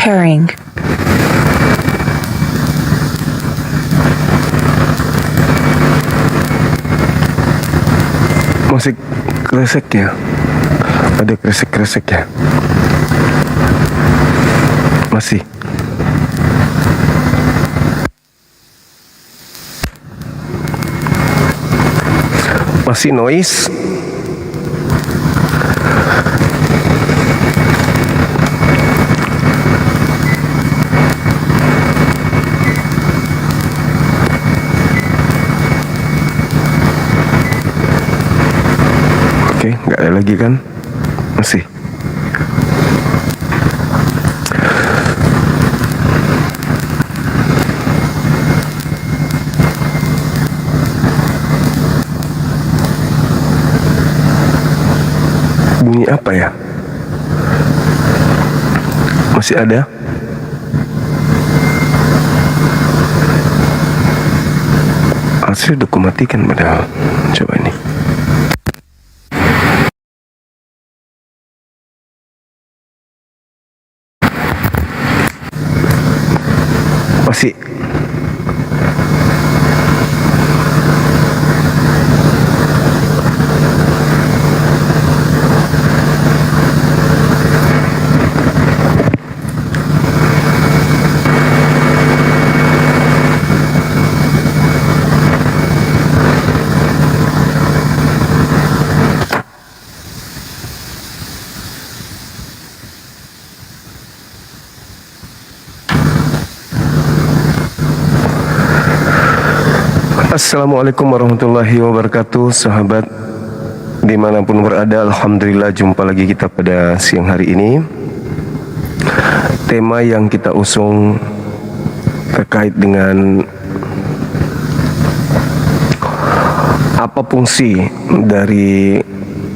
Pairing. Masih kresek ya? Ada kresek-kresek ya? Masih. Masih noise. Oke, nggak ada lagi kan? Masih. Bunyi apa ya? Masih ada? Asli udah kumatikan padahal. Coba ini. Masih. Assalamualaikum warahmatullahi wabarakatuh, sahabat dimanapun berada. Alhamdulillah jumpa lagi kita pada siang hari ini. Tema yang kita usung terkait dengan apa fungsi dari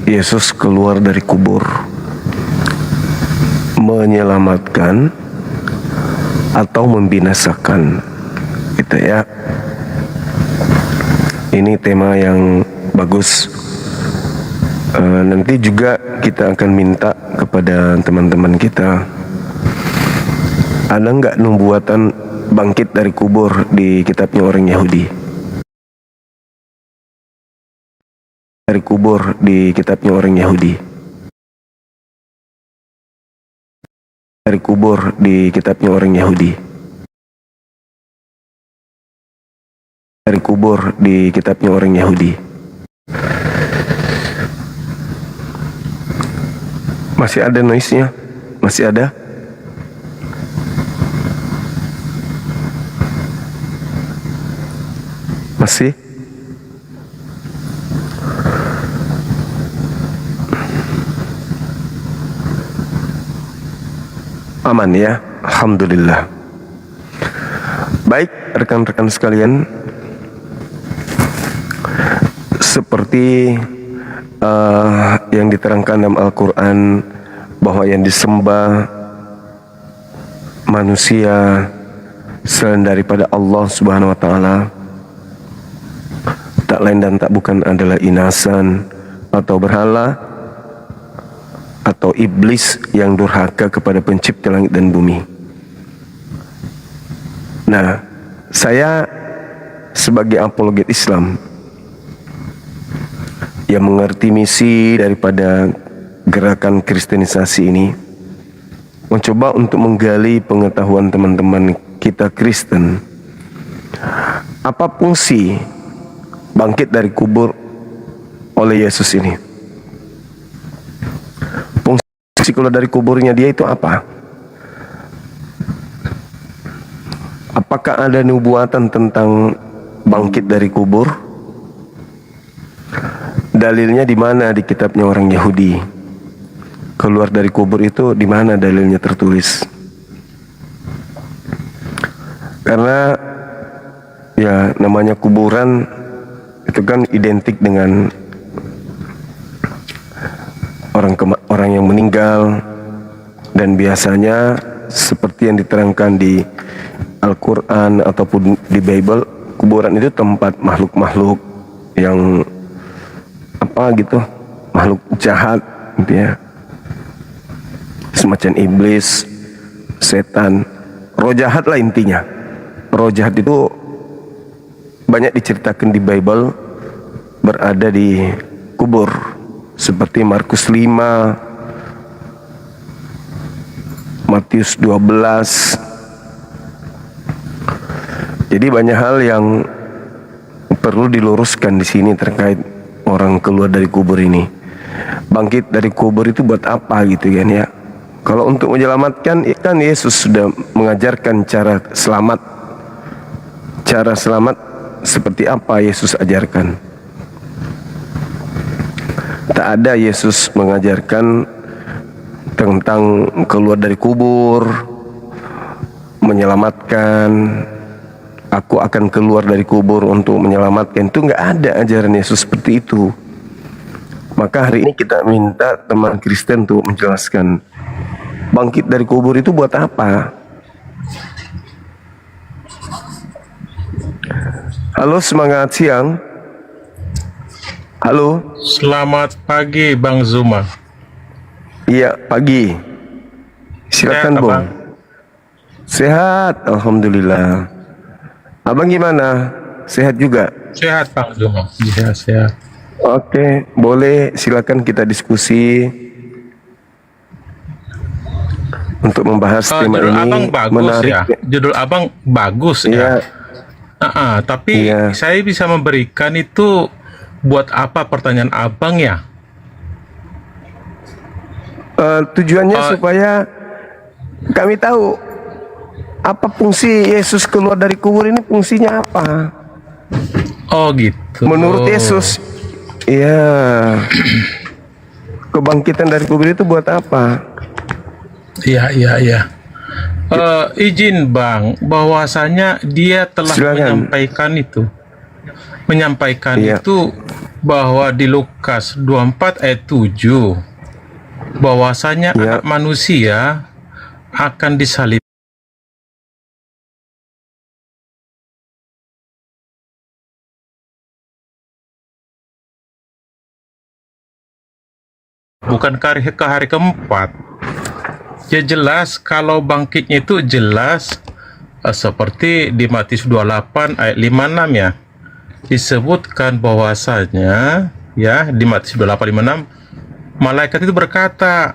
Yesus keluar dari kubur, menyelamatkan atau membinasakan, gitu ya. Ini tema yang bagus. Nanti juga kita akan minta kepada teman-teman kita, ada nggak nubuatan bangkit dari kubur di kitabnya orang Yahudi? Dari kubur di kitabnya orang Yahudi. Dari kubur di kitabnya orang Yahudi. Dari kubur di kitabnya orang Yahudi. Masih ada noise-nya? Masih ada? Masih? Aman ya? Alhamdulillah. Baik, rekan-rekan sekalian, seperti yang diterangkan dalam Al-Quran, bahwa yang disembah manusia selain daripada Allah Subhanahu wa Ta'ala tak lain dan tak bukan adalah inasan atau berhala atau iblis yang durhaka kepada pencipta langit dan bumi. Nah, saya sebagai apologet Islam yang mengerti misi daripada gerakan kristenisasi ini, mencoba untuk menggali pengetahuan teman-teman kita Kristen, apa fungsi bangkit dari kubur oleh Yesus ini. Fungsi keluar dari kuburnya dia itu apa? Apakah ada nubuatan tentang bangkit dari kubur? Dalilnya di mana di kitabnya orang Yahudi? Keluar dari kubur itu di mana dalilnya tertulis? Karena ya namanya kuburan itu kan identik dengan orang yang meninggal, dan biasanya seperti yang diterangkan di Al-Quran ataupun di Bible, kuburan itu tempat makhluk-makhluk yang makhluk jahat gitu ya, semacam iblis setan, roh jahat lah intinya. Roh jahat itu banyak diceritakan di Bible, berada di kubur, seperti Markus 5, Matius 12. Jadi banyak hal yang perlu diluruskan di sini terkait orang keluar dari kubur ini. Bangkit dari kubur itu buat apa gitu kan ya? Kalau untuk menyelamatkan, kan Yesus sudah mengajarkan cara selamat. Cara selamat seperti apa Yesus ajarkan? Tak ada Yesus mengajarkan tentang keluar dari kubur, menyelamatkan. Aku akan keluar dari kubur untuk menyelamatkan. Itu nggak ada ajaran Yesus seperti itu. Maka hari ini kita minta teman Kristen untuk menjelaskan, bangkit dari kubur itu buat apa? Halo, semangat siang. Halo. Selamat pagi Bang Zuma. Iya, pagi. Silakan, Sehat, Bang. Abang? Sehat, alhamdulillah. Abang gimana? Sehat juga? Sehat Bang Zuma. Iya, sehat. Oke, boleh, silakan kita diskusi untuk membahas tema Judul ini. Abang bagus Menarik ya. Judul Abang bagus ya. ya. Tapi Iya. saya bisa memberikan itu buat apa pertanyaan Abang ya? Tujuannya supaya kami tahu apa fungsi Yesus keluar dari kubur ini, fungsinya apa? Oh gitu. Menurut Yesus, iya, kebangkitan dari kubur itu buat apa? Iya. Izin Bang, bahwasanya dia telah Silakan. menyampaikan Iya. itu bahwa di Lukas 24 ayat 7 bahwasanya Iya. anak manusia akan disalib. Bukan ke hari keempat. Ya jelas kalau bangkitnya itu jelas seperti di Matius 28 ayat 56 ya. Disebutkan bahwasanya ya di Matius 28 56 malaikat itu berkata,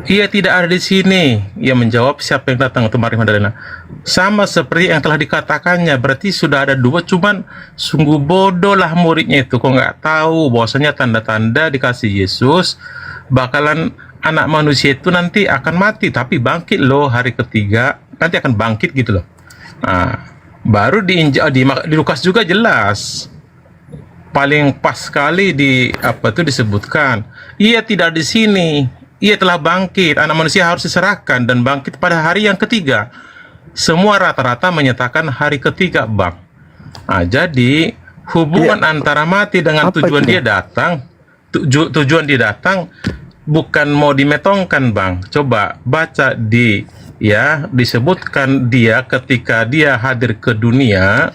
"Ia tidak ada di sini." Ia menjawab, "Siapa yang datang?" Itu Maria Magdalena. Sama seperti yang telah dikatakannya, berarti sudah ada dua, cuman sungguh bodoh lah muridnya itu, kok nggak tahu bahwasanya tanda-tanda dikasih Yesus bakalan anak manusia itu nanti akan mati, tapi bangkit loh hari ketiga, nanti akan bangkit gitu loh. Nah, baru di Lukas juga jelas. Paling pas sekali di apa itu disebutkan, ia tidak di sini, ia telah bangkit, anak manusia harus diserahkan dan bangkit pada hari yang ketiga. Semua rata-rata menyatakan hari ketiga, Bang. Nah, jadi hubungan antara mati dengan Apa tujuan itu? dia datang, tujuan dia datang bukan mau dimetongkan, Bang. Coba baca disebutkan dia ketika dia hadir ke dunia,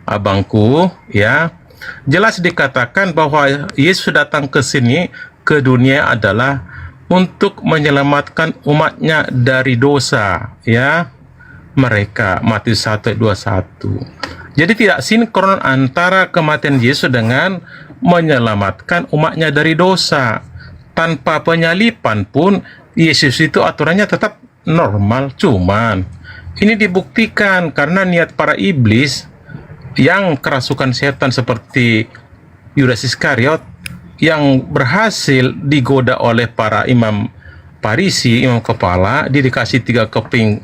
abangku, ya. Jelas dikatakan bahwa Yesus datang ke sini, ke dunia adalah untuk menyelamatkan umatnya dari dosa, ya. Mereka, Matius 1 ayat 21. Jadi tidak sinkron antara kematian Yesus dengan menyelamatkan umatnya dari dosa. Tanpa penyalipan pun Yesus itu aturannya tetap normal, cuman ini dibuktikan karena niat para iblis yang kerasukan setan seperti Yudas Iskariot yang berhasil digoda oleh para imam Farisi, imam kepala, dia dikasih 3 keping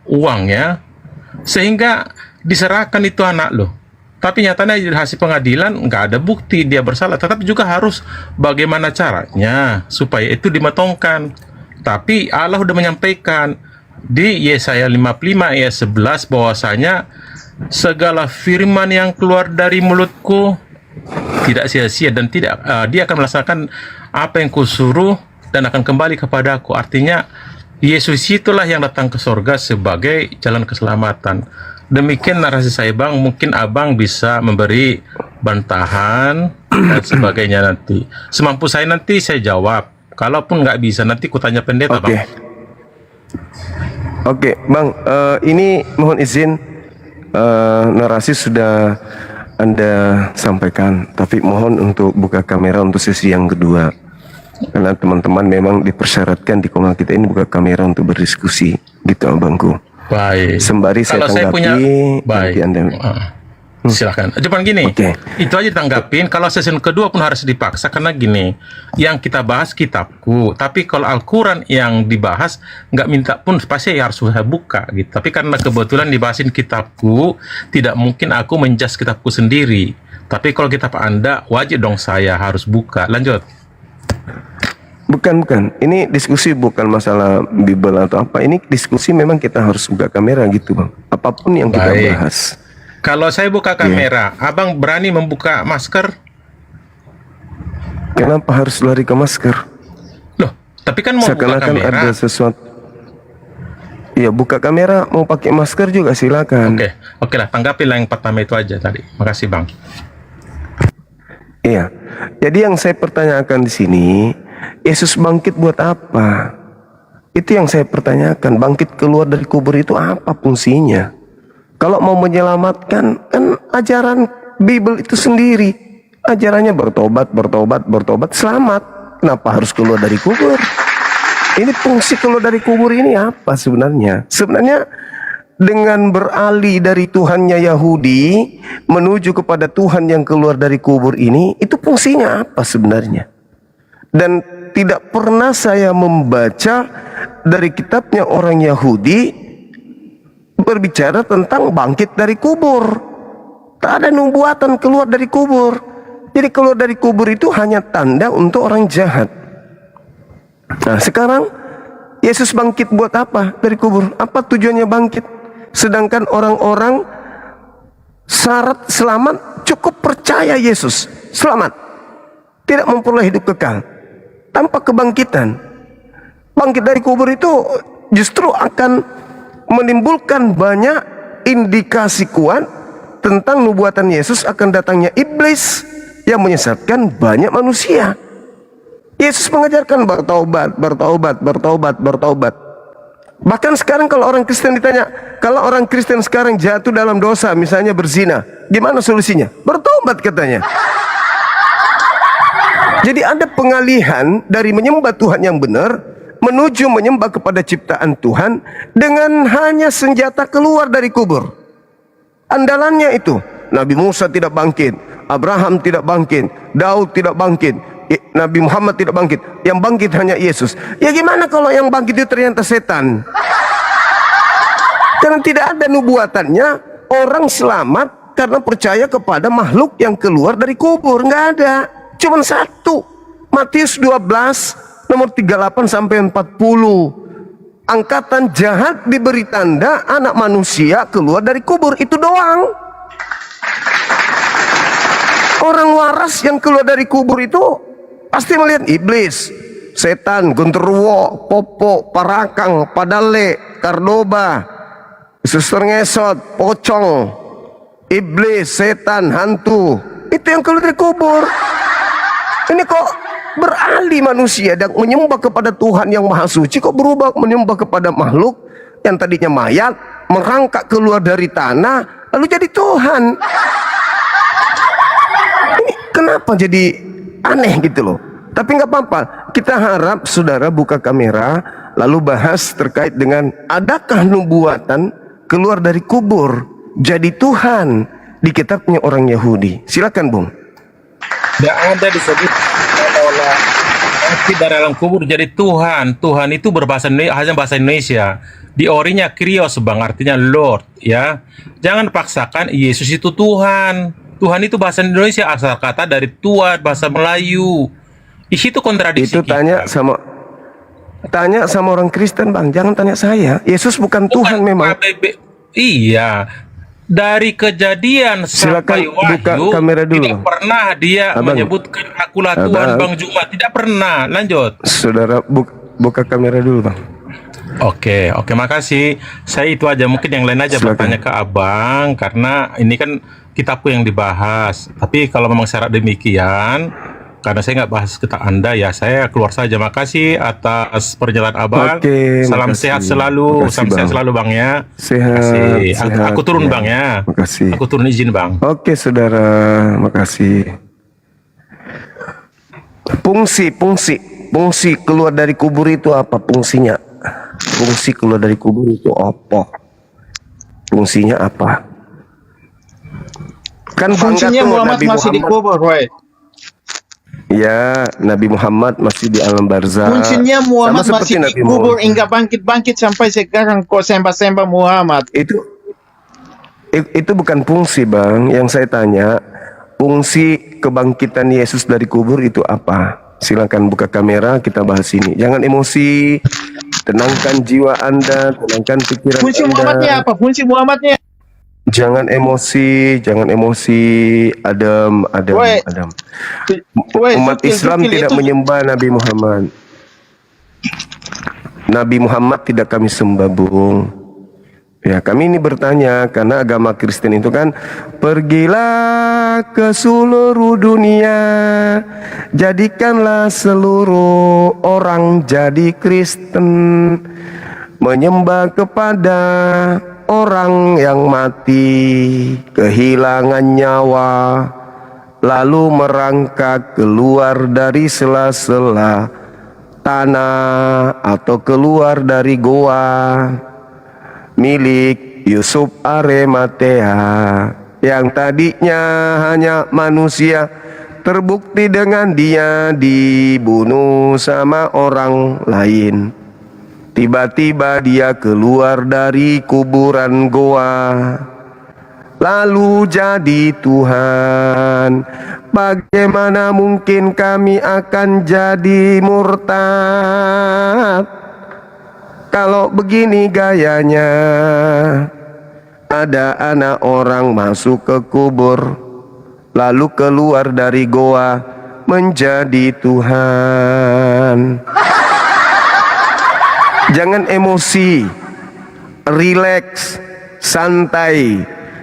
uang ya, sehingga diserahkan itu anak loh. Tapi nyatanya di hasil pengadilan nggak ada bukti dia bersalah. Tetapi juga harus bagaimana caranya supaya itu dimetongkan. Tapi Allah udah menyampaikan di Yesaya 55 ayat 11 bahwasanya segala firman yang keluar dari mulutku tidak sia-sia dan tidak dia akan melaksanakan apa yang kusuruh dan akan kembali kepadaku. Artinya Yesus itulah yang datang ke sorga sebagai jalan keselamatan. Demikian narasi saya, Bang. Mungkin Abang bisa memberi bantahan dan sebagainya nanti. Semampu saya nanti saya jawab. Kalaupun nggak bisa nanti kutanya pendeta, Oke. Bang. Oke, Bang, ini mohon izin, narasi sudah Anda sampaikan, tapi mohon untuk buka kamera untuk sesi yang kedua. Karena teman-teman memang dipersyaratkan di Kongal kita ini buka kamera untuk berdiskusi, gitu Abangku. Baik. Sembari saya Kalau saya tanggapi, punya, baik. nanti Anda. Silakan. Cuman gini, Oke. itu aja tanggapin. Kalau season kedua pun harus dipaksa karena gini, yang kita bahas kitabku, tapi kalau Al-Quran yang dibahas nggak minta pun pasti harus saya buka gitu. Tapi karena kebetulan dibahasin kitabku, tidak mungkin aku menjas kitabku sendiri. Tapi kalau kitab Anda, wajib dong saya harus buka. Lanjut. Bukan. Ini diskusi bukan masalah Bible atau apa. Ini diskusi memang kita harus buka kamera gitu, Bang. Apapun yang kita Baik. bahas. Kalau saya buka kamera, Abang berani membuka masker? Kenapa harus lari ke masker? Loh, tapi kan mau buka Seakan-akan kamera. ada sesuatu. Ya, buka kamera mau pakai masker juga silakan. Oke lah, tanggapin lah yang pertama itu aja tadi. Makasih Bang. Iya. Jadi yang saya pertanyakan di sini, Yesus bangkit buat apa? Itu yang saya pertanyakan. Bangkit keluar dari kubur itu apa fungsinya? Kalau mau menyelamatkan, kan ajaran Bible itu sendiri. Ajarannya bertobat, selamat. Kenapa harus keluar dari kubur? Ini fungsi keluar dari kubur ini apa sebenarnya? Sebenarnya dengan beralih dari Tuhannya Yahudi menuju kepada Tuhan yang keluar dari kubur ini, itu fungsinya apa sebenarnya? Dan tidak pernah saya membaca dari kitabnya orang Yahudi berbicara tentang bangkit dari kubur. Tak ada nubuatan keluar dari kubur. Jadi keluar dari kubur itu hanya tanda untuk orang jahat. Nah sekarang Yesus bangkit buat apa dari kubur? Apa tujuannya bangkit? Sedangkan orang-orang syarat selamat cukup percaya Yesus selamat, tidak memperoleh hidup kekal tanpa kebangkitan. Bangkit dari kubur itu justru akan menimbulkan banyak indikasi kuat tentang nubuatan Yesus akan datangnya iblis yang menyesatkan banyak manusia. Yesus mengajarkan bertaubat. Bahkan sekarang kalau orang Kristen ditanya, kalau orang Kristen sekarang jatuh dalam dosa, misalnya berzina, gimana solusinya? Bertobat katanya. Jadi ada pengalihan dari menyembah Tuhan yang benar menuju menyembah kepada ciptaan Tuhan dengan hanya senjata keluar dari kubur. Andalannya itu, Nabi Musa tidak bangkit, Abraham tidak bangkit, Daud tidak bangkit, Nabi Muhammad tidak bangkit. Yang bangkit hanya Yesus. Ya gimana kalau yang bangkit itu ternyata setan? Karena tidak ada nubuatannya orang selamat karena percaya kepada makhluk yang keluar dari kubur. Nggak ada. Cuman satu. Matius 12 nomor 38 sampai 40. Angkatan jahat diberi tanda anak manusia keluar dari kubur. Itu doang. Orang waras yang keluar dari kubur itu pasti melihat iblis, setan, genderuwo, popo, parakang, padale, kardoba, suster ngesot, pocong, iblis, setan, hantu. Itu yang keluar dari kubur. Ini kok beralih manusia dan menyembah kepada Tuhan yang maha suci, kok berubah menyembah kepada makhluk yang tadinya mayat, merangkak keluar dari tanah lalu jadi Tuhan. Ini kenapa jadi aneh gitu loh. Tapi nggak apa-apa, kita harap saudara buka kamera lalu bahas terkait dengan adakah nubuatan keluar dari kubur jadi Tuhan di kitabnya orang Yahudi. Silakan Bung. Tidak ada disebut olah mati dari dalam kubur jadi Tuhan. Tuhan itu berbahasa Indonesia, hanya bahasa Indonesia. Di orinya Krios Bang, artinya Lord ya. Jangan paksakan Yesus itu Tuhan. Tuhan itu bahasa Indonesia, asal kata dari Tuhan, bahasa Melayu. Di situ kontradiksi. Itu tanya sama orang Kristen Bang, jangan tanya saya. Yesus bukan Tuhan memang. Iya. Dari Kejadian sampai Wahyu kamera dulu, tidak pernah dia menyebutkan akulah Tuhan Bang Juma, tidak pernah. Lanjut. Saudara buka kamera dulu Bang. Oke, makasih. Saya itu aja, mungkin yang lain aja bertanya ke Abang karena ini kan kitabku yang dibahas. Tapi kalau memang syarat demikian, karena saya nggak bahas ke Anda ya, saya keluar saja. Makasih atas perjalanan Abang. Oke, Salam makasih. sehat selalu. Makasih, Salam sehat Bang. selalu Bang ya. Sehat, Makasih. sehat, Aku turun ya. Bang ya. Makasih. Aku turun izin Bang. Oke, saudara, makasih. Fungsi keluar dari kubur itu apa? Fungsinya? Fungsi keluar dari kubur itu apa? Fungsinya apa? Kan bangga Fungsinya tuh Muhammad Nabi masih Muhammad. dikubur, woi. Ya, Nabi Muhammad masih di alam barzah. Fungsinya Muhammad Sama seperti masih Nabi dikubur Muhammad. hingga bangkit-bangkit sampai sekarang kok sembah-sembah Muhammad. Itu bukan fungsi, Bang. Yang saya tanya, fungsi kebangkitan Yesus dari kubur itu apa? Silakan buka kamera, kita bahas ini. Jangan emosi, tenangkan jiwa Anda, tenangkan pikiran Fungsi Anda. Muhammadnya apa? Fungsi Muhammadnya? Jangan emosi, adem. Woi. Woi, Umat Islam tidak itu menyembah Nabi Muhammad. Nabi Muhammad tidak kami sembah, Bung. Ya, kami ini bertanya karena agama Kristen itu kan, pergilah ke seluruh dunia, jadikanlah seluruh orang jadi Kristen, menyembah kepada orang yang mati, kehilangan nyawa, lalu merangkak keluar dari sela-sela tanah atau keluar dari goa milik Yusuf Arimatea yang tadinya hanya manusia, terbukti dengan dia dibunuh sama orang lain. Tiba-tiba dia keluar dari kuburan goa, lalu jadi Tuhan. Bagaimana mungkin kami akan jadi murtad kalau begini gayanya? Ada anak orang masuk ke kubur, lalu keluar dari goa menjadi Tuhan. Jangan emosi, rileks, santai.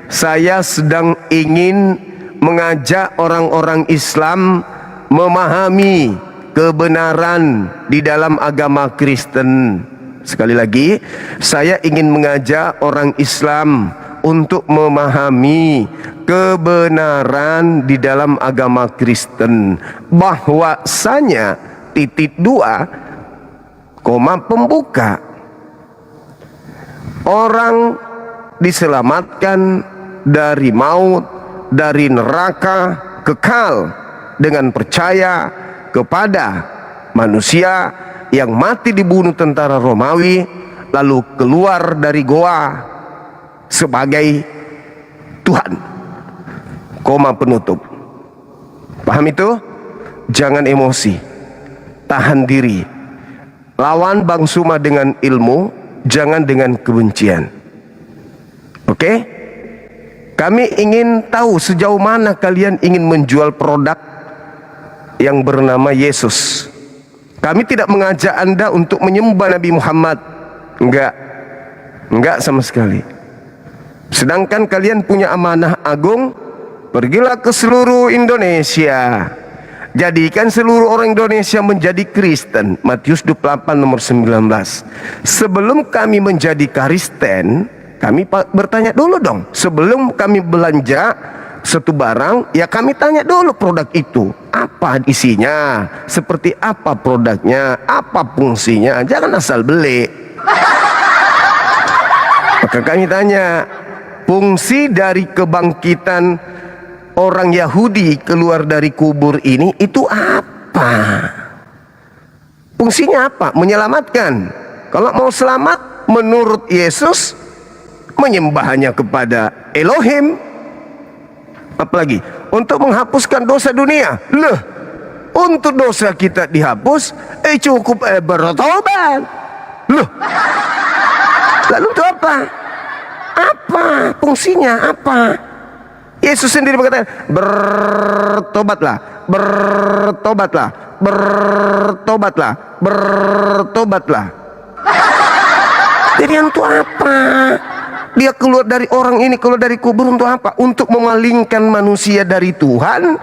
Saya sedang ingin mengajak orang-orang Islam memahami kebenaran di dalam agama Kristen. Sekali lagi, saya ingin mengajak orang Islam untuk memahami kebenaran di dalam agama Kristen, bahwasanya titik 2, koma pembuka, orang diselamatkan dari maut, dari neraka kekal dengan percaya kepada manusia yang mati dibunuh tentara Romawi, lalu keluar dari goa sebagai Tuhan. Koma penutup. Paham itu? Jangan emosi, tahan diri, lawan Bang Suma dengan ilmu, jangan dengan kebencian. Oke? Kami ingin tahu sejauh mana kalian ingin menjual produk yang bernama Yesus. Kami tidak mengajak Anda untuk menyembah Nabi Muhammad. Enggak sama sekali. Sedangkan kalian punya amanah agung, pergilah ke seluruh Indonesia, jadikan seluruh orang Indonesia menjadi Kristen. Matius 28 nomor 19. Sebelum kami menjadi Kristen, kami bertanya dulu dong. Sebelum kami belanja satu barang, ya kami tanya dulu produk itu apa isinya, seperti apa produknya, apa fungsinya. Jangan asal beli. Maka kami tanya, fungsi dari kebangkitan orang Yahudi keluar dari kubur ini itu apa? Fungsinya apa? Menyelamatkan. Kalau mau selamat menurut Yesus, menyembahnya kepada Elohim. Apalagi untuk menghapuskan dosa dunia. Loh, untuk dosa kita dihapus, cukup bertobat. Loh, lalu itu apa? Apa fungsinya? Apa? Yesus sendiri berkata, bertobatlah, bertobatlah, bertobatlah, bertobatlah. Jadi untuk apa? Dia keluar dari orang ini, keluar dari kubur untuk apa? Untuk memalingkan manusia dari Tuhan,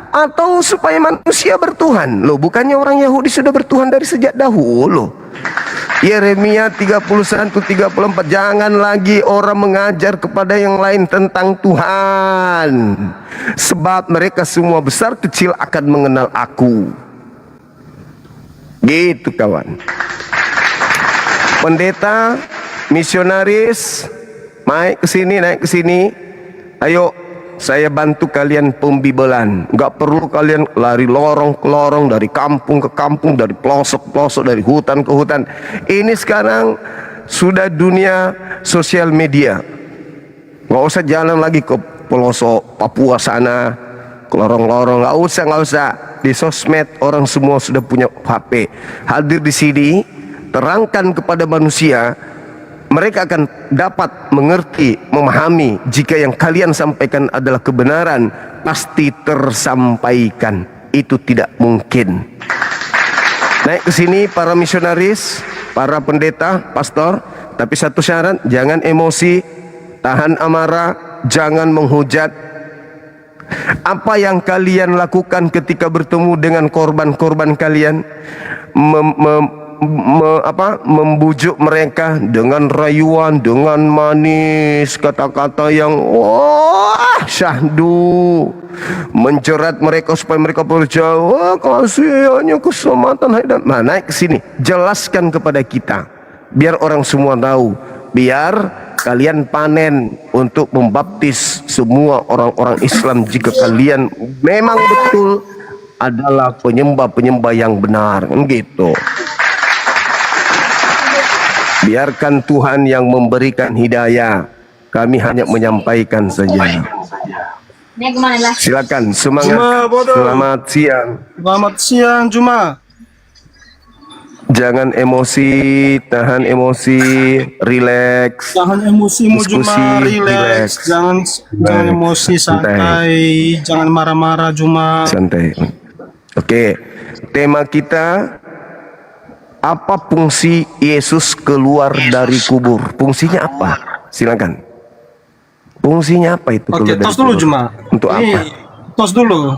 atau supaya manusia bertuhan? Loh, bukannya orang Yahudi sudah bertuhan dari sejak dahulu? Yeremia 31:34, jangan lagi orang mengajar kepada yang lain tentang Tuhan, sebab mereka semua besar kecil akan mengenal aku. Gitu kawan. Pendeta, misionaris, naik ke sini. Ayo, saya bantu kalian pembibelan. Gak perlu kalian lari lorong ke lorong, dari kampung ke kampung, dari pelosok ke pelosok, dari hutan ke hutan. Ini sekarang sudah dunia sosial media. Gak usah jalan lagi ke pelosok Papua sana, ke lorong-lorong. Gak usah. Di sosmed orang semua sudah punya HP. Hadir di sini, terangkan kepada manusia. Mereka akan dapat mengerti, memahami. Jika yang kalian sampaikan adalah kebenaran, pasti tersampaikan. Itu tidak mungkin. Naik ke sini para misionaris, para pendeta, pastor. Tapi satu syarat, jangan emosi, tahan amarah, jangan menghujat. Apa yang kalian lakukan ketika bertemu dengan korban-korban kalian? Membujuk mereka dengan rayuan, dengan manis, kata-kata yang wah syahdu, menjerat mereka supaya mereka percaya. Wah, kasih hanya keselamatan. Naik ke sini, jelaskan kepada kita, biar orang semua tahu, biar kalian panen untuk membaptis semua orang-orang Islam jika kalian memang betul adalah penyembah-penyembah yang benar, gitu. Biarkan Tuhan yang memberikan hidayah. Kami hanya menyampaikan saja. Silakan, semangat. Selamat siang. Selamat siang, Juma. Jangan emosi, tahan emosi, relax. Jangan emosimu, Diskusi, Juma, relax. Jangan emosi, santai. Jangan marah-marah, Juma. Santai. Oke, tema kita, apa fungsi Yesus keluar dari kubur? Fungsinya apa? Silakan. Fungsinya apa itu? Oke, keluar dari tos dulu, kubur? Juma. Untuk Ini, apa? tos dulu.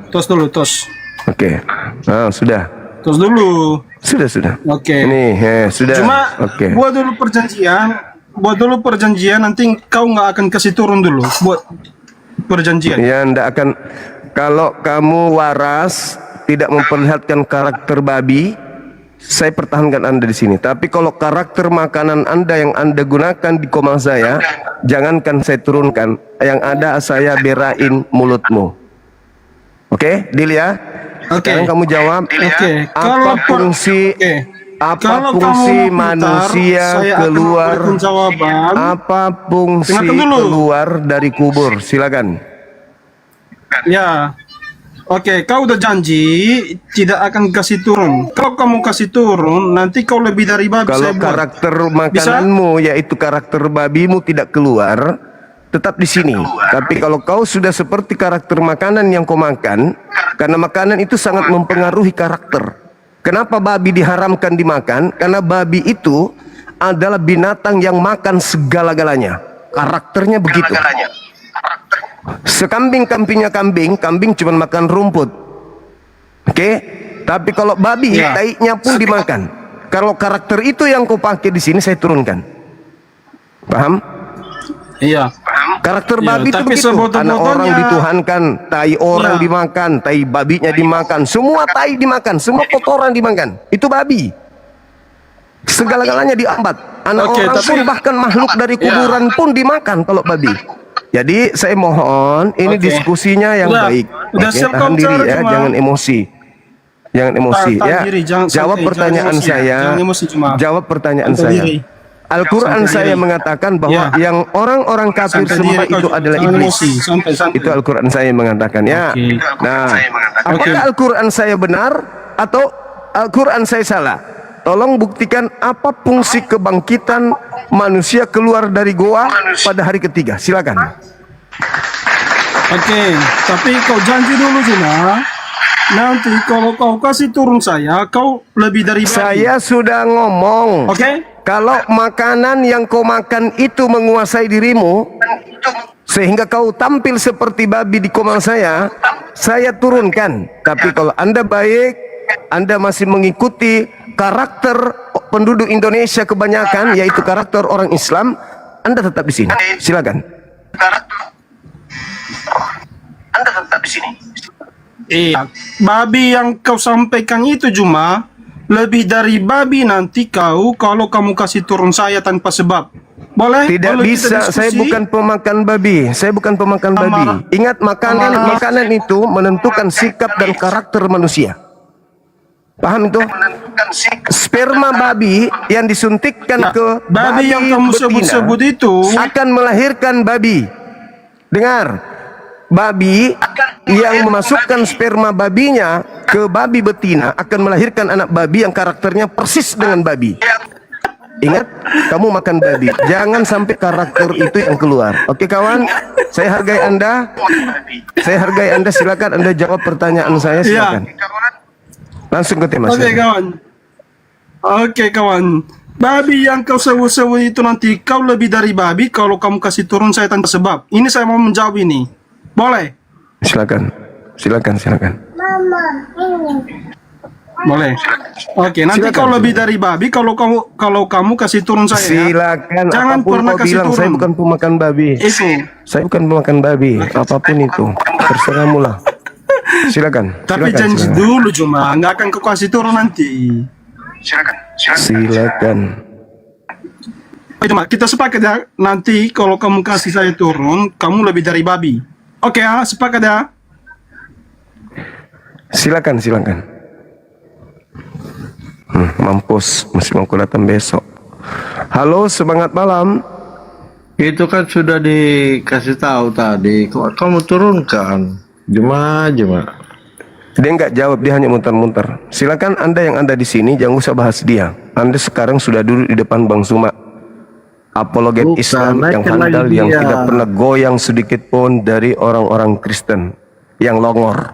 Tos dulu, tos. Oke. Sudah. Tos dulu. Sudah. Oke. Ini, sudah. Cuma Oke. buat dulu perjanjian, nanti kau nggak akan kasih turun dulu buat perjanjian. Ya, ndak akan. Kalau kamu waras, tidak memperlihatkan karakter babi, saya pertahankan Anda di sini. Tapi kalau karakter makanan Anda yang Anda gunakan di koma saya, jangankan saya turunkan. Yang ada saya berain mulutmu. Oke, deal ya? Sekarang kamu jawab. Apa fungsi manusia keluar? Apa fungsi keluar dari kubur? Silakan. Ya. Oke, kau udah janji tidak akan kasih turun. Kalau kamu kasih turun, nanti kau lebih dari babi. Kalau karakter makananmu, yaitu karakter babimu tidak keluar, tetap di sini. Tapi kalau kau sudah seperti karakter makanan yang kau makan, karena makanan itu sangat mempengaruhi karakter. Kenapa babi diharamkan dimakan? Karena babi itu adalah binatang yang makan segala-galanya. Karakternya begitu. Sekambing-kambingnya kambing cuma makan rumput. Oke? Tapi kalau babi, taiknya pun dimakan. Kalau karakter itu yang kau pakai di sini, saya turunkan. Paham? Iya. Karakter babi itu begitu. Anak orang dituhankan, tai orang dimakan, tai babinya dimakan, semua tai dimakan, semua kotoran dimakan. Itu babi. Segala-galanya diambat. Anak orang pun, bahkan makhluk dari kuburan pun dimakan kalau babi. Jadi saya mohon ini diskusinya yang baik. Tahan diri ya, jangan emosi. Jangan emosi ya. Jawab pertanyaan saya. Jawab pertanyaan saya. Al-Quran saya mengatakan bahwa yang orang-orang kafir sembah itu adalah iblis. Itu Al-Quran saya mengatakan ya. Nah, apakah Al-Quran saya benar atau Al-Quran saya salah? Tolong buktikan apa fungsi kebangkitan manusia keluar dari goa pada hari ketiga. Silakan. Oke, tapi kau janji dulu Juma. Nanti kalau kau kasih turun saya, kau lebih dari babi. Saya sudah ngomong. Oke? Kalau makanan yang kau makan itu menguasai dirimu, sehingga kau tampil seperti babi di komang saya turunkan. Tapi kalau Anda baik, Anda masih mengikuti karakter penduduk Indonesia kebanyakan, yaitu karakter orang Islam, Anda tetap di sini. Silakan. Anda tetap di sini. Iya, babi yang kau sampaikan itu cuma lebih dari babi nanti kau kalau kamu kasih turun saya tanpa sebab. Boleh? Tidak Boleh kita bisa, diskusi? saya bukan pemakan babi. Saya bukan pemakan babi. Ingat, makanan itu menentukan sikap dan karakter manusia. Paham itu? Sperma babi yang disuntikkan Nah, ke babi yang kamu betina sebut-sebut itu akan melahirkan babi. Dengar, babi yang memasukkan sperma babinya ke babi betina akan melahirkan anak babi yang karakternya persis dengan babi. Ingat, kamu makan babi, jangan sampai karakter itu yang keluar. Oke kawan, saya hargai Anda. Silakan Anda jawab pertanyaan saya, silakan. Langsung ke tema. Oke kawan. Oke kawan. Babi yang kau sebut-sebut itu nanti kau lebih dari babi kalau kamu kasih turun saya tanpa sebab. Ini saya mau menjawab ini. Boleh? Silakan. Boleh. Oke, nanti Silakan. kau lebih dari babi kalau kamu kasih turun saya. Silakan. Jangan Apapun pernah kau kasih bilang, turun. saya bukan pemakan babi. Itu. Saya bukan pemakan babi. Apapun itu, terserahmu lah. Silakan. Tapi janji dulu cuma nggak akan kau kasih turun nanti. Silakan. Cuma kita sepakat ya, nanti kalau kamu kasih saya turun, kamu lebih dari babi. Oke ya, sepakat ya. Silakan. Mampus, masih mau datang besok. Halo, semangat malam. Itu kan sudah dikasih tahu tadi. Kok kamu turunkan? Jemaah. Dia nggak jawab, dia hanya muter-muter. Silakan Anda yang Anda di sini, jangan usah bahas dia. Anda sekarang sudah duduk di depan Bang Suma, apologet Bukan, Islam yang naikkan handal, lagi yang dia. tidak pernah goyang sedikit pun dari orang-orang Kristen yang longor.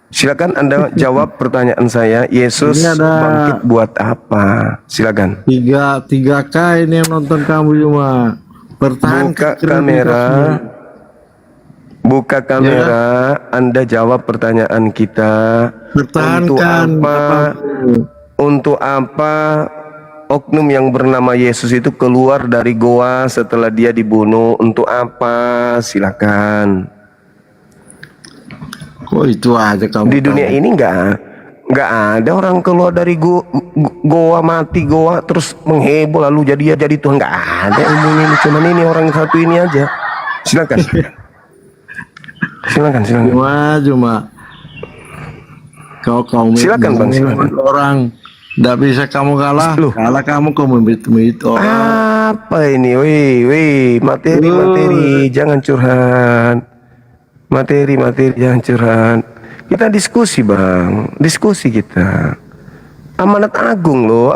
Silakan Anda jawab pertanyaan saya. Yesus Ini ada- bangkit buat apa? Silakan. 3K ini yang nonton kamu cuma Buka kamera. Buka kamera. Anda jawab pertanyaan kita. Pertahankan. Untuk apa oknum yang bernama Yesus itu keluar dari goa setelah dia dibunuh? Untuk apa? Silakan. Kok itu aja kamu Di dunia tahu? ini nggak ada orang keluar dari goa mati goa terus mengheboh lalu jadi Tuhan. Nggak ada ilmu ini, cuman ini orang satu ini aja. Silakan. Silakan. Cuma kau Silakan, Bang, silakan. orang tidak bisa kamu kalah. Loh. Kalah kamu memit orang. Apa ini? Wih, materi, jangan curhat. Materi, jangan curhat. Kita diskusi, Bang. Diskusi kita. Amanat agung loh.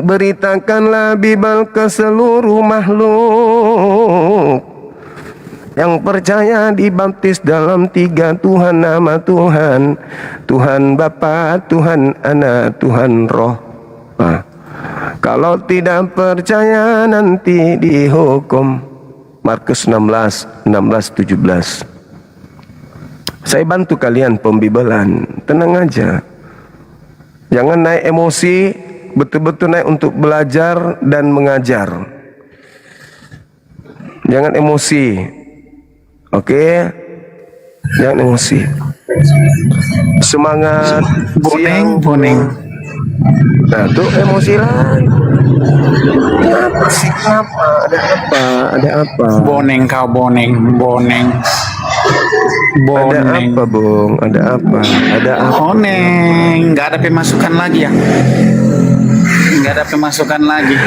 Beritakanlah Bible ke seluruh makhluk yang percaya dibaptis dalam 3 Tuhan, nama Tuhan, Tuhan Bapa, Tuhan Anak, Tuhan Roh. Kalau tidak percaya nanti dihukum. Markus 16:17. Saya bantu kalian pembibelan, tenang aja. Jangan naik emosi, betul-betul naik untuk belajar dan mengajar. Jangan emosi. Oke? Jangan emosi. Semangat. Boneng. Nah, tuh emosi lagi. Kenapa sih? Kenapa? Ada apa? Boneng kau boneng. Ada apa, Bung? Ada apa? Boneng. Nggak ada pemasukan lagi ya. Nggak ada pemasukan lagi.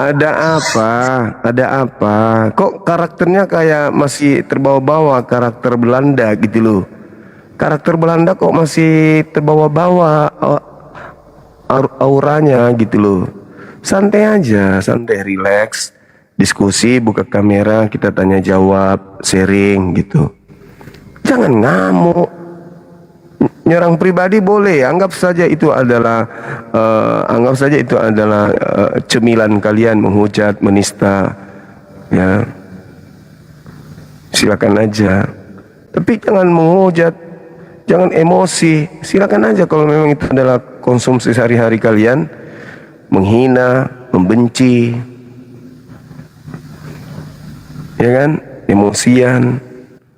Ada apa? Kok karakternya kayak masih terbawa-bawa karakter Belanda gitu loh. Karakter Belanda kok masih terbawa-bawa auranya gitu loh. Santai aja, santai, relax. Diskusi, buka kamera, kita tanya jawab, sharing gitu. Jangan ngamuk. Nyerang pribadi boleh, anggap saja itu adalah cemilan kalian menghujat, menista, ya. silakan aja. Tapi jangan menghujat, jangan emosi. Silakan aja kalau memang itu adalah konsumsi sehari-hari kalian, menghina, membenci, ya kan, emosian.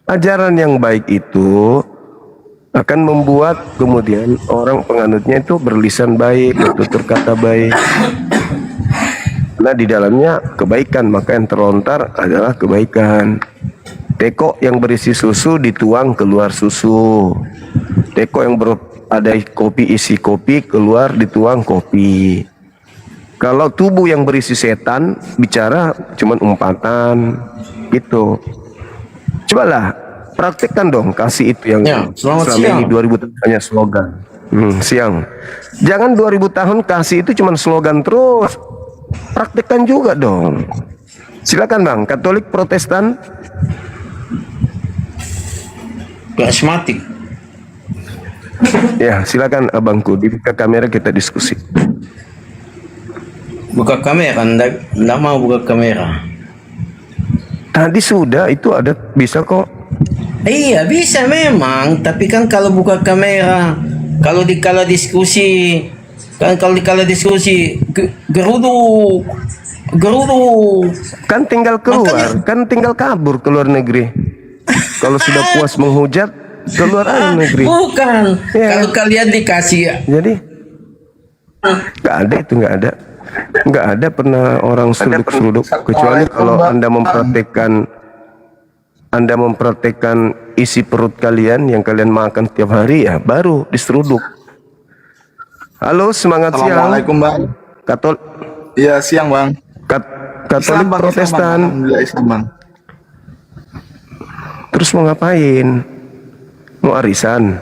Ajaran yang baik itu akan membuat kemudian orang penganutnya itu berlisan baik, bertutur kata baik. Nah, di dalamnya kebaikan, maka yang terlontar adalah kebaikan. Teko yang berisi susu dituang keluar susu. Teko yang ada kopi isi kopi keluar dituang kopi. Kalau tubuh yang berisi setan bicara cuman umpatan gitu. Cobalah praktekkan dong, kasih itu yang Ya, selamat selama siang. ini 2000 tahun hanya slogan. Siang. Jangan 2000 tahun kasih itu cuman slogan terus. Praktekkan juga dong. Silakan Bang, Katolik, Protestan. Karismatik. Ya, silakan abangku, dibuka kamera kita diskusi. Buka kamera, nggak mau buka kamera. Tadi sudah itu ada, bisa kok. Iya bisa memang, tapi kan kalau buka kamera, kalau dikala diskusi, geruduk, Kan tinggal keluar, kan tinggal kabur ke luar negeri. Kalau sudah puas menghujat, keluar aja negeri. bukan. Ya. Kalau kalian dikasih, Jadi nggak ada itu, nggak ada pernah orang seruduk-seruduk, kecuali kalau anda mempraktekkan isi perut kalian yang kalian makan tiap hari, ya baru diseruduk. Halo, semangat siang. Assalamualaikum Bang. Iya siang Bang. Katolik, Islam, Bang. Protestan. Alhamdulillah Islam Bang. Terus mau ngapain? Mau arisan?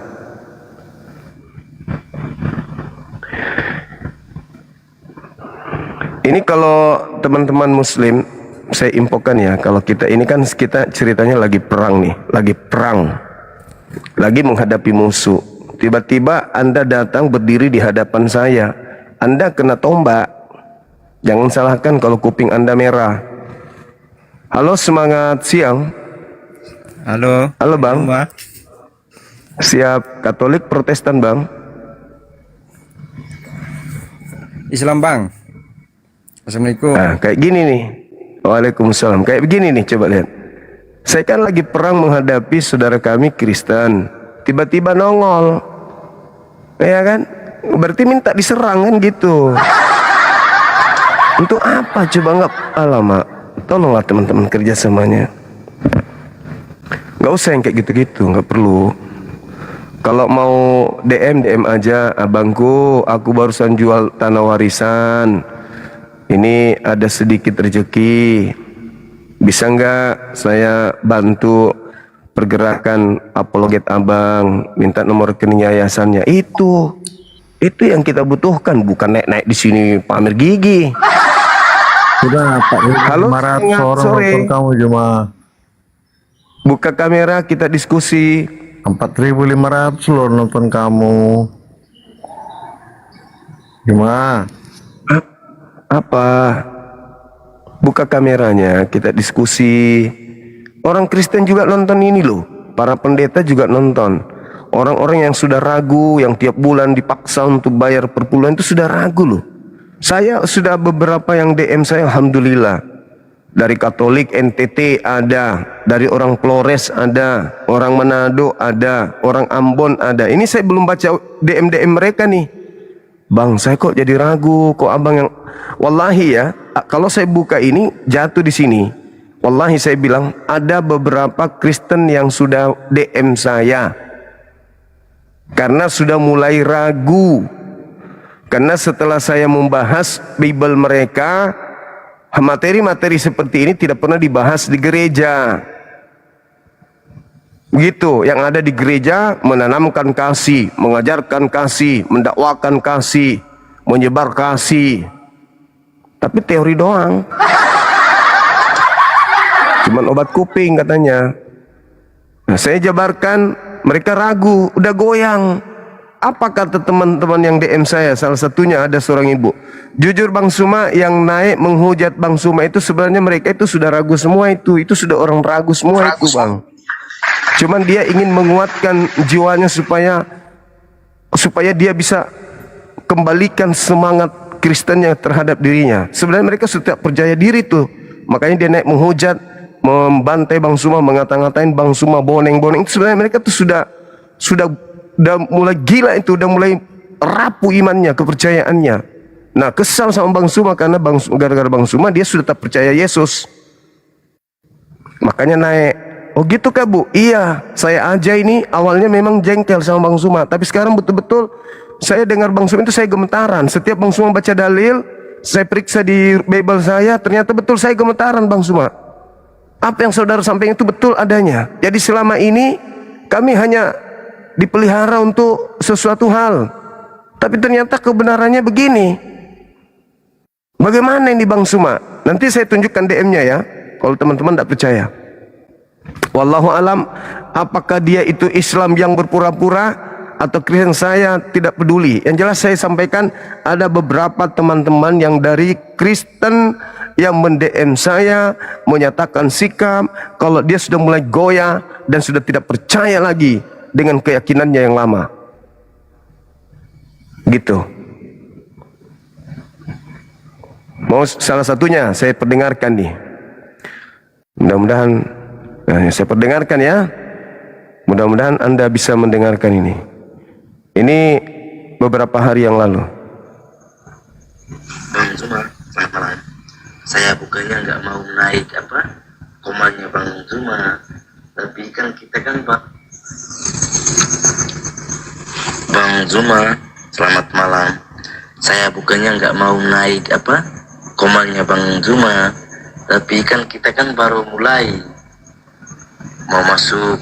Ini kalau teman-teman muslim, saya infokan ya, kalau kita ini kan kita ceritanya lagi perang nih, lagi menghadapi musuh. Tiba-tiba Anda datang berdiri di hadapan saya, Anda kena tombak. Jangan salahkan kalau kuping Anda merah. Halo, semangat siang. Halo. Halo Bang. Mbak. Siap, Katolik, Protestan Bang? Islam Bang. Assalamualaikum. Nah, kayak gini nih. Waalaikumsalam. Kayak begini nih, coba lihat. Saya kan lagi perang menghadapi saudara kami Kristen. Tiba-tiba nongol. Ya kan? Berarti minta diserang kan gitu. Untuk apa coba, nggak? Alamak. Tolonglah teman-teman kerjasamanya. Nggak usah yang kayak gitu-gitu, nggak perlu. Kalau mau DM aja, abangku, aku barusan jual tanah warisan. Ini ada sedikit rezeki. Bisa nggak saya bantu pergerakan apologet abang? Minta nomor rekening yayasannya. Itu yang kita butuhkan, bukan naik-naik di sini pamer gigi. sudah Pak. Halo, 500 orang sore. nonton kamu cuma Buka kamera, kita diskusi. 4.500 loh nonton kamu. Gimana? Apa? Buka kameranya, kita diskusi. Orang Kristen juga nonton ini loh. Para pendeta juga nonton. Orang-orang yang sudah ragu, yang tiap bulan dipaksa untuk bayar per bulan itu sudah ragu loh. Saya sudah beberapa yang DM saya, alhamdulillah. Dari Katolik NTT ada, dari orang Flores ada, orang Manado ada, orang Ambon ada. Ini saya belum baca DM mereka nih. Bang, saya kok jadi ragu, kok abang yang... Wallahi ya, kalau saya buka ini jatuh di sini. Wallahi saya bilang ada beberapa Kristen yang sudah DM saya karena sudah mulai ragu. Karena setelah saya membahas Bible mereka, materi-materi seperti ini tidak pernah dibahas di gereja. Begitu, yang ada di gereja menanamkan kasih, mengajarkan kasih, mendakwakan kasih, menyebar kasih. Tapi teori doang. Cuman obat kuping katanya. Nah, saya jabarkan, mereka ragu, udah goyang. Apa kata teman-teman yang DM saya? Salah satunya ada seorang ibu. Jujur Bang Suma, yang naik menghujat Bang Suma itu sebenarnya mereka itu sudah ragu semua itu. Itu sudah orang ragu semua itu Bang. Cuman dia ingin menguatkan jiwanya supaya dia bisa kembalikan semangat Kristennya terhadap dirinya. Sebenarnya mereka sudah percaya diri tuh. Makanya dia naik menghujat, membantai Bang Suma, ngata-ngatain Bang Suma boneng-boneng. Itu sebenarnya mereka tuh sudah mulai gila itu, udah mulai rapuh imannya, kepercayaannya. Nah, kesal sama Bang Suma karena gara-gara Bang Suma dia sudah tak percaya Yesus. Makanya naik. Oh gitu kah Bu? Iya, saya aja ini awalnya memang jengkel sama Bang Suma, tapi sekarang betul-betul saya dengar Bang Suma itu saya gemetaran. Setiap Bang Suma baca dalil, saya periksa di Bible saya, ternyata betul saya gemetaran Bang Suma. Apa yang saudara sampaikan itu betul adanya. Jadi selama ini kami hanya dipelihara untuk sesuatu hal, tapi ternyata kebenarannya begini. Bagaimana ini Bang Suma? Nanti saya tunjukkan DM-nya ya, kalau teman-teman tidak percaya. Wallahu alam, apakah dia itu Islam yang berpura-pura atau Kristen, saya tidak peduli. Yang jelas saya sampaikan, ada beberapa teman-teman yang dari Kristen yang mend-DM saya menyatakan sikap kalau dia sudah mulai goyah dan sudah tidak percaya lagi dengan keyakinannya yang lama. Gitu. Mau salah satunya saya perdengarkan nih. Mudah-mudahan saya perdengarkan ya. Mudah-mudahan Anda bisa mendengarkan ini. Ini beberapa hari yang lalu. Bang Zuma, selamat malam. Saya bukannya nggak mau naik komanya Bang Zuma, tapi kan kita kan Bang Zuma, selamat malam. Saya bukannya nggak mau naik komanya Bang Zuma, tapi kan kita kan baru mulai mau masuk.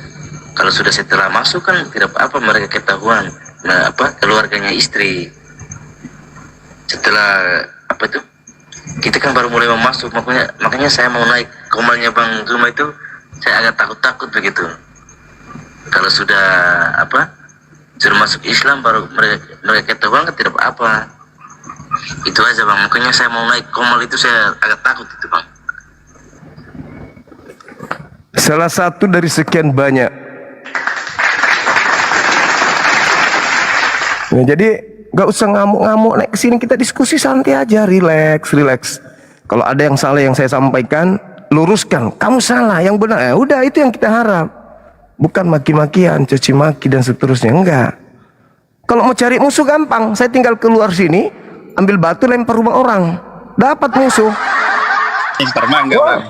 Kalau sudah setelah masuk kan tidak apa mereka ketahuan. Nah keluarganya istri. Setelah kita kan baru mulai mau masuk, makanya saya mau naik komanya Bang Zuma itu saya agak takut-takut begitu. Kalau sudah sudah masuk Islam baru mereka ketahuan kan tidak apa. Itu aja Bang, makanya saya mau naik komal itu saya agak takut itu Bang. Salah satu dari sekian banyak. Nah, jadi nggak usah ngamuk-ngamuk naik ke sini, kita diskusi santai aja, relax. Kalau ada yang salah yang saya sampaikan, luruskan. Kamu salah, yang benar. Udah itu yang kita harap. Bukan maki-makian, cuci maki dan seterusnya, enggak. Kalau mau cari musuh gampang, saya tinggal keluar sini, ambil batu lempar rumah orang, dapat musuh. Lempar mangga Bang.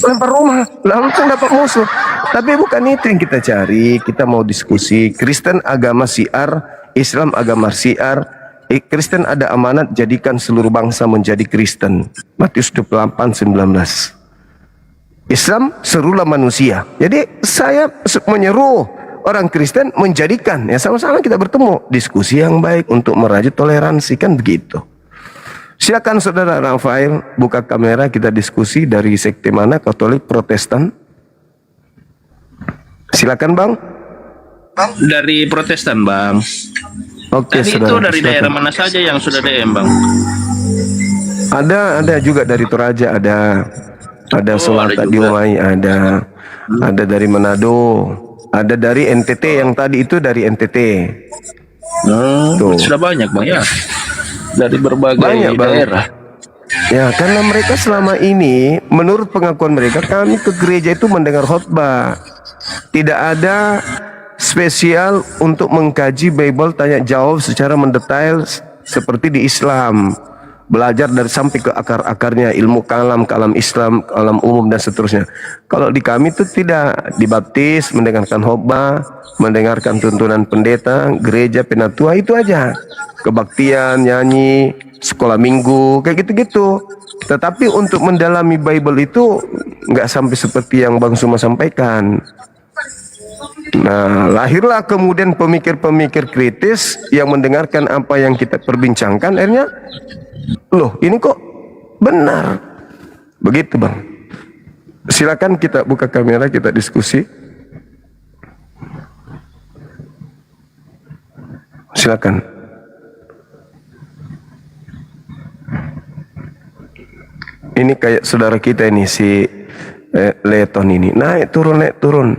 Lempar rumah, langsung dapat musuh. Tapi bukan itu yang kita cari. Kita mau diskusi. Kristen agama syiar, Islam agama syiar. Kristen ada amanat jadikan seluruh bangsa menjadi Kristen. Matius 28:19. Islam serulah manusia. Jadi saya menyeru orang Kristen menjadikan, ya sama-sama kita bertemu, diskusi yang baik untuk merajut toleransi, kan begitu. Silakan Saudara Rafael buka kamera, kita diskusi dari sekte mana, Katolik, Protestan. Silakan Bang. Dari Protestan Bang. Oke, Tadi Saudara, itu dari silakan. daerah mana saja yang sudah DM Bang? Ada juga dari Toraja, ada Selatan ada di juga. Umay, ada dari Manado, ada dari NTT, yang tadi itu dari NTT. Tuh. Sudah banyak Bang ya. Dari berbagai Banyak, Bang. daerah. Ya, karena mereka selama ini, menurut pengakuan mereka, kami ke gereja itu mendengar khotbah. Tidak ada spesial untuk mengkaji Bible tanya jawab secara mendetail seperti di Islam. Belajar dari sampai ke akar-akarnya, ilmu kalam Islam, kalam umum dan seterusnya. Kalau di kami itu tidak, dibaptis, mendengarkan khotbah, mendengarkan tuntunan pendeta, gereja, penatua, itu aja. Kebaktian, nyanyi, sekolah minggu, kayak gitu-gitu. Tetapi untuk mendalami Bible itu nggak sampai seperti yang Bang Suma sampaikan. Nah, lahirlah kemudian pemikir-pemikir kritis yang mendengarkan apa yang kita perbincangkan, akhirnya, loh ini kok benar. Begitu Bang. Silakan kita buka kamera, kita diskusi. Silakan. Ini kayak saudara kita ini si Leton ini naik turun.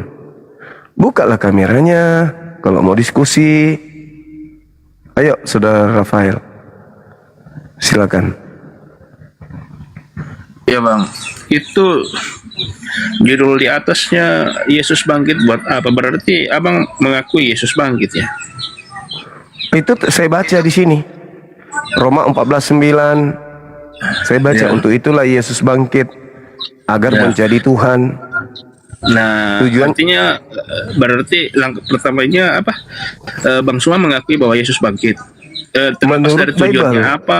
Bukalah kameranya kalau mau diskusi. Ayo saudara Rafael, silakan. Ya bang, itu judul di atasnya Yesus bangkit buat apa? Berarti abang mengakui Yesus bangkit ya? Itu saya baca di sini Roma 14:9. Saya baca untuk itulah Yesus bangkit agar menjadi Tuhan. Nah, Tujuan- artinya berarti langkah pertamanya apa? Bang Suma mengakui bahwa Yesus bangkit. Terlepas Menurut dari tujuannya Bible. apa?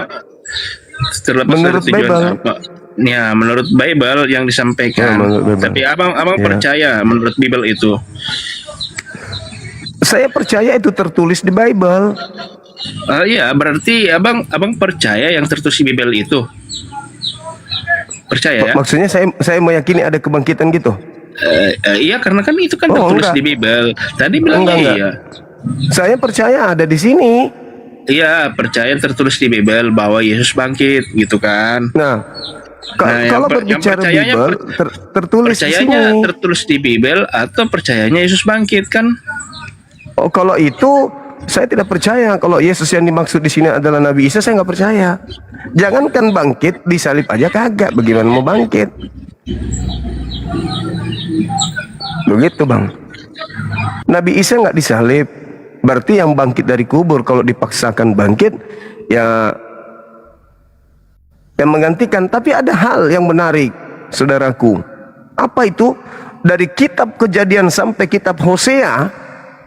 Terlepas Menurut dari tujuannya Bible. apa? Ya, menurut Bible yang disampaikan. Ya, menurut Bible. Tapi abang Ya. percaya menurut Bible itu. Saya percaya itu tertulis di Bible. Iya, berarti abang percaya yang tertulis di Bible itu. Percaya ya? Maksudnya saya meyakini ada kebangkitan gitu. Iya, karena kan itu kan Oh, tertulis enggak. di Bible. Tadi bilangnya Enggak. iya. Saya percaya ada di sini. Iya, percaya tertulis di Bible bahwa Yesus bangkit gitu kan. Nah, Nah, kalau yang berbicara percayanya Bible tertulis di sini. Percayanya tertulis di Bible atau percayanya Yesus bangkit kan? Oh, kalau itu saya tidak percaya. Kalau Yesus yang dimaksud di sini adalah Nabi Isa, saya nggak percaya. Jangankan bangkit, disalib aja kagak. Bagaimana mau bangkit? Begitu bang. Nabi Isa nggak disalib, berarti yang bangkit dari kubur kalau dipaksakan bangkit, ya yang menggantikan. Tapi ada hal yang menarik, saudaraku. Apa itu? Dari kitab Kejadian sampai kitab Hosea,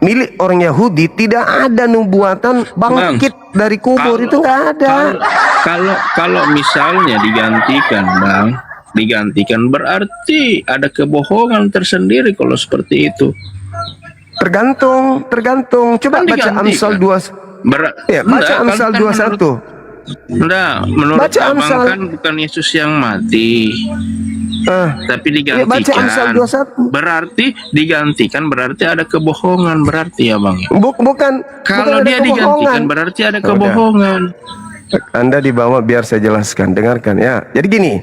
milik orang Yahudi, tidak ada nubuatan bangkit dari kubur. Itu nggak ada. Kalau misalnya digantikan berarti ada kebohongan tersendiri kalau seperti itu. Tergantung. Coba Kan baca digantikan. Amsal 2. Ya, baca Amsal 21. Menurut Baca abang Amsal. kan bukan Yesus yang mati, tapi Ya, baca digantikan. Amsal 21. Berarti ada kebohongan berarti ya bang. Bukan Kalau ada dia kebohongan. digantikan berarti ada kebohongan. Anda dibawa biar saya jelaskan. Dengarkan ya. Jadi gini,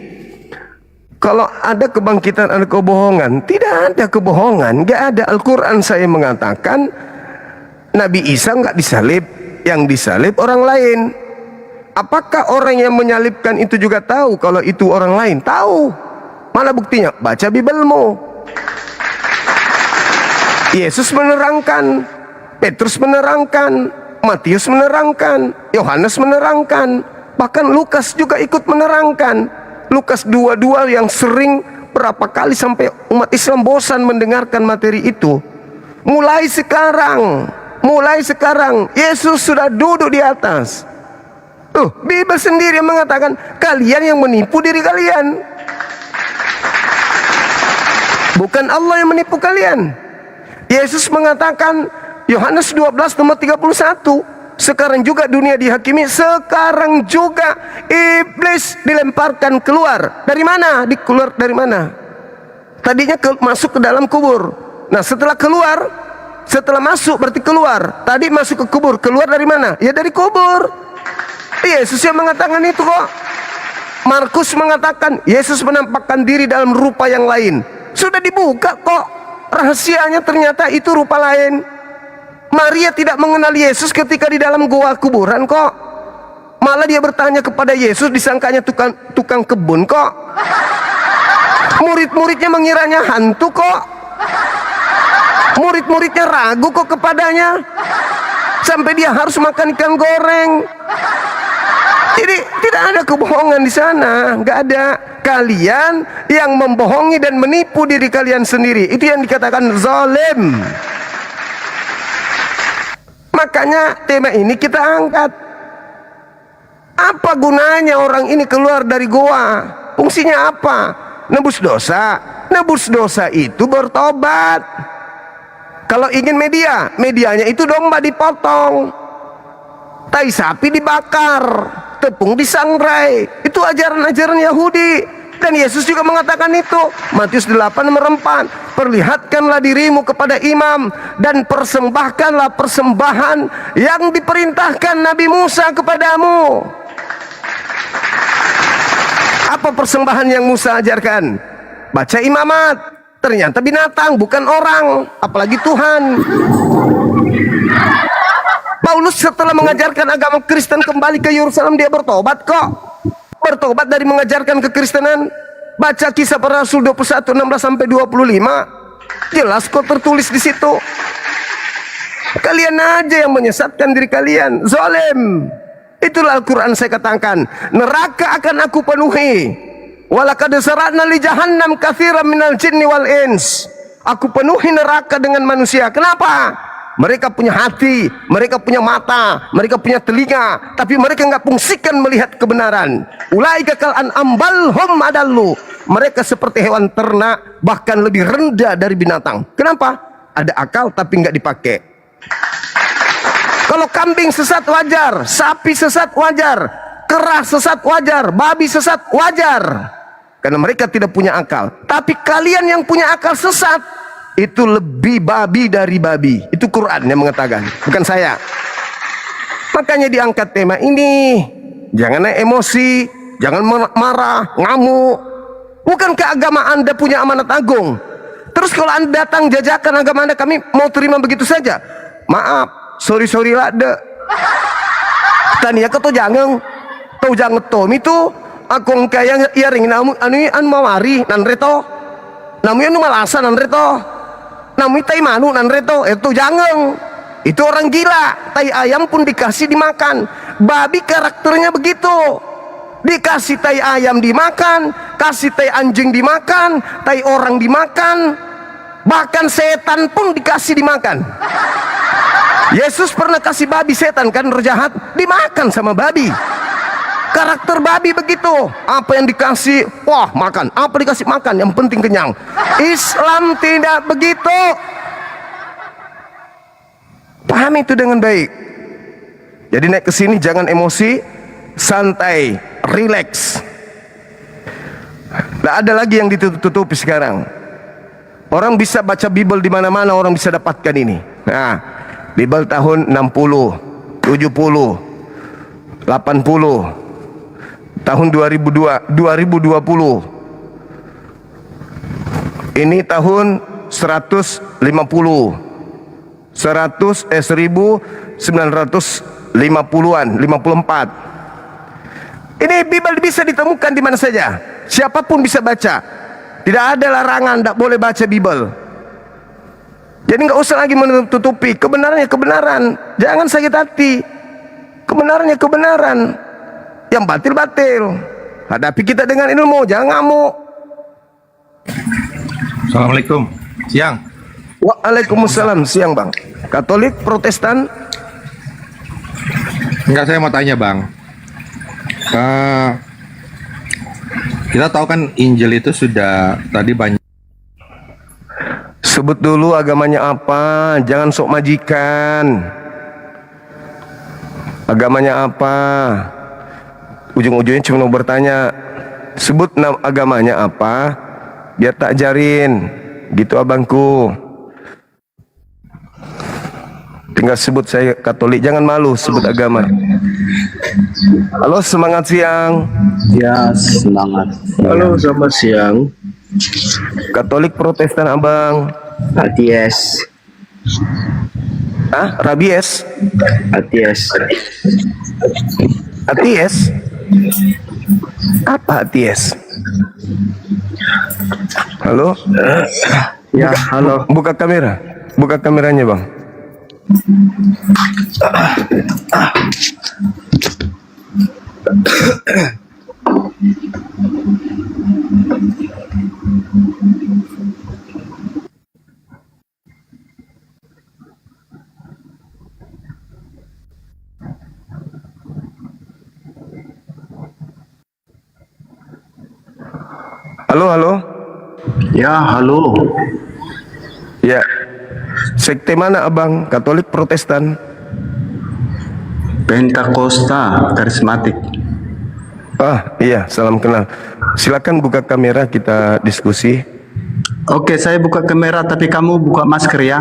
kalau ada kebangkitan, ada kebohongan. Tidak ada kebohongan. Nggak ada. Al-Quran saya mengatakan Nabi Isa nggak disalib, yang disalib orang lain. Apakah orang yang menyalibkan itu juga tahu kalau itu orang lain? Tahu. Mana buktinya? Baca Biblemu. Yesus menerangkan, Petrus menerangkan, Matius menerangkan, Yohanes menerangkan, bahkan Lukas juga ikut menerangkan. Lukas 22 yang sering berapa kali sampai umat Islam bosan mendengarkan materi itu. Mulai sekarang Yesus sudah duduk di atas. Tuh, Bible sendiri yang mengatakan kalian yang menipu diri kalian. Bukan Allah yang menipu kalian. Yesus mengatakan Yohanes 12 nomor 31, sekarang juga dunia dihakimi, sekarang juga iblis dilemparkan keluar. Dari mana? Keluar dari mana? Tadinya masuk ke dalam kubur. Nah, setelah masuk berarti keluar. Tadi masuk ke kubur, keluar dari mana? Ya dari kubur. Yesus yang mengatakan itu kok. Markus mengatakan Yesus menampakkan diri dalam rupa yang lain. Sudah dibuka kok. Rahasianya ternyata itu rupa lain. Maria tidak mengenal Yesus ketika di dalam gua kuburan kok. Malah dia bertanya kepada Yesus, disangkanya tukang kebun kok. Murid-muridnya mengiranya hantu kok. Murid-muridnya ragu kok kepadanya, sampai dia harus makan ikan goreng. Jadi tidak ada kebohongan di sana, nggak ada. Kalian yang membohongi dan menipu diri kalian sendiri, itu yang dikatakan zalim. Makanya tema ini kita angkat. Apa gunanya orang ini keluar dari goa? Fungsinya apa? Nebus dosa. Nebus dosa itu bertobat. Kalau ingin medianya itu domba dipotong, tai sapi dibakar, tepung disangrai. Itu ajaran-ajaran Yahudi. Dan Yesus juga mengatakan itu, Matius 8:4, perlihatkanlah dirimu kepada imam dan persembahkanlah persembahan yang diperintahkan Nabi Musa kepadamu. Apa persembahan yang Musa ajarkan? Baca imamat. Ternyata binatang, bukan orang, apalagi Tuhan. Paulus setelah mengajarkan agama Kristen kembali ke Yerusalem, dia bertobat kok. Bertobat dari mengajarkan kekristenan. Baca Kisah Para Rasul 21:16-25. Jelas kok tertulis di situ. Kalian aja yang menyesatkan diri kalian, zalim. Itulah Al-Quran saya katakan, neraka akan aku penuhi. Walaqad zara'na li jahannam katsiran minal jinni wal ins. Aku penuhi neraka dengan manusia. Kenapa? Mereka punya hati, mereka punya mata, mereka punya telinga, tapi mereka nggak fungsikan melihat kebenaran. Ulaika kal an'am bal hum adallu. Mereka seperti hewan ternak, bahkan lebih rendah dari binatang. Kenapa? Ada akal tapi nggak dipakai. Kalau kambing sesat wajar, sapi sesat wajar, kera sesat wajar, babi sesat wajar, karena mereka tidak punya akal. Tapi kalian yang punya akal sesat, itu lebih babi dari babi. Itu Quran yang mengatakan, bukan saya. Makanya diangkat tema ini. Jangan emosi, jangan marah, ngamuk. Bukankah agama Anda punya amanat agung? Terus kalau Anda datang jajakan agama Anda, kami mau terima begitu saja? Maaf, sorry lah dek. Tania kau jangan tom itu aku kaya iaring anu mawari nan reto. Namu anu malasan nan reto. Namun tai manu nan reto itu jangan, itu orang gila. Tai ayam pun dikasih dimakan. Babi karakternya begitu, dikasih tai ayam dimakan, kasih tai anjing dimakan, tai orang dimakan, bahkan setan pun dikasih dimakan. Yesus pernah kasih babi setan kan, jahat, dimakan sama babi. Karakter babi begitu. Apa yang dikasih, wah makan. Apa dikasih makan, yang penting kenyang. Islam tidak begitu. Pahami itu dengan baik. Jadi naik ke sini jangan emosi, santai, relax. Tidak ada lagi yang ditutup-tutupi sekarang. Orang bisa baca Bible di mana-mana, orang bisa dapatkan ini. Nah, Bible tahun 60, 70, 80. Tahun 2020 ini tahun 1950-an 54. Ini Bible bisa ditemukan di mana saja, siapapun bisa baca. Tidak ada larangan tidak boleh baca Bible. Jadi nggak usah lagi menutupi kebenarannya kebenaran, jangan sakit hati. Kebenarannya kebenaran, yang batil-batil. Hadapi kita dengan ilmu, jangan ngamuk. Assalamualaikum. Siang. Waalaikumsalam. Siang bang. Katolik, Protestan? Enggak, saya mau tanya bang. Kita tahu kan Injil itu sudah tadi banyak. Sebut dulu agamanya apa, jangan sok majikan. Agamanya apa? Ujung-ujungnya cuma mau bertanya, sebut agamanya apa, biar tak ajarin, gitu abangku. Tinggal sebut saya Katolik, jangan malu sebut agama. Halo, semangat siang. Ya, semangat. Halo, selamat siang. Katolik, Protestan abang. Aties. Ah, rabies? Aties. Aties? Apa aties? Halo? Ya, halo. Buka kamera. Buka kameranya, bang. Halo, halo. Ya, halo. Ya. Sekte mana abang? Katolik, Protestan? Pentakosta, karismatik. Ah, iya, salam kenal. Silakan buka kamera, kita diskusi. Oke, saya buka kamera tapi kamu buka masker ya.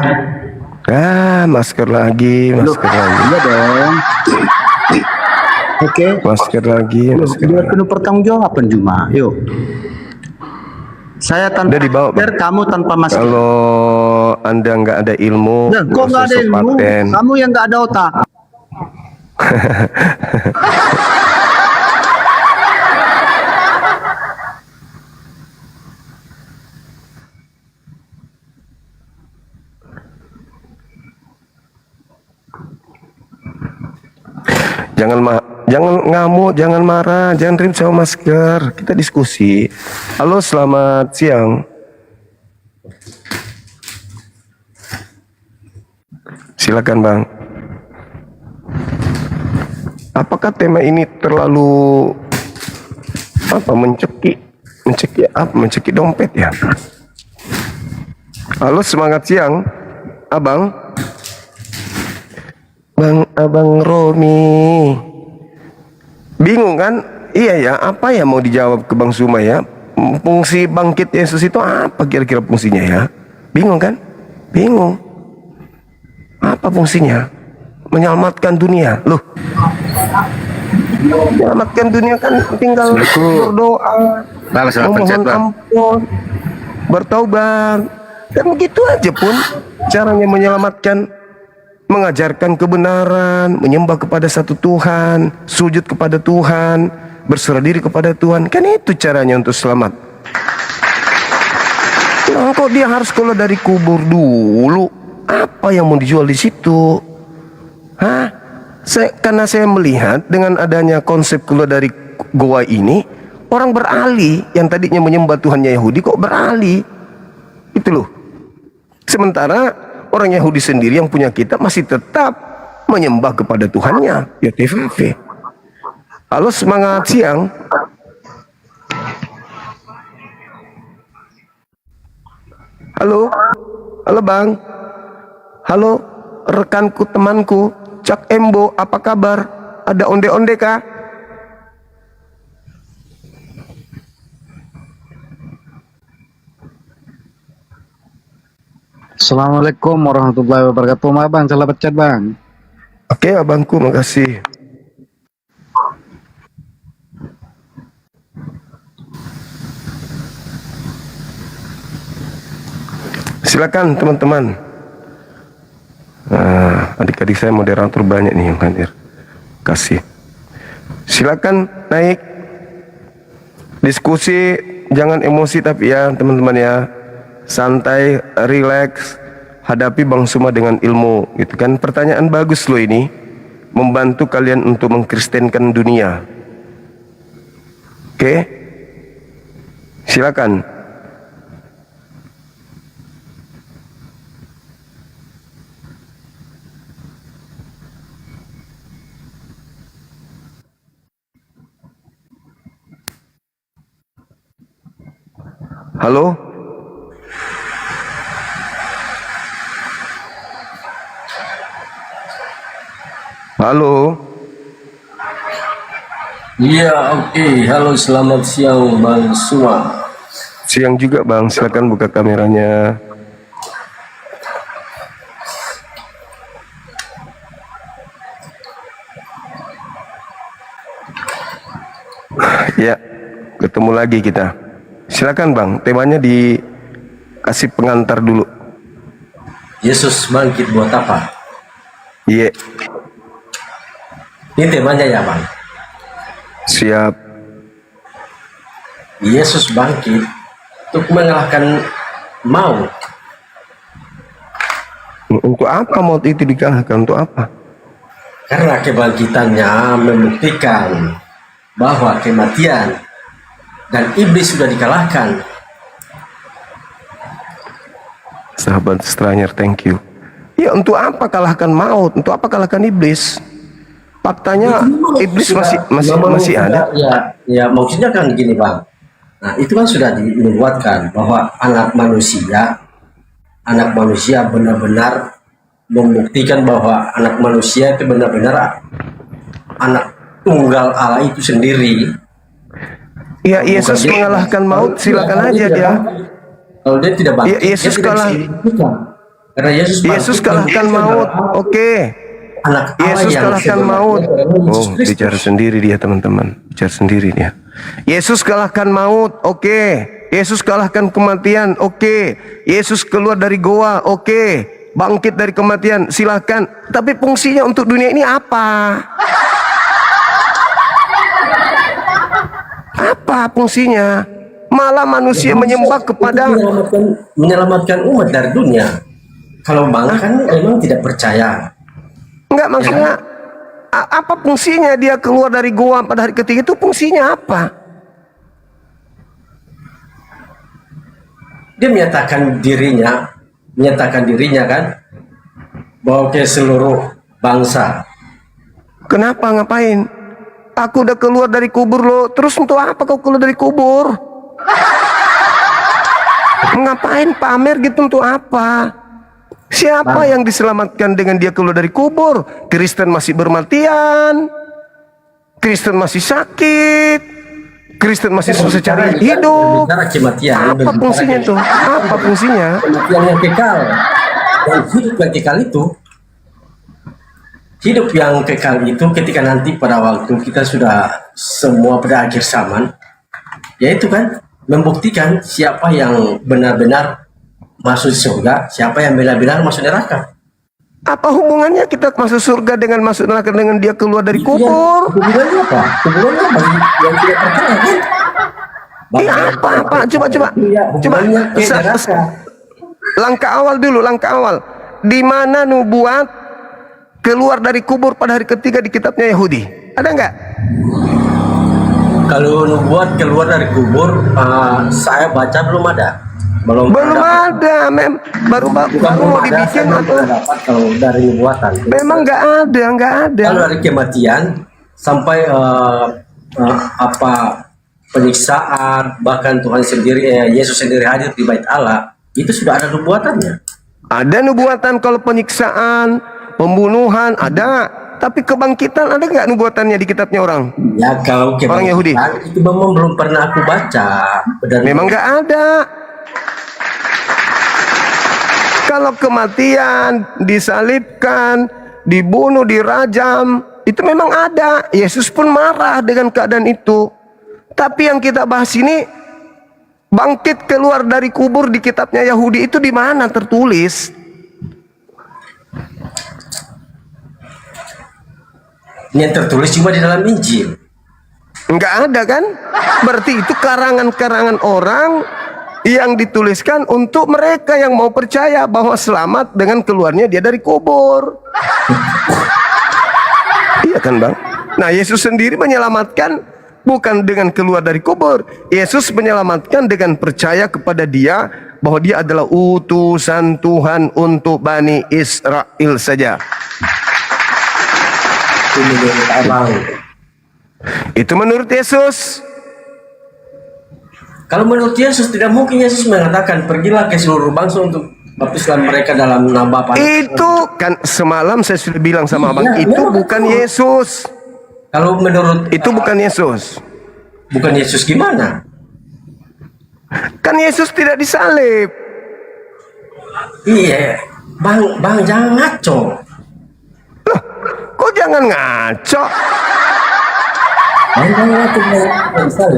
Masker lagi, masker lagi. Iya dong. Oke. Masker lagi, masker Biar lagi. penuh pertanggungjawaban Juma. Yuk. Saya tanpa Udah dibawa, Bang. masker, kamu tanpa masker. Kalau Anda nggak ada ilmu, Nah, kok nggak ada usah sok ilmu? paten. Kamu yang nggak ada otak. Jangan ngamuk, jangan marah, jangan ribut sama masker. Kita diskusi. Halo, selamat siang. Silakan, Bang. Apakah tema ini terlalu mencekik dompet ya? Halo, semangat siang, Abang. Abang Romi. Bingung kan? Iya ya, apa ya mau dijawab ke Bang Suma ya? Fungsi bangkit Yesus itu apa kira-kira fungsinya ya? Bingung kan? Bingung. Apa fungsinya? Menyelamatkan dunia. Loh. Menyelamatkan dunia kan tinggal berdoa, memohon ampun, bertaubat. Dan begitu aja pun caranya menyelamatkan, mengajarkan kebenaran, menyembah kepada satu Tuhan, sujud kepada Tuhan, berserah diri kepada Tuhan. Kan itu caranya untuk selamat. Nah, kok dia harus keluar dari kubur dulu? Apa yang mau dijual di situ? Karena saya melihat dengan adanya konsep keluar dari goa ini, orang beralih yang tadinya menyembah Tuhannya Yahudi kok beralih. Itu loh. Sementara orang Yahudi sendiri yang punya kitab masih tetap menyembah kepada Tuhannya, ya TVV. Halo, semangat siang. Halo, halo Bang. Halo, rekanku, temanku, Cak Embo, apa kabar? Ada onde-onde kah? Assalamualaikum warahmatullahi wabarakatuh. Bang, selamat chat Bang. Oke, abangku, makasih. Silakan teman-teman. Adik-adik saya moderator banyak nih yang hadir. Kasih. Silakan naik. Diskusi, jangan emosi tapi ya teman-teman ya. Santai, rileks, hadapi Bang Suma dengan ilmu, gitu kan. Pertanyaan bagus loh ini, membantu kalian untuk mengkristenkan dunia. Oke, silakan. Halo. Halo. Iya, oke. Halo, selamat siang Bang Suma. Siang juga Bang, silakan buka kameranya. Ya, ketemu lagi kita. Silakan Bang, temanya dikasih pengantar dulu. Yesus bangkit buat apa? Iya. Ini temanya ya Bang. Siap. Yesus bangkit untuk mengalahkan maut. Untuk apa maut itu dikalahkan? Untuk apa? Karena kebangkitannya membuktikan bahwa kematian dan iblis sudah dikalahkan. Sahabat Stranger, thank you. Ya, untuk apa kalahkan maut? Untuk apa kalahkan iblis? Faktanya iblis masih ada. Ya, maksudnya kan gini Bang. Nah, itu kan sudah dinubuatkan bahwa anak manusia benar-benar membuktikan bahwa anak manusia itu benar-benar anak tunggal Allah itu sendiri. Ya, Yesus Bukan dia- mengalahkan maut, Kalau silakan dia aja tidak dia. bangkit, kalau dia tidak bangkit, Ya, Yesus dia tidak kalah. bisa dibuktikan. Karena Yesus Yesus bangkit, kalahkan membuktikan maut. bahwa Oke. anak Allah Yesus yang kalahkan sebenarnya maut. adalah Yesus Oh, Kristus. bicara sendiri dia, teman-teman. Bicara sendiri dia. Yesus kalahkan maut. Oke. Yesus kalahkan kematian. Oke. Yesus keluar dari goa. Oke. Bangkit dari kematian. Silahkan. Tapi fungsinya untuk dunia ini apa? Apa fungsinya? Malah manusia menyembah kepada menyelamatkan umat dari dunia. Kalau Bang kan memang tidak percaya. enggak, maksudnya apa fungsinya dia keluar dari goa pada hari ketiga itu fungsinya apa? Dia menyatakan dirinya kan bahwa ke seluruh bangsa. Kenapa, ngapain? Aku udah keluar dari kubur loh. Terus untuk apa kau keluar dari kubur? Ngapain pamer gitu, untuk apa? Siapa yang diselamatkan dengan dia keluar dari kubur? Kristen masih bermatian, Kristen masih sakit, Kristen masih susah cari hidup. Bicara kematian. Apa fungsinya tuh? Apa fungsinya? Kematian yang kekal. Dan hidup yang kekal itu, hidup yang kekal itu ketika nanti pada waktu kita sudah semua pada akhir zaman, yaitu kan membuktikan siapa yang benar-benar masuk surga, siapa yang benar-benar masuk neraka. Apa hubungannya kita masuk surga dengan masuk neraka dengan dia keluar dari kubur? Hubungannya apa? Hubungannya bagi yang tidak percaya kan? Iya, apa? Coba. Hubungannya ke Sa- neraka. Langkah awal dulu, langkah awal. Di mana nubuat keluar dari kubur pada hari ketiga di kitabnya Yahudi? Ada nggak? Kalau nubuat keluar dari kubur, saya baca belum ada. Belum ada, baru mau ada, dibikin saya atau belum dapat kalau dari nubuatan. memang nggak ada. Kalau dari kematian sampai penyiksaan, bahkan Tuhan sendiri, Yesus sendiri hadir di bait Allah, itu sudah ada nubuatannya. Ada nubuatan kalau penyiksaan, pembunuhan ada, tapi kebangkitan ada nggak nubuatannya di kitabnya orang? Ya kalau Orang Yahudi. itu memang belum pernah aku baca. Memang nggak ada. Kalau kematian, disalibkan, dibunuh, dirajam, itu memang ada. Yesus pun marah dengan keadaan itu. Tapi yang kita bahas ini, bangkit keluar dari kubur di kitabnya Yahudi itu di mana tertulis? Yang tertulis cuma di dalam Injil. Enggak ada kan? Berarti itu karangan-karangan orang yang dituliskan untuk mereka yang mau percaya bahwa selamat dengan keluarnya dia dari kubur. Iya kan, Bang? Nah, Yesus sendiri menyelamatkan bukan dengan keluar dari kubur. Yesus menyelamatkan dengan percaya kepada dia bahwa dia adalah utusan Tuhan untuk Bani Israel saja. Itu menurut Yesus. Kalau menurut Yesus tidak mungkin Yesus mengatakan pergilah ke seluruh bangsa untuk baptislah mereka dalam nama Bapa. Itu kan semalam saya sudah bilang sama Abang, itu bukan Yesus. Kalau menurut itu bukan Yesus. Bukan Yesus gimana? Kan Yesus tidak disalib. Iya, Bang jangan ngaco. Loh, kok jangan ngaco?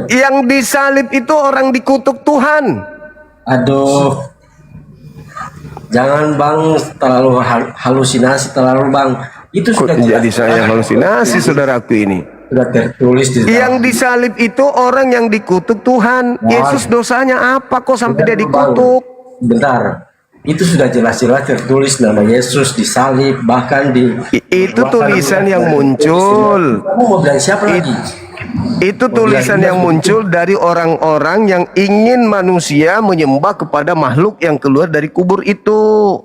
Yang disalib itu orang dikutuk Tuhan. Aduh, jangan Bang terlalu halusinasi terlalu Bang. Itu sudah jadi saya halusinasi saudaraku ini. Sudah tertulis di yang disalib itu orang yang dikutuk Tuhan. Yesus dosanya apa kok sampai dia dikutuk? Bentar. Itu sudah jelas-jelas tertulis nama Yesus disalib, bahkan di itu tulisan yang muncul. Kamu mau bilang siapa lagi? Itu tulisan yang muncul dari orang-orang yang ingin manusia menyembah kepada makhluk yang keluar dari kubur itu.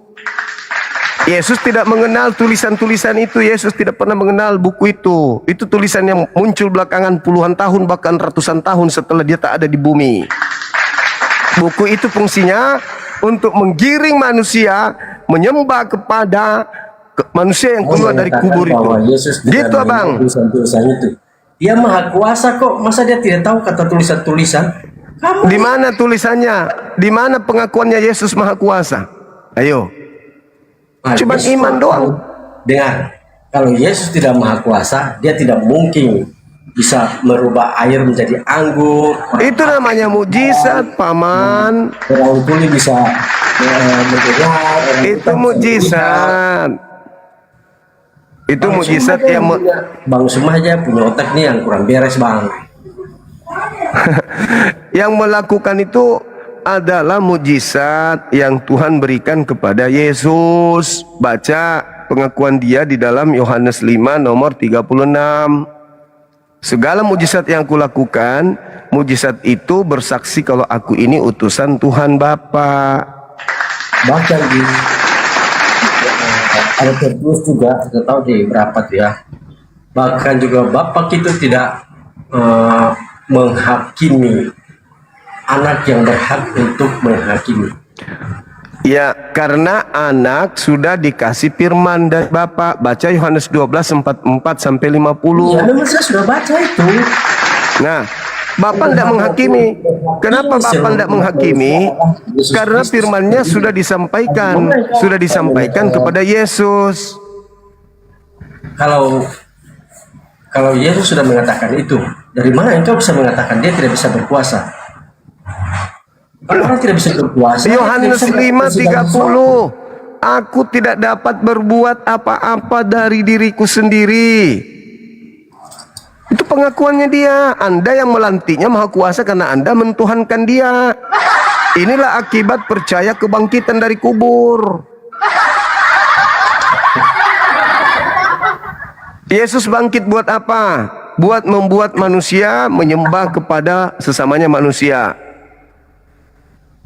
Yesus tidak mengenal tulisan-tulisan itu. Yesus tidak pernah mengenal buku itu. Itu tulisan yang muncul belakangan puluhan tahun bahkan ratusan tahun setelah dia tak ada di bumi. Buku itu fungsinya untuk menggiring manusia menyembah kepada manusia yang keluar dari kubur itu. Yesus gitu, Bang. Tulisan-tulisan itu Dia maha kuasa kok. Masa dia tidak tahu kata tulisan-tulisan? Kamu Di mana tulisannya? Di mana pengakuannya Yesus maha kuasa? Ayo. Cuma Yesus iman maha- doang. Dengar, kalau Yesus tidak maha kuasa, dia tidak mungkin bisa merubah air menjadi anggur. Itu namanya mujizat, Paman. Orang tuli bisa mendengar. orang Itu buta bisa mujizat. Itu Bang mujizat Suma aja yang Bang Suma aja punya otak nih yang kurang beres, Bang. yang melakukan itu adalah mujizat yang Tuhan berikan kepada Yesus. Baca pengakuan dia di dalam Yohanes 5 nomor 36. Segala mujizat yang kulakukan, mujizat itu bersaksi kalau aku ini utusan Tuhan Bapa. Bahkan di ada tertulis juga, tidak tahu di berapa tuh ya. Bahkan juga Bapak itu tidak menghakimi anak yang berhak untuk menghakimi. Ya, karena anak sudah dikasih firman dari Bapa. Baca Yohanes 12:44 sampai 50. Ya, memang saya sudah baca itu. Nah, Bapak tidak menghakimi. Kenapa Bapak tidak menghakimi? Karena firman-Nya sudah disampaikan kepada Yesus. Kalau Yesus sudah mengatakan itu, dari mana engkau bisa mengatakan dia tidak bisa berkuasa? Orang tidak bisa berkuasa. Yohanes 5:30. Aku tidak dapat berbuat apa-apa dari diriku sendiri. Itu pengakuannya dia. Anda yang melantiknya maha kuasa karena Anda mentuhankan dia. Inilah akibat percaya kebangkitan dari kubur. Yesus bangkit buat apa? Buat membuat manusia menyembah kepada sesamanya manusia.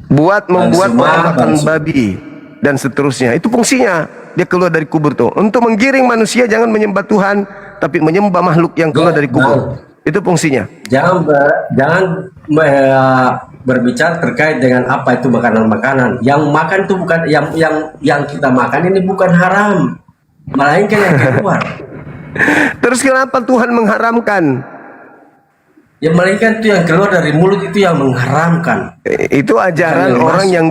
Buat membuat orang makan babi dan seterusnya. Itu fungsinya. Dia keluar dari kubur tuh. Untuk menggiring manusia jangan menyembah Tuhan, tapi menyembah makhluk yang keluar dari kubur. Itu fungsinya. Jangan berbicara terkait dengan apa itu makanan-makanan. Yang makan itu bukan yang kita makan ini bukan haram, melainkan yang keluar. Terus kenapa Tuhan mengharamkan? Yang melainkan itu yang keluar dari mulut itu yang mengharamkan. Itu ajaran orang yang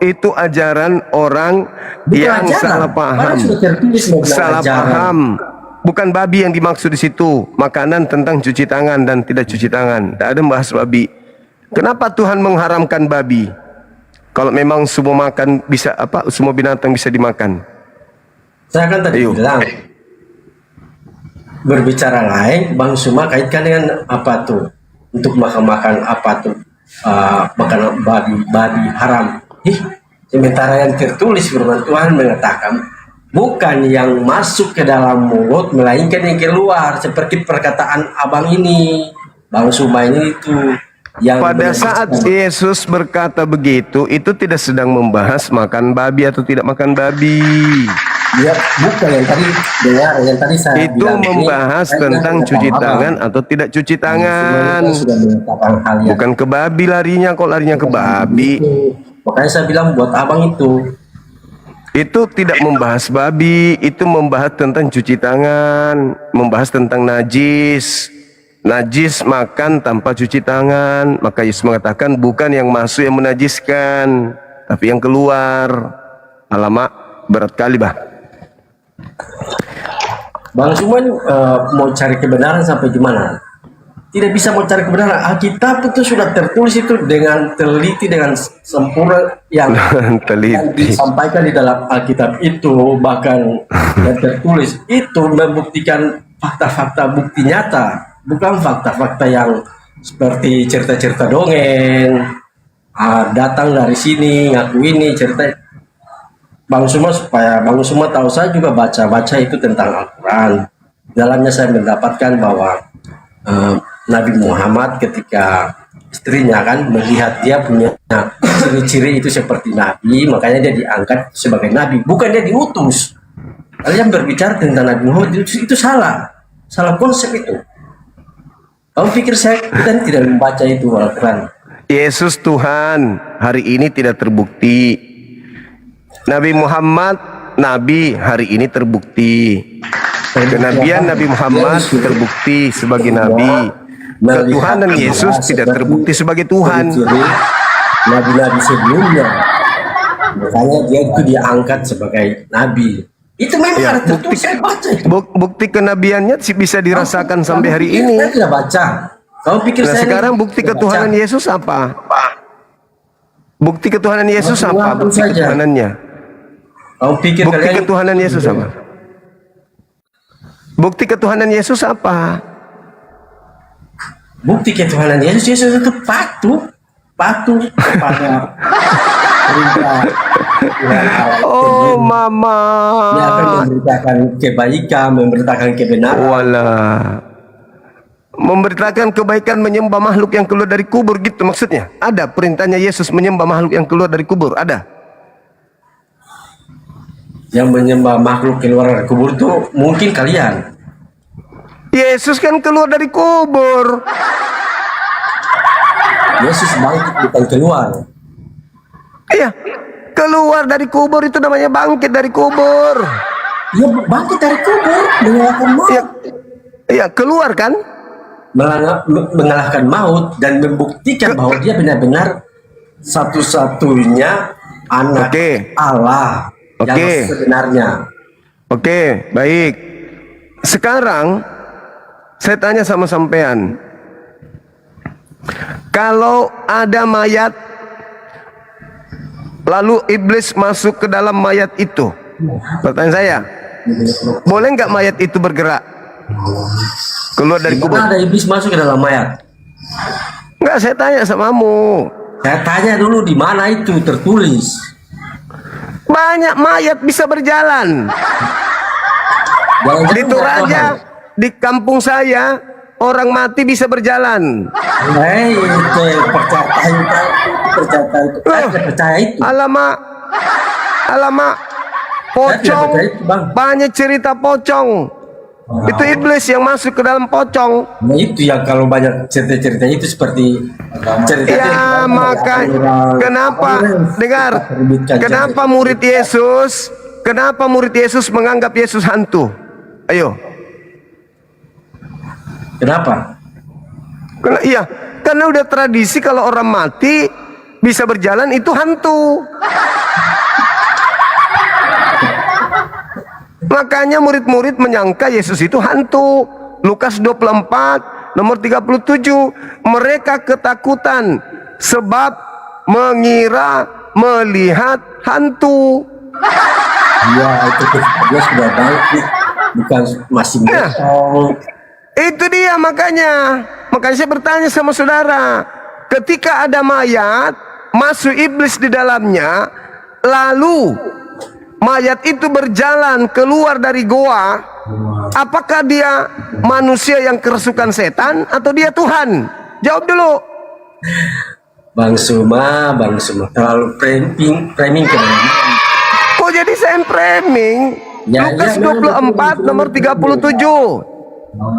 itu ajaran orang yang salah paham. Salah paham. Bukan babi yang dimaksud di situ. Makanan tentang cuci tangan dan tidak cuci tangan. Tidak ada bahas babi. Kenapa Tuhan mengharamkan babi? Kalau memang semua makan bisa semua binatang bisa dimakan. Saya kan tadi bilang berbicara lain, Bang Suma kaitkan dengan apa tuh untuk makan apa tuh makanan babi haram. Sementara yang tertulis firman Tuhan mengatakan bukan yang masuk ke dalam mulut melainkan yang keluar, seperti perkataan abang ini, Bang Suma ini itu yang pada saat Yesus berkata begitu, itu tidak sedang membahas makan babi atau tidak makan babi. Ya, bukan yang tadi dengar, yang tadi saya itu bilang membahas tentang cuci tangan atau tidak cuci tangan. Bukan ke babi larinya, kok larinya ke babi. Makanya saya bilang buat abang itu tidak membahas babi, itu membahas tentang cuci tangan, membahas tentang najis. Najis makan tanpa cuci tangan. Maka Yesus mengatakan bukan yang masuk yang menajiskan, tapi yang keluar. Alamak, berat kali bah. Bang Suman mau cari kebenaran sampai gimana? Tidak bisa mau cari kebenaran. Alkitab itu sudah tertulis itu dengan teliti, dengan sempurna yang disampaikan di dalam Alkitab itu, bahkan yang tertulis itu membuktikan fakta-fakta bukti nyata, bukan fakta-fakta yang seperti cerita-cerita dongeng, datang dari sini ngaku ini cerita. Bang Suma, supaya Bang Suma tahu, saya juga baca-baca itu tentang Al-Quran. Dalamnya saya mendapatkan bahwa Nabi Muhammad ketika istrinya kan melihat dia punya ciri-ciri itu seperti Nabi, makanya dia diangkat sebagai Nabi. Bukan dia diutus. Kalian berbicara tentang Nabi Muhammad itu salah konsep itu. Kamu pikir kita tidak membaca itu Al-Quran? Yesus Tuhan hari ini tidak terbukti. Nabi Muhammad Nabi hari ini terbukti. Kenabian Nabi Muhammad terbukti sebagai nabi. Ketuhanan Yesus tidak terbukti sebagai Tuhan. Nabi-nabi sebelumnya, makanya dia itu diangkat sebagai nabi. Itu memang ada tertulis, saya baca itu. Bukti kenabiannya bisa dirasakan sampai hari ini. Saya tidak baca. Kamu pikir Nah saya sekarang bukti ketuhanan Yesus apa? Bukti ketuhanan Yesus apa? Bukti ketuhanannya. Kamu pikir Bukti kalian ketuhanan Yesus apa? Bukti ketuhanan Yesus apa? Bukti ketuhanan Yesus, Yesus itu patuh kepada perintah Tuhan Allah. Oh mama. Dia akan memberitakan kebaikan, memberitakan kebenaran. Walah. Memberitakan kebaikan menyembah makhluk yang keluar dari kubur gitu maksudnya. Ada perintahnya Yesus menyembah makhluk yang keluar dari kubur, ada. Yang menyembah makhluk keluar dari kubur itu mungkin kalian. Yesus kan keluar dari kubur. Yesus bangkit bukan keluar. Iya, keluar dari kubur itu namanya bangkit dari kubur. Ya bangkit dari kubur, mengalahkan maut. Iya, keluar kan? Mengalahkan maut dan membuktikan bahwa dia benar-benar satu-satunya anak Allah yang sebenarnya. Oke, baik. Sekarang saya tanya sama sampean. Kalau ada mayat lalu iblis masuk ke dalam mayat itu, pertanyaan saya, boleh nggak mayat itu bergerak keluar dari kubur? Ada iblis masuk ke dalam mayat? Nggak, saya tanya samamu. Saya tanya dulu di mana itu tertulis. Banyak mayat bisa berjalan. Di Toraja, di kampung saya, orang mati bisa berjalan. Percaya itu. Alamak, pocong. Banyak cerita pocong. Itu iblis yang masuk ke dalam pocong. Nah itu yang kalau banyak cerita-cerita itu seperti cerita. Ya maka kenapa dengar? Kenapa murid Yesus menganggap Yesus hantu? Ayo. Kenapa? Iya, karena udah tradisi kalau orang mati bisa berjalan itu hantu. Makanya murid-murid menyangka Yesus itu hantu. Lukas 24 nomor 37, mereka ketakutan sebab mengira melihat hantu. Iya, itu dia sudah bangkit, bukan masih bohong. Itu dia makanya saya bertanya sama saudara, ketika ada mayat masuk iblis di dalamnya, lalu mayat itu berjalan keluar dari goa, apakah dia manusia yang kerasukan setan atau dia Tuhan? Jawab dulu. Bang Suma terlalu framing kebenaran. Kok jadi saya framing? Lukas 24 nomor 37.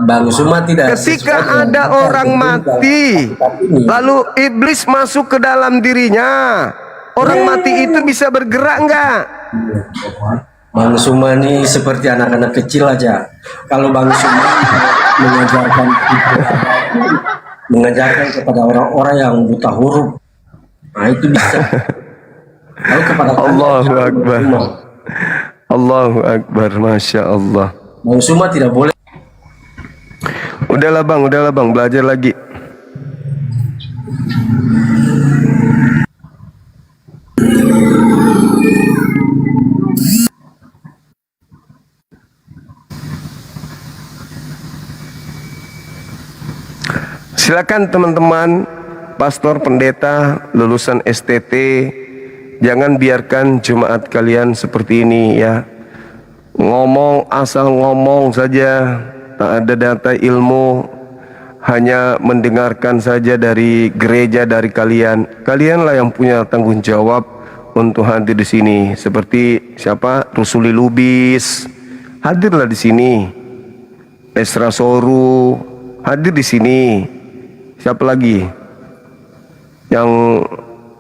Bang Suma tidak. Ketika ada orang mati, lalu iblis masuk ke dalam dirinya, orang mati itu bisa bergerak enggak? Bang Suma ini seperti anak-anak kecil aja. Kalau Bang Suma mengajarkan kepada orang-orang yang buta huruf, nah itu bisa. Kalau kepada Allahu Akbar. Allahu Akbar, Masya Allah. Bang Suma tidak boleh. Udahlah bang, belajar lagi. Silakan teman-teman, pastor, pendeta, lulusan STT, jangan biarkan jemaat kalian seperti ini ya. Ngomong asal ngomong saja, tak ada data ilmu, hanya mendengarkan saja dari gereja, dari kalian. Kalianlah yang punya tanggung jawab untuk hadir di sini. Seperti siapa? Rusuli Lubis, hadirlah di sini. Esra Soru, hadir di sini. Siapa lagi? Yang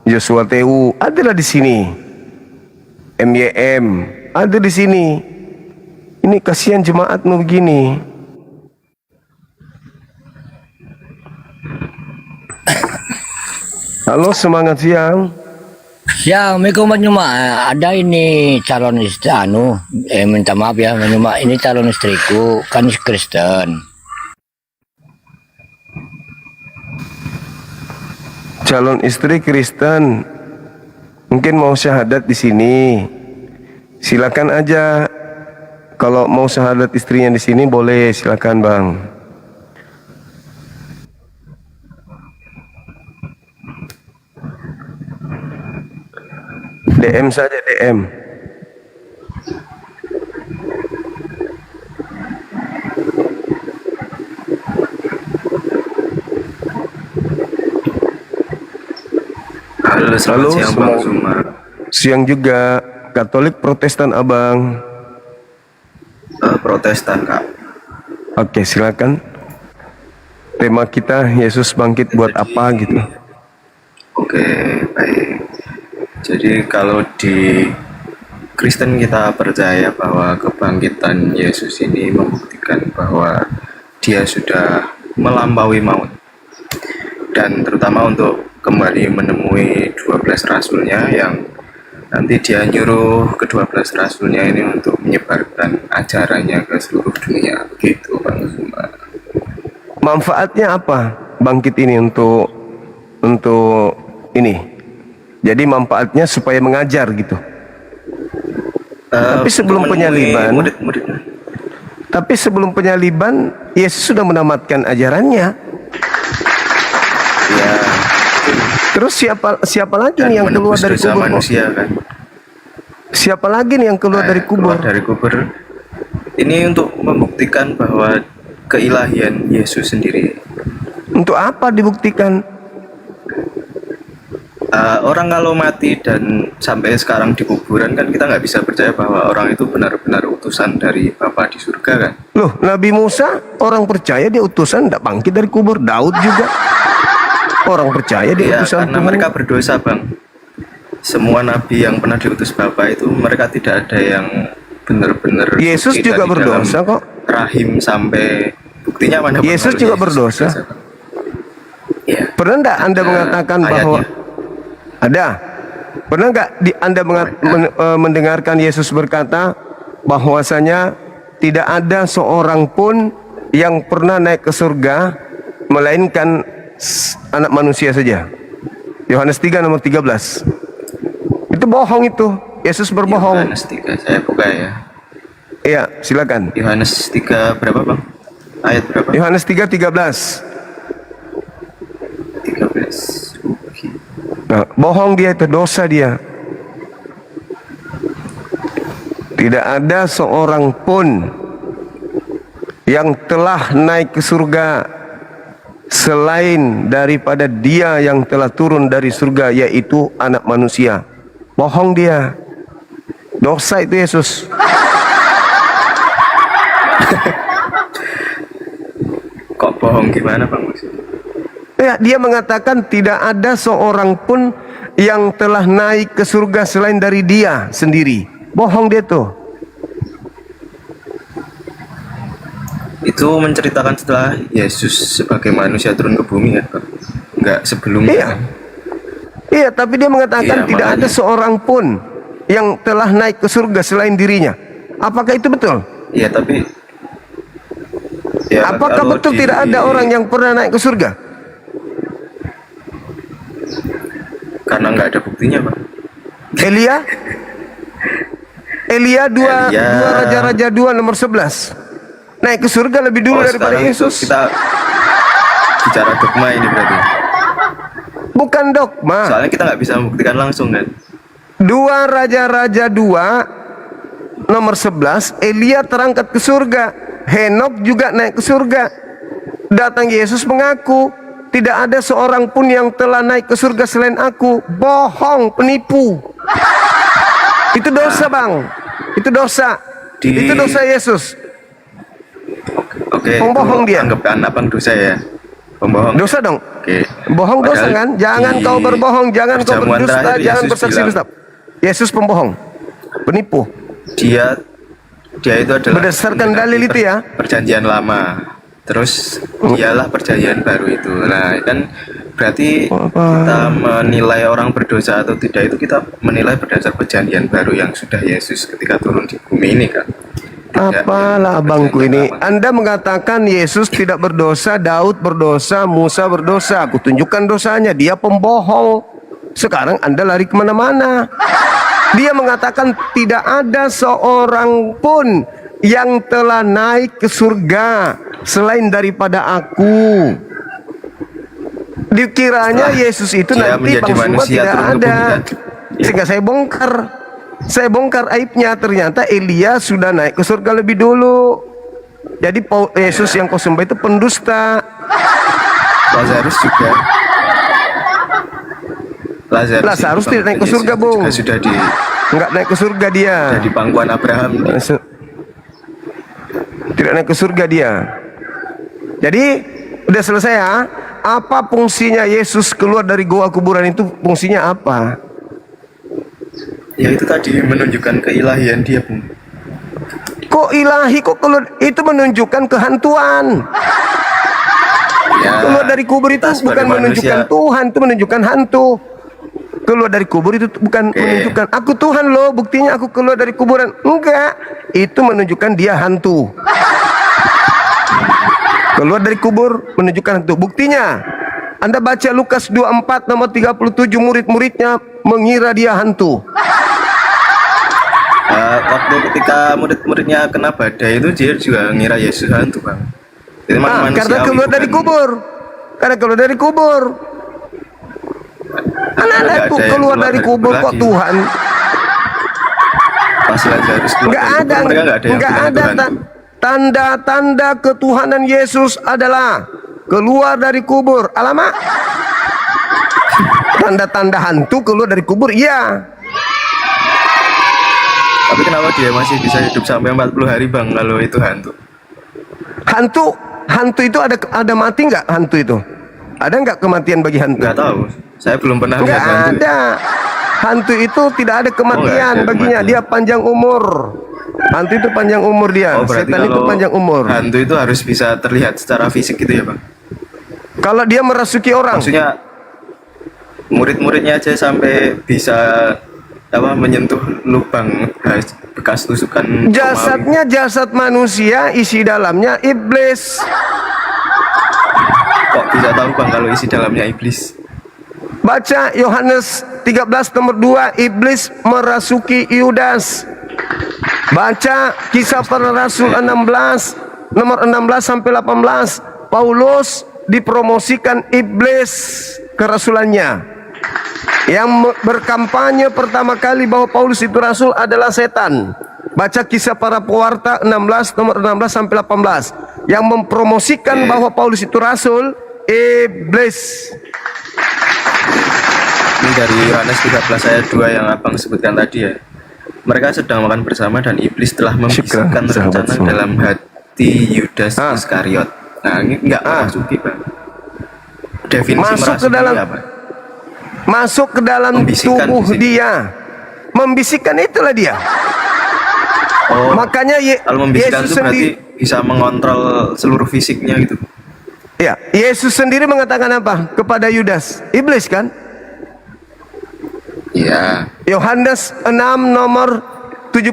Joshua Teu, hadirlah di sini. MYM, hadir di sini. Ini kasihan jemaatmu begini. Halo, semangat siang. Siang, Assalamualaikum Mak. Ada ini calon istri minta maaf ya, Mak. Ini calon istriku kan Kristen. Calon istri Kristen, mungkin mau syahadat di sini. Silakan aja. Kalau mau syahadat istrinya di sini boleh, silakan bang. DM saja DM. Halo, selamat siang Bang Zuma. Siang juga. Katolik Protestan abang? Protestan Kak. Oke, silakan. Tema kita Yesus bangkit buat apa gitu? Oke, baik. Jadi kalau di Kristen kita percaya bahwa kebangkitan Yesus ini membuktikan bahwa dia sudah melampaui maut. Dan terutama untuk kembali menemui 12 rasulnya yang nanti dia nyuruh ke-12 rasulnya ini untuk menyebarkan ajarannya ke seluruh dunia. Begitu Bang Zuma. Manfaatnya apa bangkit ini untuk ini? Jadi manfaatnya supaya mengajar gitu. Tapi sebelum penyaliban, tapi sebelum penyaliban Yesus sudah menamatkan ajarannya. Ya. Terus siapa lagi nih yang keluar dari kubur? Manusia, kan? Siapa lagi nih yang keluar dari kubur? Keluar dari kubur. Ini untuk membuktikan bahwa keilahian Yesus sendiri. Untuk apa dibuktikan? Orang kalau mati dan sampai sekarang di kuburan kan kita nggak bisa percaya bahwa orang itu benar-benar utusan dari Bapa di surga kan? Loh, Nabi Musa orang percaya dia utusan, tidak bangkit dari kubur. Daud juga orang percaya dia utusan. Karena mereka berdosa Bang. Semua nabi yang pernah diutus Bapa itu mereka tidak ada yang benar-benar. Yesus juga berdosa kok. Rahim sampai buktinya mana? Yesus juga berdosa. Ya. Pernah enggak Anda mengatakan bahwa ada? Pernah enggak Anda mendengarkan Yesus berkata bahwasanya tidak ada seorang pun yang pernah naik ke surga melainkan anak manusia saja. Yohanes 3 nomor 13. Itu bohong itu. Yesus berbohong. Yohanes 3, saya buka ya. Iya, silakan. Yohanes 3 berapa Bang? Ayat berapa? Yohanes 3, 13. 13. Nah, bohong dia, itu dosa dia. Tidak ada seorang pun yang telah naik ke surga selain daripada dia yang telah turun dari surga, yaitu anak manusia. Bohong dia. Dosa itu Yesus. Kok bohong gimana Bang? Ya, dia mengatakan tidak ada seorang pun yang telah naik ke surga selain dari dia sendiri. Bohong dia tuh. Itu menceritakan setelah Yesus sebagai manusia turun ke bumi ya Bang? Enggak sebelumnya Iya. kan? Iya, tapi dia mengatakan Iya, tidak ada seorang pun yang telah naik ke surga selain dirinya. Apakah itu betul? Iya, tapi ya, apakah kalau betul tidak ada orang yang pernah naik ke surga? Karena nggak ada buktinya Bang. Elia 2 Raja-Raja 2 nomor 11 naik ke surga lebih dulu daripada Yesus. Kita bicara dogma ini berarti. Bukan dogma. Soalnya kita nggak bisa membuktikan langsung kan. 2 Raja-Raja 2 nomor 11, Elia terangkat ke surga. Henok juga naik ke surga. Datang Yesus mengaku, tidak ada seorang pun yang telah naik ke surga selain aku. Bohong, penipu. Itu dosa Bang. Itu dosa. Itu dosa Yesus. Oke, pembohong dia. Anggapkan abang dosa ya. Pembohong. Dosa dong. Oke. Bohong dosa kan? Jangan kau berbohong, jangan kau perjamuan berdusta, terakhir jangan Yesus bersaksi bilang, dusta. Yesus pembohong, penipu. Dia dia itu adalah berdasarkan dalil itu ya. Perjanjian lama. Terus dialah perjanjian baru itu. Nah, kan berarti kita menilai orang berdosa atau tidak itu kita menilai berdasar perjanjian baru yang sudah Yesus ketika turun di bumi ini kan. Apalah abangku ini. Anda mengatakan Yesus tidak berdosa, Daud berdosa, Musa berdosa. Aku tunjukkan dosanya. Dia pembohong. Sekarang Anda lari kemana-mana. Dia mengatakan tidak ada seorang pun yang telah naik ke surga selain daripada aku. Dikiranya Yesus itu Dia nanti menjadi bang semua manusia tidak turun ke ada. bumi kan? Sehingga saya bongkar aibnya. Ternyata Elia sudah naik ke surga lebih dulu. Jadi Yesus yang kau sembah itu pendusta. Lazarus juga. Lazarus tidak naik ke surga, Bung. Sudah Enggak naik ke surga dia. di pangkuan Abraham. Tidak naik ke surga dia. Jadi udah selesai ya. Apa fungsinya Yesus keluar dari goa kuburan itu? Fungsinya apa? Ya itu tadi menunjukkan keilahian dia, Bung. Kok ilahi, kok keluar? Itu menunjukkan kehantuan. Ya, Keluar dari kubur itu kita bukan sebagai menunjukkan manusia. Tuhan, itu menunjukkan hantu. Keluar dari kubur itu bukan menunjukkan aku Tuhan loh, buktinya aku keluar dari kuburan. Enggak, itu menunjukkan dia hantu. Keluar dari kubur menunjukkan hantu. Buktinya, Anda baca Lukas 24 nomor 37, murid-muridnya mengira dia hantu. Waktu ketika murid-muridnya kena badai itu dia juga ngira Yesus hantu, Bang. Itu Karena keluar dari kubur. Karena keluar dari kubur. Anak-anakku keluar dari kubur kok Tuhan. Pas Lazarus keluar Enggak dari ada, kubur, mereka nggak ada yang enggak bilang ada itu hantu. tanda-tanda ketuhanan Yesus adalah keluar dari kubur. Alamak. Tanda-tanda hantu keluar dari kubur, iya. Tapi kenapa dia masih bisa hidup sampai 40 hari, Bang, kalau itu hantu? Hantu itu ada mati nggak hantu itu? Ada nggak kematian bagi hantu? Nggak tahu. Saya belum pernah Nggak lihat hantu. ada. Hantu itu tidak ada kematian ada baginya. kematian. Dia panjang umur. Hantu itu panjang umur dia. Berarti Setan itu kalau panjang umur. hantu itu harus bisa terlihat secara fisik gitu ya, Bang? Kalau dia merasuki orang. Maksudnya murid-muridnya aja sampai bisa menyentuh lubang bekas tusukan Jasadnya jasad manusia, isi dalamnya iblis. Kok bisa tahu, Bang, kalau isi dalamnya iblis? Baca Yohanes 13 nomor 2, iblis merasuki Yudas. Baca Kisah Para Rasul 16 nomor 16 sampai 18. Paulus dipromosikan iblis kerasulannya. Yang berkampanye pertama kali bahwa Paulus itu rasul adalah setan. Baca Kisah Para Pewarta 16 nomor 16 sampai 18. Yang mempromosikan bahwa Paulus itu rasul, iblis. Ini dari Yohanes 13 ayat 2 yang Abang sebutkan tadi ya. Mereka sedang makan bersama dan iblis telah membisikkan rencana dalam hati Yudas Iskariot. Nah, ini enggak memasuki, Bang. Definisi Masuk ke dalam apa? Masuk ke dalam tubuh dia. Membisikkan itulah dia. Oh, makanya kalau membisikkan Yesus itu berarti bisa mengontrol seluruh fisiknya gitu. Ya, Yesus sendiri mengatakan apa kepada Yudas? Iblis kan? Iya. Yohanes 6 nomor 70.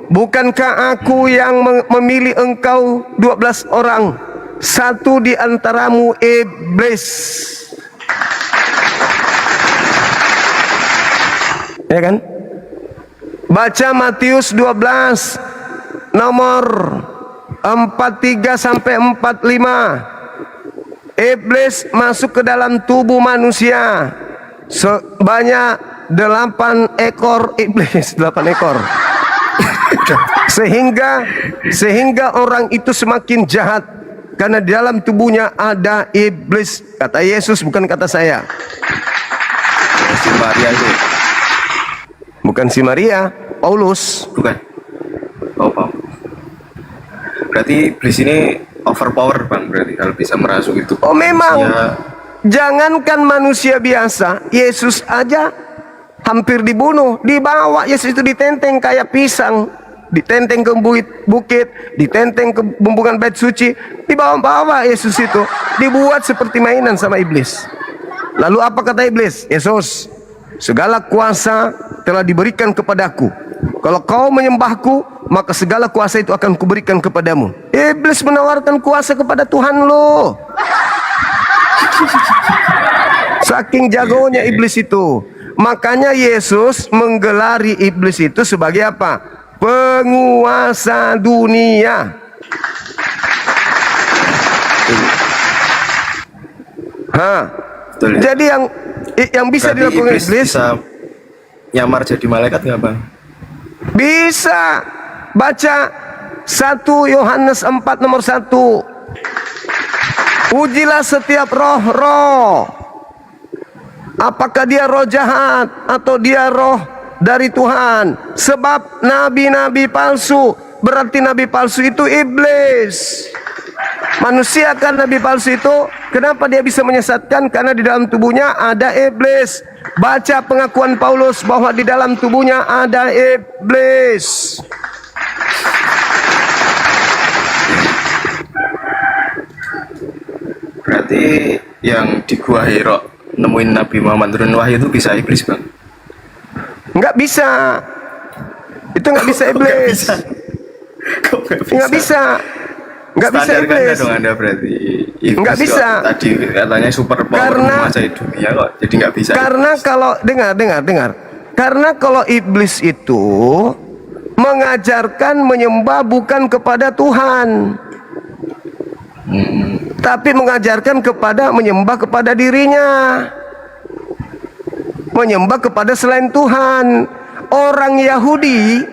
Bukankah aku yang memilih engkau 12 orang? Satu di antaramu iblis. Ya kan? Baca Matius 12 nomor 43 sampai 45. Iblis masuk ke dalam tubuh manusia. Sebanyak 8 ekor iblis, 8 ekor. Sehingga orang itu semakin jahat karena di dalam tubuhnya ada iblis. Kata Yesus, bukan kata saya. Si Maria itu. Bukan si Maria, Paulus. Bukan. Oh, Paulus. Berarti iblis ini overpower, Bang, berarti kalau bisa merasuk itu. Oh, memang. Jangankan manusia biasa, Yesus aja hampir dibunuh, dibawa Yesus itu ditenteng kayak pisang. ditenteng ke bukit, ditenteng ke bumbungan bait suci, dibawa-bawa Yesus itu, dibuat seperti mainan sama iblis. Lalu apa kata iblis? Yesus, segala kuasa telah diberikan kepadaku. Kalau kau menyembahku, maka segala kuasa itu akan kuberikan kepadamu. Iblis menawarkan kuasa kepada Tuhan lo. Saking jagonya iblis itu. Makanya Yesus menggelari iblis itu sebagai apa? Penguasa dunia. Jadi yang bisa dilakukan iblis bisa nyamar jadi malaikat nggak bang? Bisa. Baca 1 Yohanes 4 nomor 1. Ujilah setiap roh-roh, apakah dia roh jahat atau dia roh dari Tuhan. Sebab nabi-nabi palsu, berarti nabi palsu itu iblis. Manusia kan nabi palsu itu, kenapa dia bisa menyesatkan? Karena di dalam tubuhnya ada iblis. Baca pengakuan Paulus bahwa di dalam tubuhnya ada iblis. Berarti yang di Gua Hira nemuin Nabi Muhammad turun wahyu itu bisa iblis bang? Nggak bisa. Itu nggak bisa iblis. Nggak bisa. Nggak bisa Standar kan iblis. dong Anda berarti. Iblis Nggak bisa. kok tadi katanya super power menguasai dunia kok, jadi nggak bisa. Karena kalau dengar. Karena kalau iblis itu mengajarkan menyembah bukan kepada Tuhan, tapi mengajarkan kepada menyembah kepada dirinya, menyembah kepada selain Tuhan. Orang Yahudi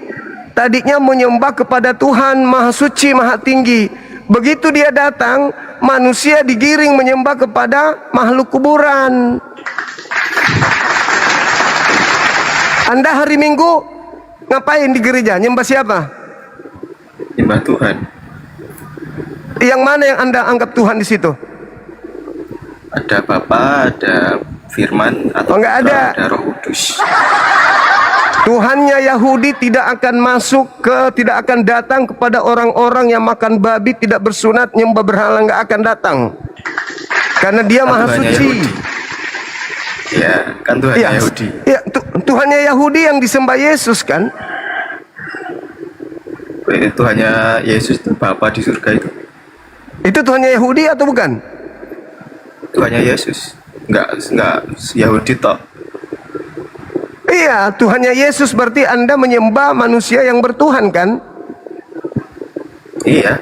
tadinya menyembah kepada Tuhan Maha Suci, Maha Tinggi. Begitu dia datang, manusia digiring menyembah kepada makhluk kuburan. Anda hari Minggu ngapain di gereja? Nyembah siapa? Nyembah Tuhan. Yang mana yang Anda anggap Tuhan di situ? Ada Bapa, ada Firman, atau nggak ada. Ada Roh Kudus. Tuhannya Yahudi tidak akan tidak akan datang kepada orang-orang yang makan babi, tidak bersunat, nyembah berhala, nggak akan datang. Karena dia Maha Suci. Ya, kan Tuhannya Yahudi. Ya, Tuhannya Yahudi yang disembah Yesus kan? Tuhannya Yesus itu Bapa di surga itu. Itu Tuhannya Yahudi atau bukan? Tuhannya Yesus. Enggak Yahudi toh. Iya, Tuhannya Yesus berarti Anda menyembah manusia yang bertuhan kan? Iya.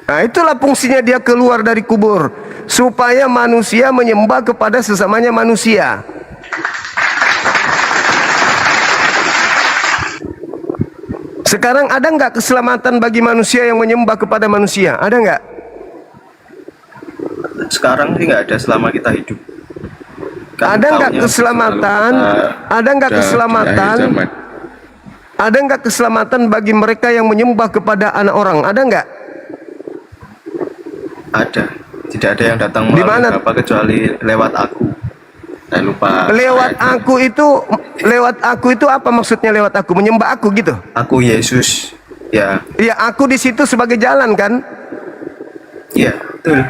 Nah, itulah fungsinya dia keluar dari kubur, supaya manusia menyembah kepada sesamanya manusia. Sekarang ada nggak keselamatan bagi manusia yang menyembah kepada manusia? Ada nggak? Sekarang sih nggak ada selama kita hidup. Kan ada nggak keselamatan? Ada nggak keselamatan? Ada nggak keselamatan bagi mereka yang menyembah kepada anak orang? Ada nggak? Ada. Tidak ada yang datang melalui Bapa kecuali lewat aku. Saya lupa. Lewat aku itu apa maksudnya lewat aku? Menyembah aku gitu? Aku Yesus. Ya. Iya, aku di situ sebagai jalan kan? Iya, betul.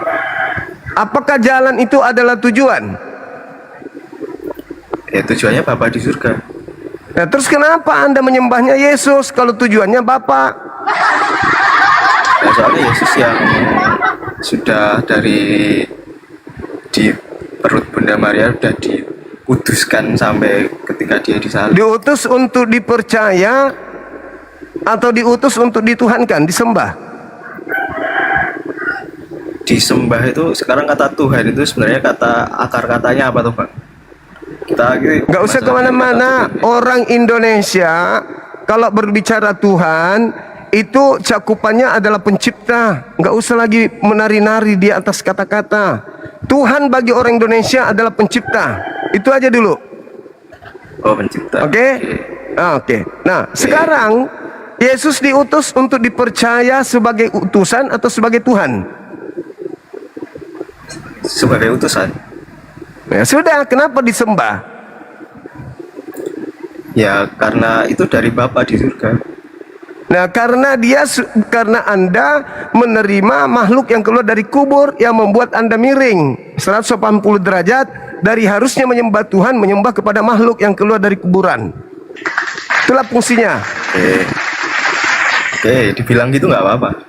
Apakah jalan itu adalah tujuan? Ya, tujuannya Bapa di surga. Nah, terus kenapa Anda menyembahnya Yesus kalau tujuannya Bapa? Ya, soalnya Yesus yang sudah di perut Bunda Maria sudah dikuduskan sampai ketika dia disalib. Diutus untuk dipercaya atau diutus untuk dituhankan, disembah? Disembah itu sekarang kata Tuhan itu sebenarnya akar katanya apa tuh Bang? Nggak usah kemana-mana. Orang Indonesia kalau berbicara Tuhan itu cakupannya adalah pencipta. Nggak usah lagi menari-nari di atas kata-kata. Tuhan bagi orang Indonesia adalah pencipta. Itu aja dulu. Oh, pencipta. Oke? Oke. Nah, sekarang Yesus diutus untuk dipercaya sebagai utusan atau sebagai Tuhan? Sebagai utusan. Ya sudah, kenapa disembah? Ya karena itu dari Bapa di surga. Nah, karena Anda menerima makhluk yang keluar dari kubur yang membuat Anda miring 180 derajat dari harusnya menyembah Tuhan, menyembah kepada makhluk yang keluar dari kuburan. Itulah fungsinya. Oke, dibilang gitu nggak apa-apa.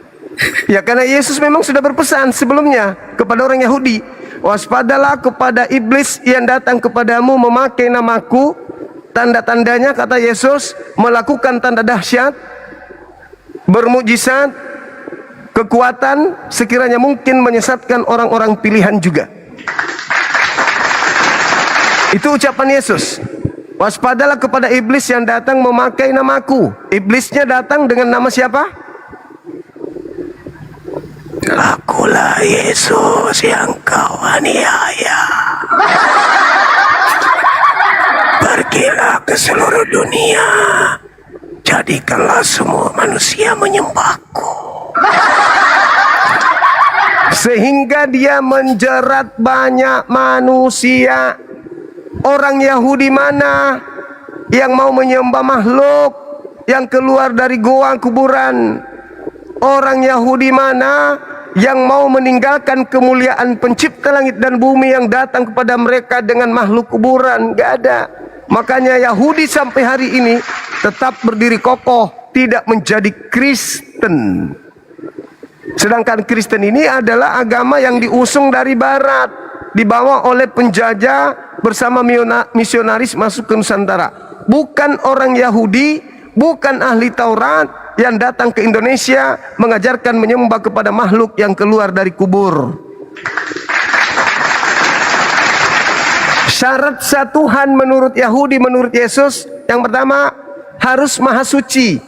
Ya, karena Yesus memang sudah berpesan sebelumnya kepada orang Yahudi, waspadalah kepada iblis yang datang kepadamu memakai namaku. Tanda-tandanya, kata Yesus, melakukan tanda dahsyat, bermujizat, kekuatan, sekiranya mungkin menyesatkan orang-orang pilihan juga. Itu ucapan Yesus. Waspadalah kepada iblis yang datang memakai namaku. Iblisnya datang dengan nama siapa? Akulah Yesus yang kau aniaya. Pergilah ke seluruh dunia, jadikanlah semua manusia menyembahku. Sehingga dia menjerat banyak manusia. Orang Yahudi mana yang mau menyembah makhluk yang keluar dari goa kuburan? Orang Yahudi mana yang mau meninggalkan kemuliaan pencipta langit dan bumi yang datang kepada mereka dengan makhluk kuburan? Gak ada. Makanya Yahudi sampai hari ini tetap berdiri kokoh, tidak menjadi Kristen. Sedangkan Kristen ini adalah agama yang diusung dari barat, dibawa oleh penjajah bersama misionaris masuk ke Nusantara. Bukan orang Yahudi, bukan ahli Taurat yang datang ke Indonesia mengajarkan menyembah kepada makhluk yang keluar dari kubur. Syarat satuhan menurut Yahudi, menurut Yesus, yang pertama harus maha suci.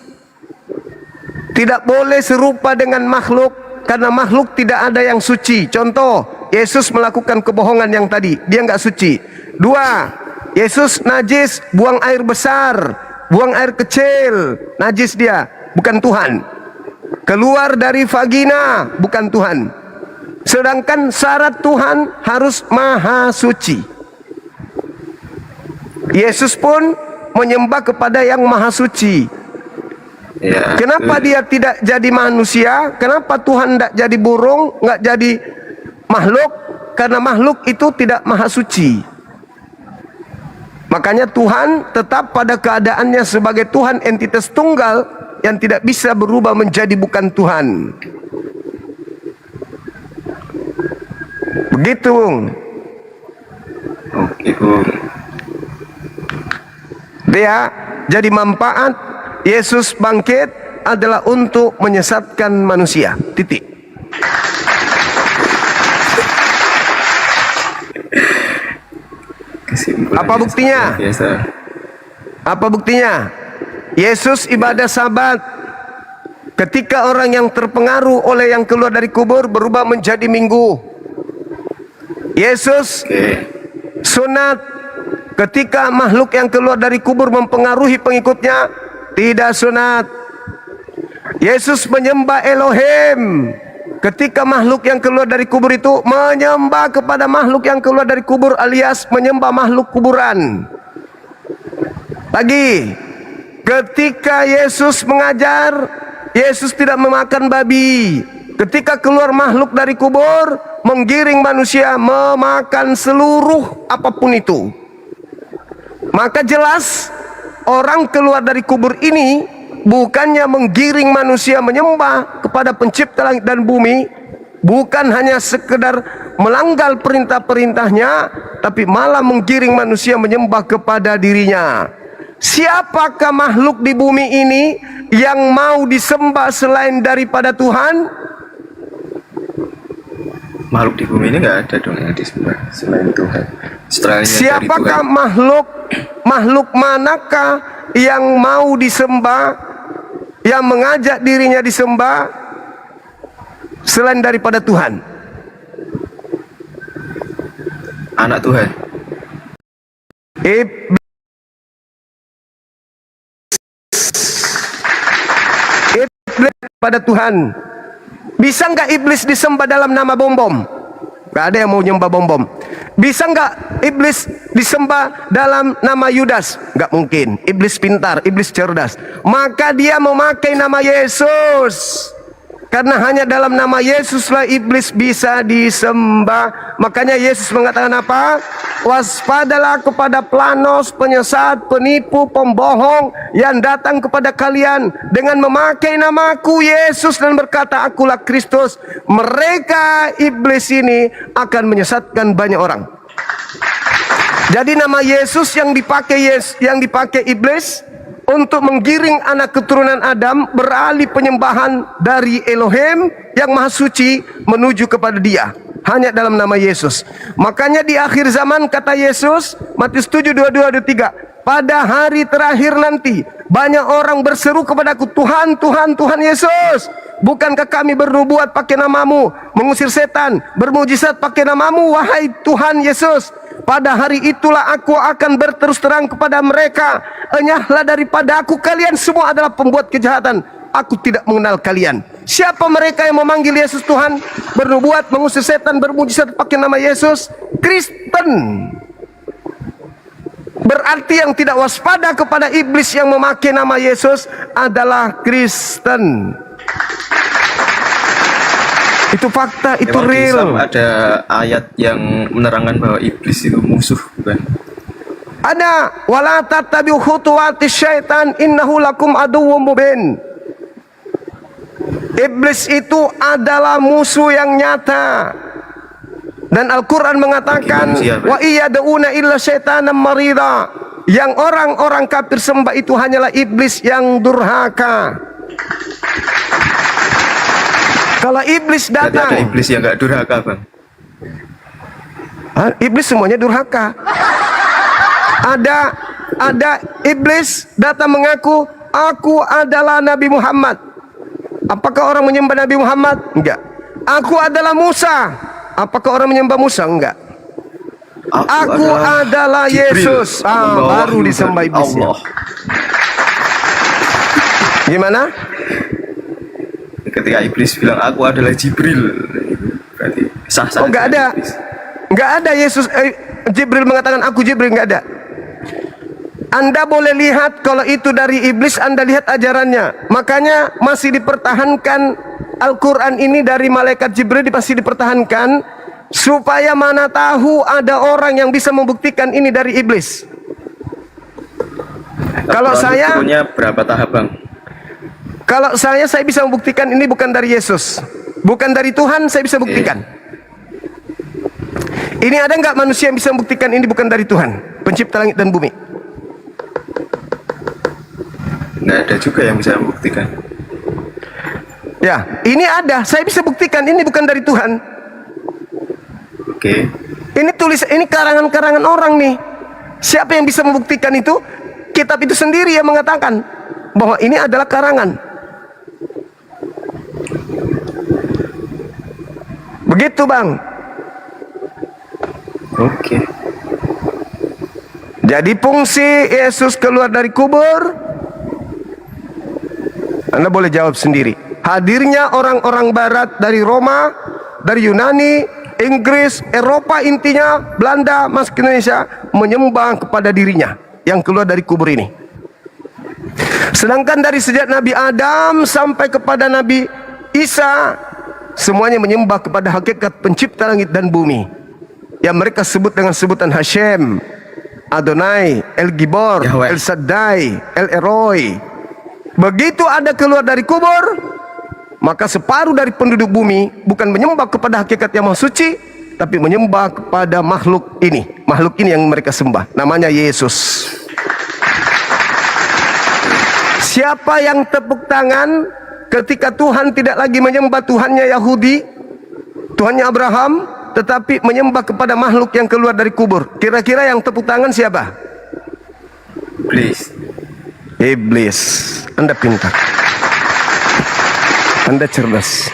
Tidak boleh serupa dengan makhluk, karena makhluk tidak ada yang suci. Contoh, Yesus melakukan kebohongan yang tadi, dia nggak suci. 2, Yesus najis, buang air besar, buang air kecil, najis dia, bukan Tuhan. Keluar dari vagina, bukan Tuhan. Sedangkan syarat Tuhan harus maha suci. Yesus pun menyembah kepada yang maha suci. Kenapa dia tidak jadi manusia? Kenapa Tuhan tidak jadi burung, nggak jadi makhluk? Karena makhluk itu tidak maha suci. Makanya Tuhan tetap pada keadaannya sebagai Tuhan, entitas tunggal yang tidak bisa berubah menjadi bukan Tuhan. Begitu, Bung. Oke, Bung. Dia jadi manfaat Yesus bangkit adalah untuk menyesatkan manusia. Titik. Apa buktinya? Apa buktinya? Yesus ibadah Sabat. Ketika orang yang terpengaruh oleh yang keluar dari kubur berubah menjadi Minggu. Yesus sunat. Ketika makhluk yang keluar dari kubur mempengaruhi pengikutnya, tidak sunat. Yesus menyembah Elohim. Ketika makhluk yang keluar dari kubur itu menyembah kepada makhluk yang keluar dari kubur, alias menyembah makhluk kuburan. Lagi, ketika Yesus mengajar, Yesus tidak memakan babi. Ketika keluar makhluk dari kubur, menggiring manusia memakan seluruh apapun itu. Maka jelas orang keluar dari kubur ini bukannya menggiring manusia menyembah kepada pencipta langit dan bumi, bukan hanya sekedar melanggar perintah-perintahnya, tapi malah menggiring manusia menyembah kepada dirinya. Siapakah makhluk di bumi ini yang mau disembah selain daripada Tuhan? Makhluk di bumi ini nggak ada dong yang disembah selain Tuhan. Siapakah makhluk manakah yang mau disembah, yang mengajak dirinya disembah selain daripada Tuhan? Anak Tuhan. Iblis pada Tuhan. Bisa nggak iblis disembah dalam nama bom-bom? Gak ada yang mau nyembah bom-bom. Bisa nggak iblis disembah dalam nama Yudas? Nggak mungkin. Iblis pintar, iblis cerdas. Maka dia memakai nama Yesus. Karena hanya dalam nama Yesuslah iblis bisa disembah. Makanya Yesus mengatakan apa? Waspadalah kepada planos, penyesat, penipu, pembohong yang datang kepada kalian dengan memakai namaku Yesus dan berkata akulah Kristus. Mereka iblis ini akan menyesatkan banyak orang. Jadi nama Yesus yang dipakai iblis untuk menggiring anak keturunan Adam beralih penyembahan dari Elohim yang Maha Suci menuju kepada Dia. Hanya dalam nama Yesus. Makanya di akhir zaman kata Yesus, Matius 7:22-23, pada hari terakhir nanti banyak orang berseru kepadaku, Tuhan, Tuhan, Tuhan Yesus, bukankah kami bernubuat pakai namamu, mengusir setan, bermujizat pakai namamu, wahai Tuhan Yesus? Pada hari itulah aku akan berterus terang kepada mereka, enyahlah daripada aku, kalian semua adalah pembuat kejahatan. Aku tidak mengenal kalian. Siapa mereka yang memanggil Yesus Tuhan, bernubuat, mengusir setan, bermujizat pakai nama Yesus? Kristen. Berarti yang tidak waspada kepada iblis yang memakai nama Yesus adalah Kristen. Itu fakta, itu Memang di real. Islam ada ayat yang menerangkan bahwa iblis itu musuh, bukan? Ada, wala tattabi'u khutuwatis syaitan innahu lakum aduwwum mubin. Iblis itu adalah musuh yang nyata. Dan Al-Quran mengatakan, wa iyad'una illa syaitanan marida. Yang orang-orang kafir sembah itu hanyalah iblis yang durhaka. Kalau iblis datang, ada iblis yang nggak durhaka, Bang. Iblis semuanya durhaka. Ada iblis datang mengaku, aku adalah Nabi Muhammad. Apakah orang menyembah Nabi Muhammad? Enggak. Aku adalah Musa. Apakah orang menyembah Musa? Enggak. Aku adalah Yesus. Baru disembah iblisnya. Gimana? Ketika iblis bilang aku adalah Jibril, berarti sah-sah. Oh, enggak ada. Enggak ada Yesus Jibril mengatakan aku Jibril, enggak ada. Anda boleh lihat kalau itu dari iblis, Anda lihat ajarannya. Makanya masih dipertahankan Al-Quran ini dari malaikat Jibril, masih dipertahankan supaya mana tahu ada orang yang bisa membuktikan ini dari iblis. Kalau saya punya berapa tahap, Bang? Kalau saya bisa membuktikan ini bukan dari Yesus, bukan dari Tuhan, saya bisa buktikan. Ini ada nggak manusia yang bisa membuktikan ini bukan dari Tuhan, pencipta langit dan bumi? Nggak ada juga yang bisa membuktikan. Ya, ini ada, saya bisa buktikan ini bukan dari Tuhan. Oke. Ini karangan-karangan orang nih. Siapa yang bisa membuktikan itu? Kitab itu sendiri yang mengatakan bahwa ini adalah karangan. Begitu, Bang. Oke. Jadi fungsi Yesus keluar dari kubur, Anda boleh jawab sendiri. Hadirnya orang-orang barat dari Roma, dari Yunani, Inggris, Eropa, intinya Belanda masuk ke Indonesia, menyembah kepada dirinya yang keluar dari kubur ini. Sedangkan dari sejak Nabi Adam sampai kepada Nabi Isa, semuanya menyembah kepada hakikat pencipta langit dan bumi yang mereka sebut dengan sebutan Hashem, Adonai, El Gibor, El Shaddai, El Eroi. Begitu ada keluar dari kubur, maka separuh dari penduduk bumi bukan menyembah kepada hakikat yang maha suci, tapi menyembah kepada makhluk ini. Makhluk ini yang mereka sembah, namanya Yesus. Siapa yang tepuk tangan ketika Tuhan tidak lagi menyembah Tuhannya Yahudi, Tuhannya Abraham, tetapi menyembah kepada makhluk yang keluar dari kubur? Kira-kira yang tepuk tangan siapa? Iblis. Iblis. Anda pintar, Anda cerdas,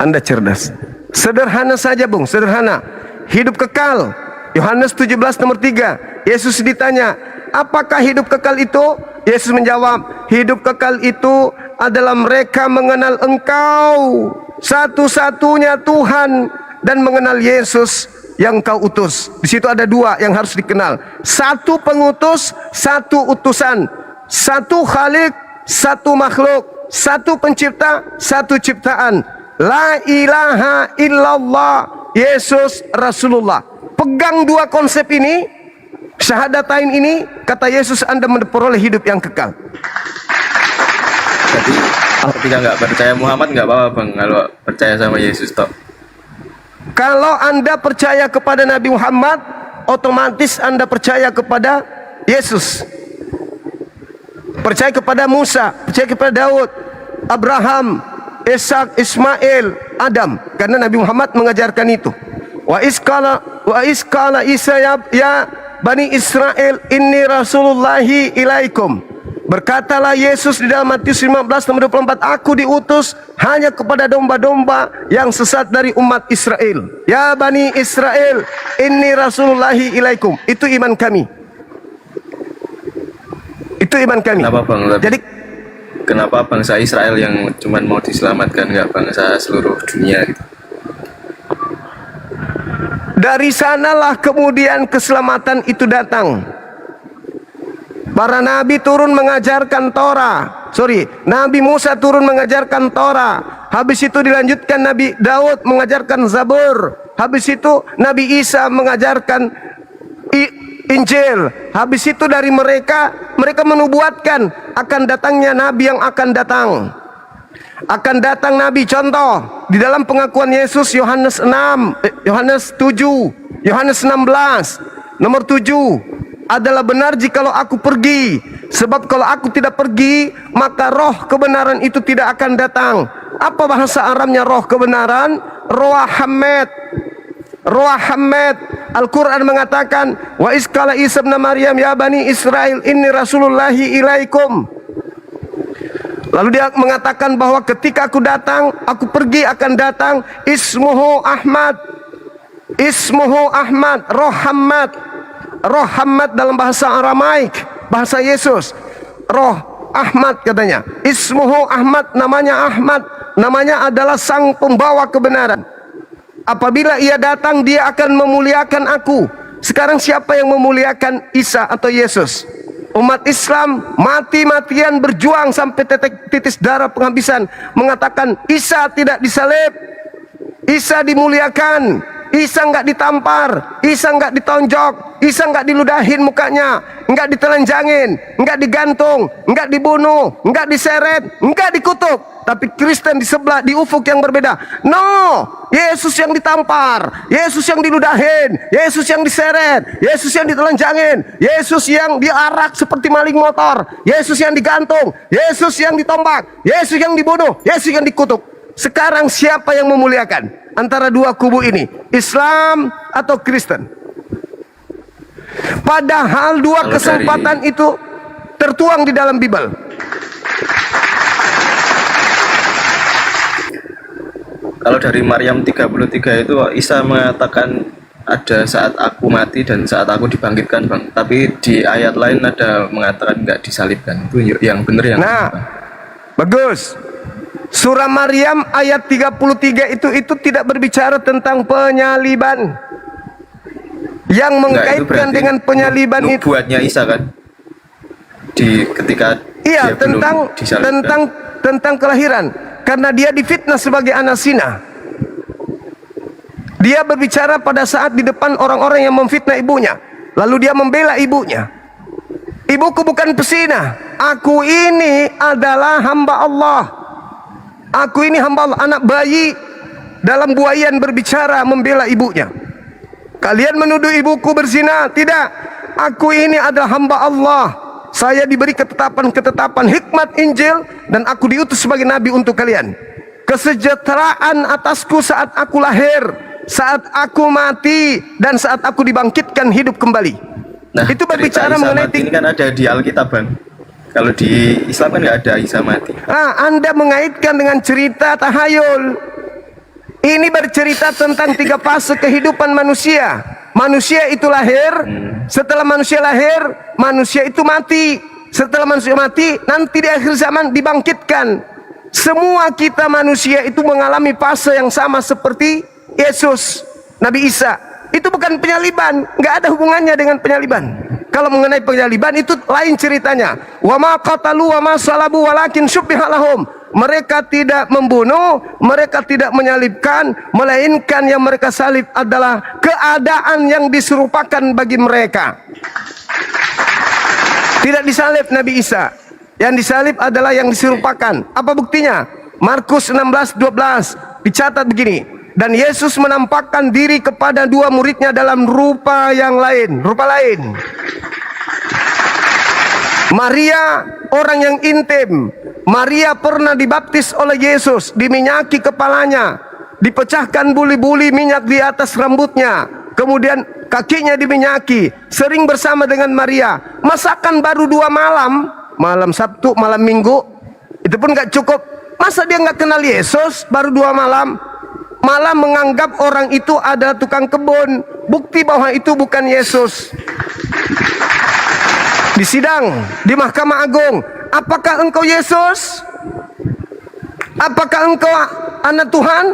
Anda cerdas. Sederhana saja, Bung, sederhana. Hidup kekal, Yohanes 17 nomor 3. Yesus ditanya, apakah hidup kekal itu? Yesus menjawab, hidup kekal itu adalah mereka mengenal Engkau, satu-satunya Tuhan dan mengenal Yesus yang kau utus. Di situ ada dua yang harus dikenal. Satu pengutus, satu utusan. Satu Khalik, satu makhluk. Satu pencipta, satu ciptaan. La ilaha illallah, Yesus Rasulullah. Pegang dua konsep ini, syahadatain ini, kata Yesus, Anda memperoleh hidup yang kekal. Jadi ketika nggak percaya Muhammad nggak apa-apa bang, kalau percaya sama Yesus toh. Kalau Anda percaya kepada Nabi Muhammad, otomatis Anda percaya kepada Yesus. Percaya kepada Musa, percaya kepada Daud, Abraham, Ishak, Ismail, Adam. Karena Nabi Muhammad mengajarkan itu. Wa iskala Isa ya Bani Israel, inni Rasulullahi ilaikum. Berkatalah Yesus di dalam Matius 15 nomor 24, aku diutus hanya kepada domba-domba yang sesat dari umat Israel. Ya Bani Israel, inni Rasulullahi ilaikum. Itu iman kami. Itu iman kami. Kenapa bang? Jadi kenapa bangsa Israel yang cuman mau diselamatkan, nggak bangsa seluruh dunia gitu? dari sanalah kemudian keselamatan itu datang. Para nabi turun mengajarkan Torah. Nabi Musa turun mengajarkan Torah. Habis itu dilanjutkan Nabi Daud mengajarkan Zabur. Habis itu Nabi Isa mengajarkan Injil. Habis itu dari mereka menubuatkan akan datangnya nabi yang akan datang. Akan datang nabi, contoh di dalam pengakuan Yesus Yohanes 6, Yohanes 7, Yohanes 16 nomor 7. Adalah benar jikalau aku pergi, sebab kalau aku tidak pergi maka roh kebenaran itu tidak akan datang. Apa bahasa Arabnya roh kebenaran? Roh Hamad. Roh Hamad. Al-Quran mengatakan, wa iskala Isa ibn Maryam ya Bani Israel inni Rasulullahi ilaikum. Lalu dia mengatakan bahwa ketika aku datang, aku pergi akan datang. Ismuhu Ahmad. Ismuhu Ahmad. Roh Hamad. Roh Hamad dalam bahasa Aramaik, bahasa Yesus. Roh Ahmad katanya. Ismuhu Ahmad, namanya Ahmad. Namanya adalah sang pembawa kebenaran. Apabila ia datang, dia akan memuliakan aku. Sekarang siapa yang memuliakan Isa atau Yesus? Umat Islam mati-matian berjuang sampai titis darah penghabisan, mengatakan Isa tidak disalib, Isa dimuliakan, Isa nggak ditampar, Isa nggak ditonjok, Isa nggak diludahin mukanya, nggak ditelanjangin, nggak digantung, nggak dibunuh, nggak diseret, nggak dikutuk. Tapi Kristen di sebelah, di ufuk yang berbeda. No, Yesus yang ditampar, Yesus yang diludahin, Yesus yang diseret, Yesus yang ditelanjangin, Yesus yang diarak seperti maling motor, Yesus yang digantung, Yesus yang ditombak, Yesus yang dibunuh, Yesus yang dikutuk. Sekarang siapa yang memuliakan antara dua kubu ini? Islam atau Kristen? Padahal dua kesempatan itu tertuang di dalam Bible. Kalau dari Maryam 33 itu Isa mengatakan ada saat aku mati dan saat aku dibangkitkan bang. Tapi di ayat lain ada mengatakan nggak disalibkan. Itu yang benar yang nah, bagus. Surah Maryam ayat 33 itu tidak berbicara tentang penyaliban. Yang mengkaitkan dengan penyaliban itu nubuatnya Isa kan? Ketika iya, tentang kelahiran. Karena dia difitnah sebagai anak zina. Dia berbicara pada saat di depan orang-orang yang memfitnah ibunya. Lalu dia membela ibunya. Ibuku bukan pesina. Aku ini adalah hamba Allah. Aku ini hamba Allah. Anak bayi dalam buayan berbicara membela ibunya. Kalian menuduh ibuku berzina. Tidak. Aku ini adalah hamba Allah. Saya diberi ketetapan hikmat Injil dan aku diutus sebagai nabi untuk kalian. Kesejahteraan atasku saat aku lahir, saat aku mati, dan saat aku dibangkitkan hidup kembali. Nah, itu berbicara mengenai ini kan ada di Alkitab bang. Kalau di Islam kan nggak ada Isa mati. Nah, Anda mengaitkan dengan cerita tahayul. Ini bercerita tentang 3 fase kehidupan manusia. Manusia itu lahir, setelah manusia lahir, manusia itu mati. Setelah manusia mati, nanti di akhir zaman dibangkitkan. Semua kita manusia itu mengalami fase yang sama seperti Yesus, Nabi Isa. Itu bukan penyaliban, nggak ada hubungannya dengan penyaliban. Kalau mengenai penyaliban itu lain ceritanya. Wa ma qatalu wa ma salabu walakin syubbiha lahum. Mereka tidak membunuh, mereka tidak menyalibkan, melainkan yang mereka salib adalah keadaan yang diserupakan bagi mereka. Tidak disalib Nabi Isa, yang disalib adalah yang diserupakan. Apa buktinya? Markus 16:12 dicatat begini. Dan Yesus menampakkan diri kepada dua muridnya dalam rupa yang lain, rupa lain. Maria orang yang intim. Maria pernah dibaptis oleh Yesus, diminyaki kepalanya, dipecahkan buli-buli minyak di atas rambutnya, kemudian kakinya diminyaki, sering bersama dengan Maria. Masakan baru 2 malam, malam Sabtu, malam Minggu, itu pun gak cukup. Masa dia gak kenal Yesus baru 2 malam? Malah menganggap orang itu adalah tukang kebun. Bukti bahwa itu bukan Yesus. Di sidang, di Mahkamah Agung, apakah engkau Yesus? Apakah engkau anak Tuhan?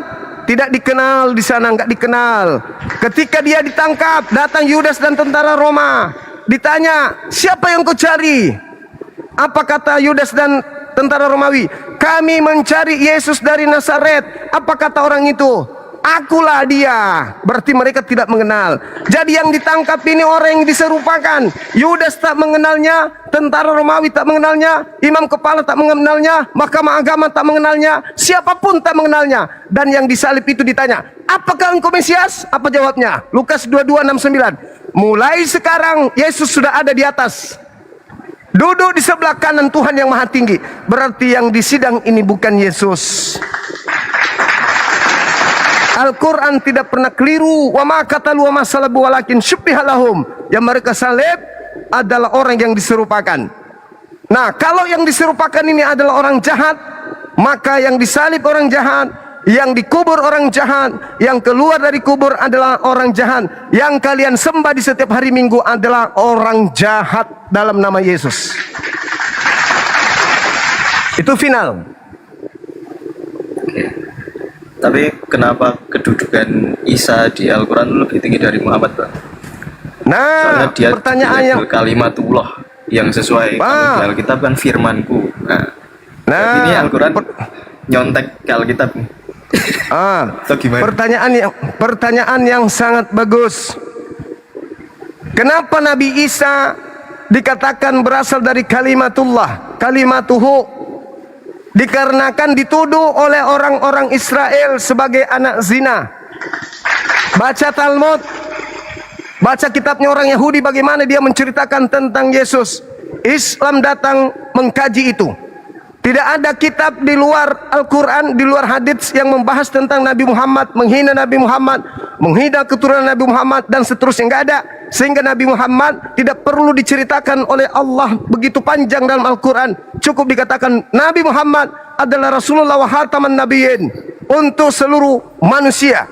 Tidak dikenal di sana, enggak dikenal. Ketika dia ditangkap, datang Yudas dan tentara Roma. Ditanya, siapa yang kau cari? Apa kata Yudas dan tentara Romawi? Kami mencari Yesus dari Nazaret. Apa kata orang itu? Akulah dia. Berarti mereka tidak mengenal. Jadi yang ditangkap ini orang yang diserupakan. Yudas tak mengenalnya, tentara Romawi tak mengenalnya, imam kepala tak mengenalnya, mahkamah agama tak mengenalnya, siapapun tak mengenalnya. Dan yang disalib itu ditanya, apakah engkau Mesias? Apa jawabnya? Lukas 22:69. Mulai sekarang Yesus sudah ada di atas, duduk di sebelah kanan Tuhan yang Maha Tinggi. Berarti yang di sidang ini bukan Yesus. Al-Quran tidak pernah keliru. Wa ma qatalu wa ma salabu walakin syubbiha lahum. Yang mereka salib adalah orang yang diserupakan. Nah, kalau yang diserupakan ini adalah orang jahat, maka yang disalib orang jahat, yang dikubur orang jahat, yang keluar dari kubur adalah orang jahat, yang kalian sembah di setiap hari Minggu adalah orang jahat dalam nama Yesus. Itu final. Tapi kenapa kedudukan Isa di Al-Quran lebih tinggi dari Muhammad, Bang? Nah, soalnya dia pertanyaannya kalimatullah yang sesuai. Kalau di Alkitab kan firmanku. Nah, ini Al-Quran nyontek ke Alkitab. Atau gimana? Pertanyaan yang sangat bagus. Kenapa Nabi Isa dikatakan berasal dari kalimatullah, kalimatuhu? Dikarenakan dituduh oleh orang-orang Israel sebagai anak zina. Baca Talmud, baca kitabnya orang Yahudi, bagaimana dia menceritakan tentang Yesus. Islam datang mengkaji itu. Tidak ada kitab di luar Al-Quran, di luar hadits yang membahas tentang Nabi Muhammad, menghina Nabi Muhammad, menghina keturunan Nabi Muhammad, dan seterusnya. Nggak ada. Sehingga Nabi Muhammad tidak perlu diceritakan oleh Allah begitu panjang dalam Al-Quran. Cukup dikatakan Nabi Muhammad adalah Rasulullah wa khataman nabiyyin untuk seluruh manusia.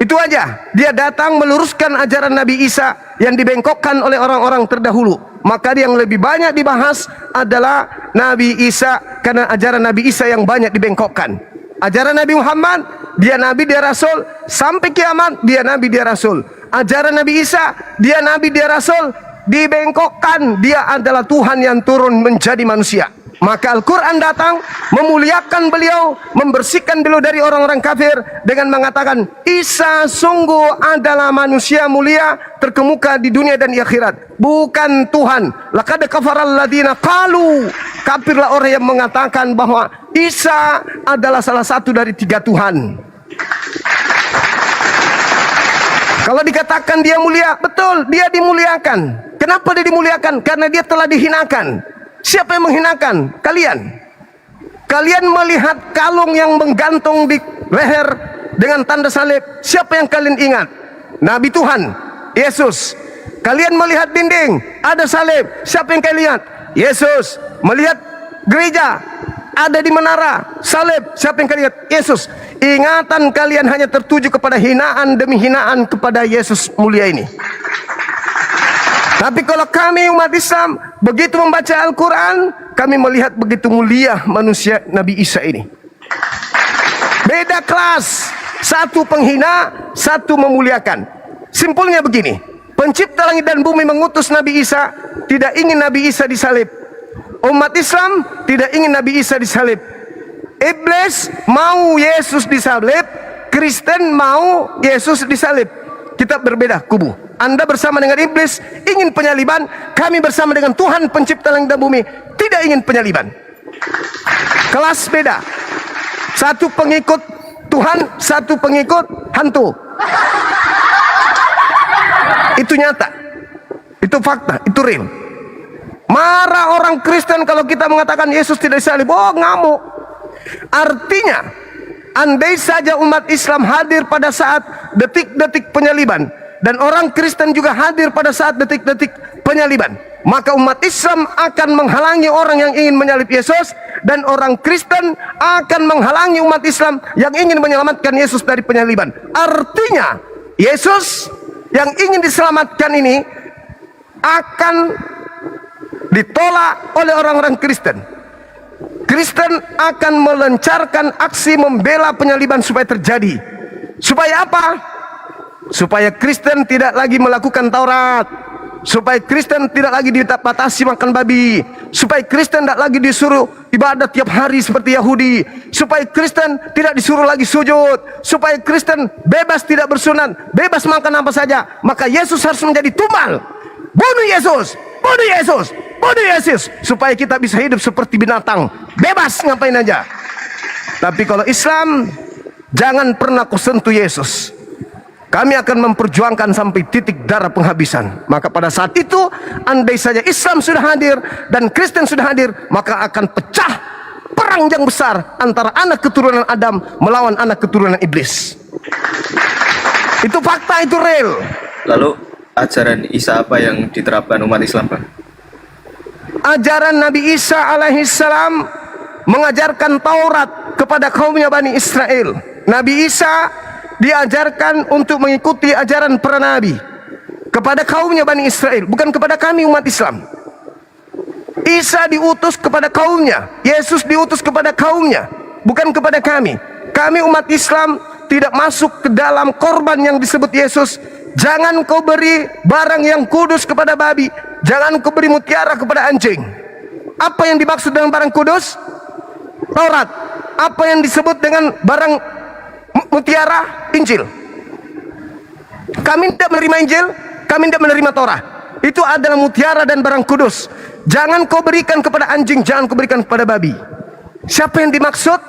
Itu aja. Dia datang meluruskan ajaran Nabi Isa yang dibengkokkan oleh orang-orang terdahulu. Maka yang lebih banyak dibahas adalah Nabi Isa, karena ajaran Nabi Isa yang banyak dibengkokkan. Ajaran Nabi Muhammad, dia Nabi, dia Rasul, sampai kiamat dia Nabi, dia Rasul. Ajaran Nabi Isa, dia Nabi, dia Rasul, dibengkokkan, dia adalah Tuhan yang turun menjadi manusia. Maka Al-Quran datang memuliakan beliau, membersihkan beliau dari orang-orang kafir dengan mengatakan Isa sungguh adalah manusia mulia, terkemuka di dunia dan di akhirat, bukan Tuhan. Laqad kafaral ladzina qalu, kafirlah orang yang mengatakan bahwa Isa adalah salah satu dari 3 Tuhan. Kalau dikatakan dia mulia, betul, dia dimuliakan. Kenapa dia dimuliakan? Karena dia telah dihinakan. Siapa yang menghinakan? Kalian. Kalian melihat kalung yang menggantung di leher dengan tanda salib. Siapa yang kalian ingat? Nabi Tuhan, Yesus. Kalian melihat dinding, ada salib. Siapa yang kalian lihat? Yesus. Melihat gereja, ada di menara, salib. Siapa yang kalian lihat? Yesus. Ingatan kalian hanya tertuju kepada hinaan demi hinaan kepada Yesus mulia ini. Tapi kalau kami umat Islam begitu membaca Al-Quran, kami melihat begitu mulia manusia Nabi Isa ini. Beda kelas, satu penghina, satu memuliakan. Simpulnya begini, pencipta langit dan bumi mengutus Nabi Isa, tidak ingin Nabi Isa disalib. Umat Islam tidak ingin Nabi Isa disalib. Iblis mau Yesus disalib, Kristen mau Yesus disalib. Kita berbeda kubu. Anda bersama dengan iblis ingin penyaliban, kami bersama dengan Tuhan pencipta langit dan bumi tidak ingin penyaliban. Kelas beda. Satu pengikut Tuhan, satu pengikut hantu. Itu nyata. Itu fakta, itu real. Marah orang Kristen kalau kita mengatakan Yesus tidak disalib. Oh, ngamuk. Artinya, andai saja umat Islam hadir pada saat detik-detik penyaliban, dan orang Kristen juga hadir pada saat detik-detik penyaliban, maka umat Islam akan menghalangi orang yang ingin menyalib Yesus, dan orang Kristen akan menghalangi umat Islam yang ingin menyelamatkan Yesus dari penyaliban. Artinya, Yesus yang ingin diselamatkan ini akan ditolak oleh orang-orang Kristen. Kristen akan melancarkan aksi membela penyaliban supaya terjadi. Supaya apa? Supaya Kristen tidak lagi melakukan Taurat, supaya Kristen tidak lagi dibatasi makan babi, supaya Kristen tidak lagi disuruh ibadat tiap hari seperti Yahudi, supaya Kristen tidak disuruh lagi sujud, supaya Kristen bebas tidak bersunat, bebas makan apa saja. Maka Yesus harus menjadi tumbal. Bunuh Yesus, bunuh Yesus, bunuh Yesus, supaya kita bisa hidup seperti binatang, bebas ngapain aja. Tapi kalau Islam, jangan pernah kau sentuh Yesus. Kami akan memperjuangkan sampai titik darah penghabisan. Maka pada saat itu, andai saja Islam sudah hadir dan Kristen sudah hadir, maka akan pecah perang yang besar antara anak keturunan Adam melawan anak keturunan iblis. Itu fakta, itu real. Lalu ajaran Isa apa yang diterapkan umat Islam, Pak? Ajaran Nabi Isa alaihissalam mengajarkan Taurat kepada kaumnya Bani Israel. Nabi Isa diajarkan untuk mengikuti ajaran para nabi kepada kaumnya Bani Israel, bukan kepada kami umat Islam. Isa diutus kepada kaumnya, Yesus diutus kepada kaumnya, bukan kepada kami. Kami umat Islam tidak masuk ke dalam korban yang disebut Yesus. Jangan kau beri barang yang kudus kepada babi, jangan kau beri mutiara kepada anjing. Apa yang dimaksud dengan barang kudus? Taurat. Apa yang disebut dengan barang mutiara? Injil. Kami tidak menerima Injil, kami tidak menerima Torah. Itu adalah mutiara dan barang kudus. Jangan kau berikan kepada anjing, jangan kau berikan kepada babi. Siapa yang dimaksud?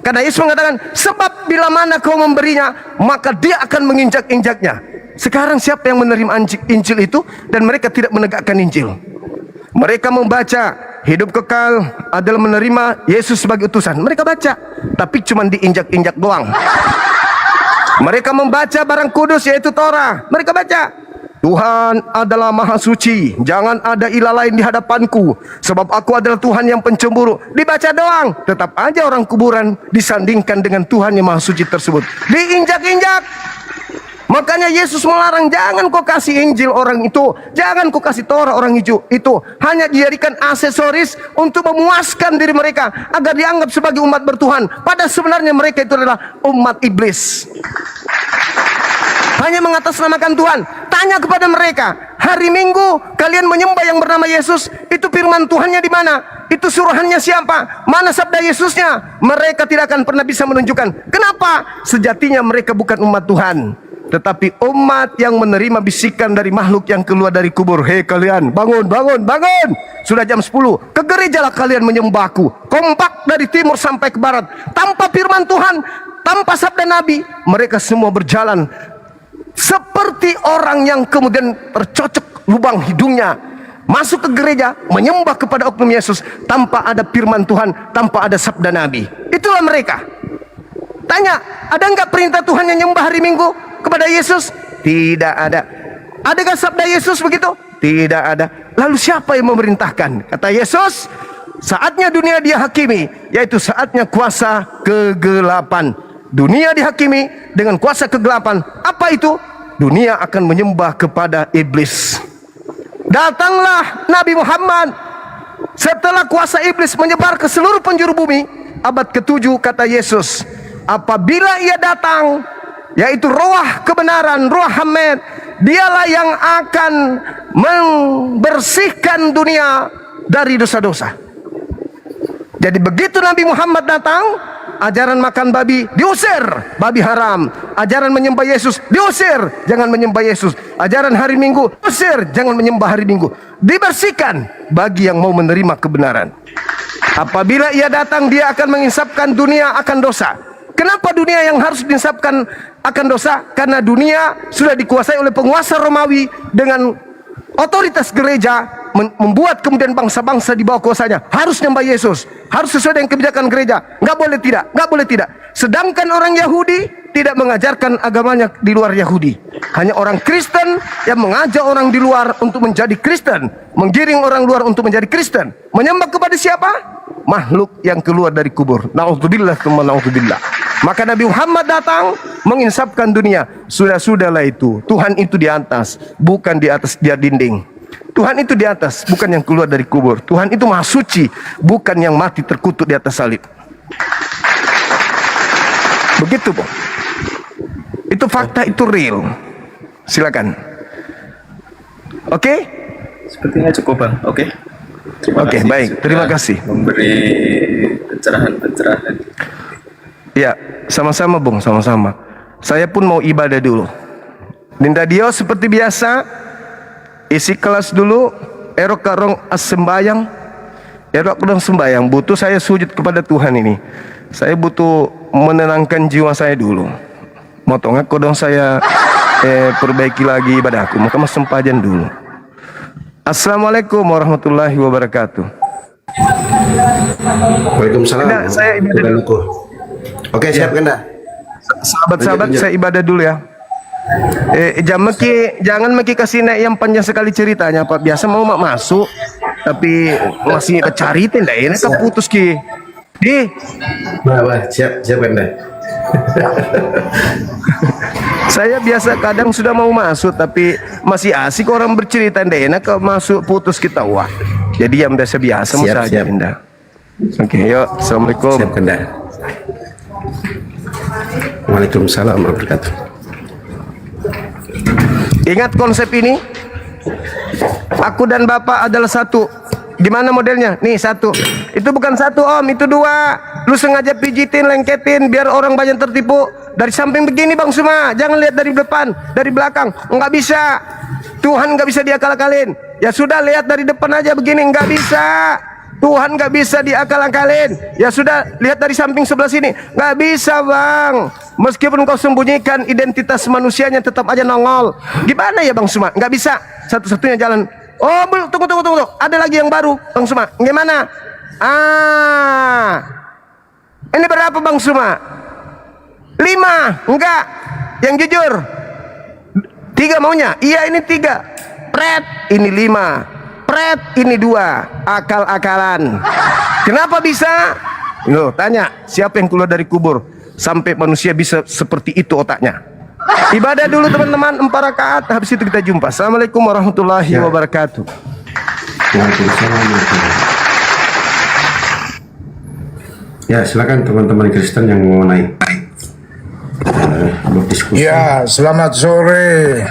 Karena Yesus mengatakan, sebab bila mana kau memberinya, maka dia akan menginjak-injaknya. Sekarang siapa yang menerima Injil itu dan mereka tidak menegakkan Injil? Mereka membaca hidup kekal adalah menerima Yesus sebagai utusan. Mereka baca, tapi cuma diinjak-injak doang. Mereka membaca barang kudus yaitu Torah. Mereka baca, Tuhan adalah maha suci, jangan ada ilah lain di hadapanku, sebab aku adalah Tuhan yang pencemburu. Dibaca doang, tetap aja orang kuburan disandingkan dengan Tuhan yang maha suci tersebut. Diinjak-injak. Makanya Yesus melarang, jangan kau kasih Injil orang itu, jangan kau kasih Torah orang itu. Hanya dijadikan aksesoris untuk memuaskan diri mereka agar dianggap sebagai umat bertuhan. Pada sebenarnya mereka itu adalah umat iblis. Hanya mengatasnamakan Tuhan. Tanya kepada mereka, hari Minggu kalian menyembah yang bernama Yesus, itu firman Tuhannya di mana? Itu suruhannya siapa? Mana sabda Yesusnya? Mereka tidak akan pernah bisa menunjukkan. Kenapa? Sejatinya mereka bukan umat Tuhan, tetapi umat yang menerima bisikan dari makhluk yang keluar dari kubur. Hei kalian, bangun, bangun, bangun. Sudah jam 10, ke gerejalah kalian menyembahku. Kompak dari timur sampai ke barat. Tanpa firman Tuhan, tanpa sabda Nabi, mereka semua berjalan seperti orang yang kemudian tercocok lubang hidungnya, masuk ke gereja, menyembah kepada oknum Yesus tanpa ada firman Tuhan, tanpa ada sabda Nabi. Itulah mereka. Tanya, ada enggak perintah Tuhan yang nyembah hari Minggu kepada Yesus? Tidak ada. Adakah sabda Yesus begitu? Tidak ada. Lalu siapa yang memerintahkan? Kata Yesus, saatnya dunia dia hakimi, yaitu saatnya kuasa kegelapan. Dunia dihakimi dengan kuasa kegelapan. Apa itu? Dunia akan menyembah kepada iblis. Datanglah Nabi Muhammad Setelah kuasa iblis menyebar ke seluruh penjuru bumi, abad ke-7 kata Yesus, apabila ia datang, yaitu Ruah kebenaran, Ruah Hamed, dialah yang akan membersihkan dunia dari dosa-dosa. Jadi begitu Nabi Muhammad datang, ajaran makan babi diusir, babi haram. Ajaran menyembah Yesus diusir, jangan menyembah Yesus. Ajaran hari Minggu diusir, jangan menyembah hari Minggu. Dibersihkan bagi yang mau menerima kebenaran. Apabila ia datang, dia akan menginsapkan dunia akan dosa. Kenapa dunia yang harus diinsapkan akan dosa? Karena dunia sudah dikuasai oleh penguasa Romawi dengan otoritas gereja, membuat kemudian bangsa-bangsa di bawah kuasanya harus menyembah Yesus, harus sesuai dengan kebijakan gereja, nggak boleh tidak, nggak boleh tidak. Sedangkan orang Yahudi tidak mengajarkan agamanya di luar Yahudi. Hanya orang Kristen yang mengajak orang di luar untuk menjadi Kristen, menggiring orang luar untuk menjadi Kristen. Menyembah kepada siapa? Makhluk yang keluar dari kubur. Na'udzubillah, na'udzubillah. Maka Nabi Muhammad datang menginsapkan dunia. Sudah-sudahlah itu. Tuhan itu di atas, bukan di atas dia dinding. Tuhan itu di atas, bukan yang keluar dari kubur. Tuhan itu maha suci, bukan yang mati terkutuk di atas salib. Begitu, Bang. Itu fakta, itu real. Silakan. Oke? Sepertinya cukup, Bang. Oke. Oke, baik. Terima kasih. Memberi pencerahan-pencerahan. Ya, sama-sama, Bung, sama-sama. Saya pun mau ibadah dulu. Dinda Dio seperti biasa, isi kelas dulu, erok karong as sembayang, erok karong sembayang. Butuh saya sujud kepada Tuhan ini. Saya butuh menenangkan jiwa saya dulu. Motongnya kodong saya perbaiki lagi ibadahku. Maka mas sempajan dulu. Assalamualaikum warahmatullahi wabarakatuh. Waalaikumsalam. Nah, saya ibadah dulu. Oke, siap Kanda. Sahabat-sahabat, saya ibadah dulu ya. Jangan meki kasih naik yang panjang sekali ceritanya, Pak. Biasa mau mak masuk, tapi masih cari tenda ini kan putus ki. Wah, siap Kanda. Saya biasa kadang sudah mau masuk, tapi masih asik orang bercerita enak ke masuk putus kita wah. Jadi yang biasa-biasa saja Anda. Oke, yuk. Assalamualaikum. Siap Kanda. Waalaikumsalam warahmatullahi wabarakatuh. Ingat konsep ini. Aku dan Bapak adalah satu. Gimana modelnya? Nih satu. Itu bukan satu Om, itu dua. Lu sengaja pijitin, lengketin biar orang banyak tertipu. Dari samping begini Bang Suma, jangan lihat dari depan, dari belakang. Enggak bisa. Tuhan enggak bisa diakal-akalin. Ya sudah, lihat dari depan aja begini, enggak bisa. Tuhan nggak bisa diakal-akalin. Ya sudah, lihat dari samping sebelah sini. Nggak bisa Bang. Meskipun kau sembunyikan identitas manusianya tetap aja nongol. Gimana ya Bang Suma? Nggak bisa. Satu-satunya jalan. Oh, tunggu. Ada lagi yang baru Bang Suma. Gimana? Ini berapa Bang Suma? 5. Enggak. Yang jujur. 3 maunya. Iya, ini 3. Pret. Ini 5. Pret, ini 2. Akal-akalan. Kenapa bisa? Loh, tanya siapa yang keluar dari kubur sampai manusia bisa seperti itu otaknya. Ibadah dulu teman-teman, 4 rakaat. Habis itu kita jumpa. Assalamualaikum warahmatullahi wabarakatuh. Ya, silakan teman-teman Kristen yang mau naik berdiskusi. Ya, selamat sore.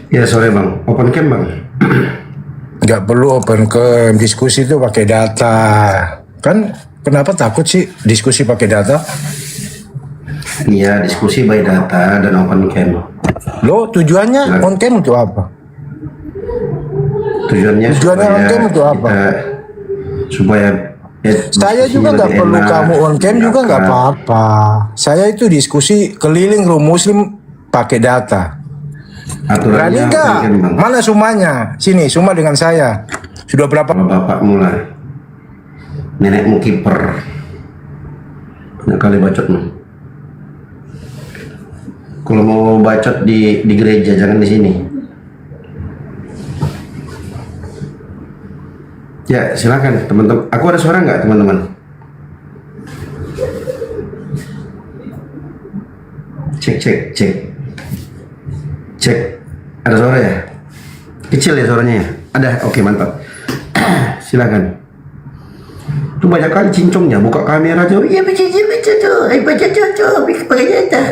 Ya, sore Bang. Open cam Bang. Nggak perlu open cam, diskusi itu pakai data. Kan kenapa takut sih diskusi pakai data? Iya, diskusi by data dan open cam. Loh, tujuannya on cam untuk apa? Tujuannya on cam untuk apa? Supaya saya juga nggak perlu kamu on cam juga nggak apa-apa. Saya itu diskusi keliling room muslim pakai data. Berani nggak? Mana Sumanya? Sini, Suma dengan saya. Sudah berapa? Bapak mulai. Nenekmu kiper. Banyak kali bacotmu. Kalau mau bacot di gereja, jangan di sini. Ya, silakan teman-teman. Aku ada suara nggak teman-teman? Cek. Ada suara ya? Kecil ya suaranya ya? Ada, oke mantap. Silakan. Itu banyak kali cincongnya, buka kamera aja. Iya baca tuh, pakai data.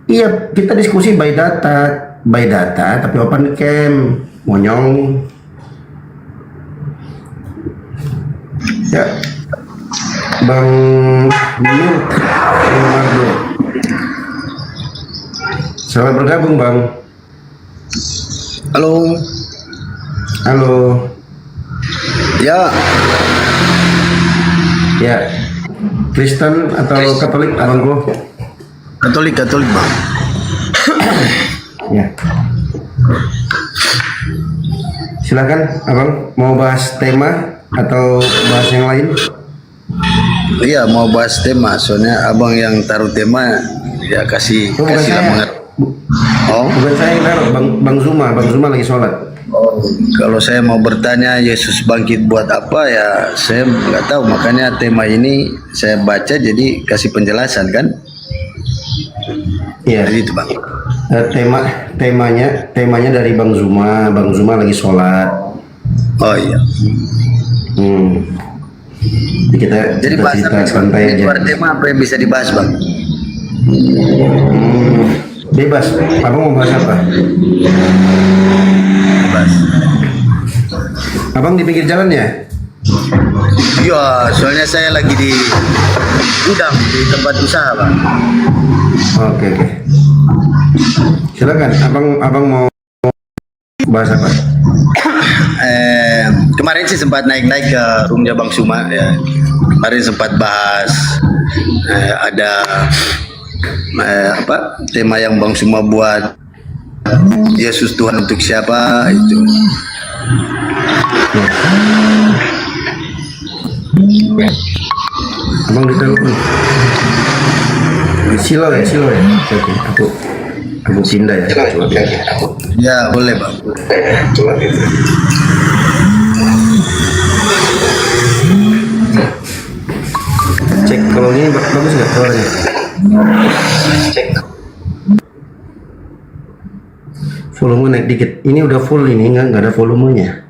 Iya, kita diskusi by data, tapi open cam, monyong. Ya, Bang Nur, Leonardo. Selamat bergabung, Bang. Halo. Halo. Ya. Ya. Kristen atau Katolik, Abangku? Katolik, Bang. Ya. Silakan, Abang. Mau bahas tema atau bahas yang lain? Iya, mau bahas tema. Soalnya Abang yang taruh tema, ya kasih semangat. Bukan saya yang taruh, Bang Zuma lagi sholat. Kalau saya mau bertanya Yesus bangkit buat apa ya, saya nggak tahu. Makanya tema ini saya baca, jadi kasih penjelasan kan? Iya. Jadi itu, Bang. Temanya dari Bang Zuma lagi sholat. Oh iya. Jadi bahas apa santai aja. Tema apa yang bisa dibahas, Bang? Bebas. Abang mau bahas apa? Bebas. Abang di pinggir jalan ya? Iya, soalnya saya lagi di gudang di tempat usaha, Bang. Oke. Silakan. Abang mau bahas apa? Kemarin sih sempat naik ke roomnya Bang Suma ya. Kemarin sempat bahas ada tema yang Bang Suma buat, Yesus Tuhan untuk siapa itu. Abang ditelepon. Silo ya. Oke, aku pindah ya. Ya boleh, Bang. Cek kalau ini bagus nggak suaranya? Cek. Volume naik dikit. Ini udah full ini, nggak ada volumenya.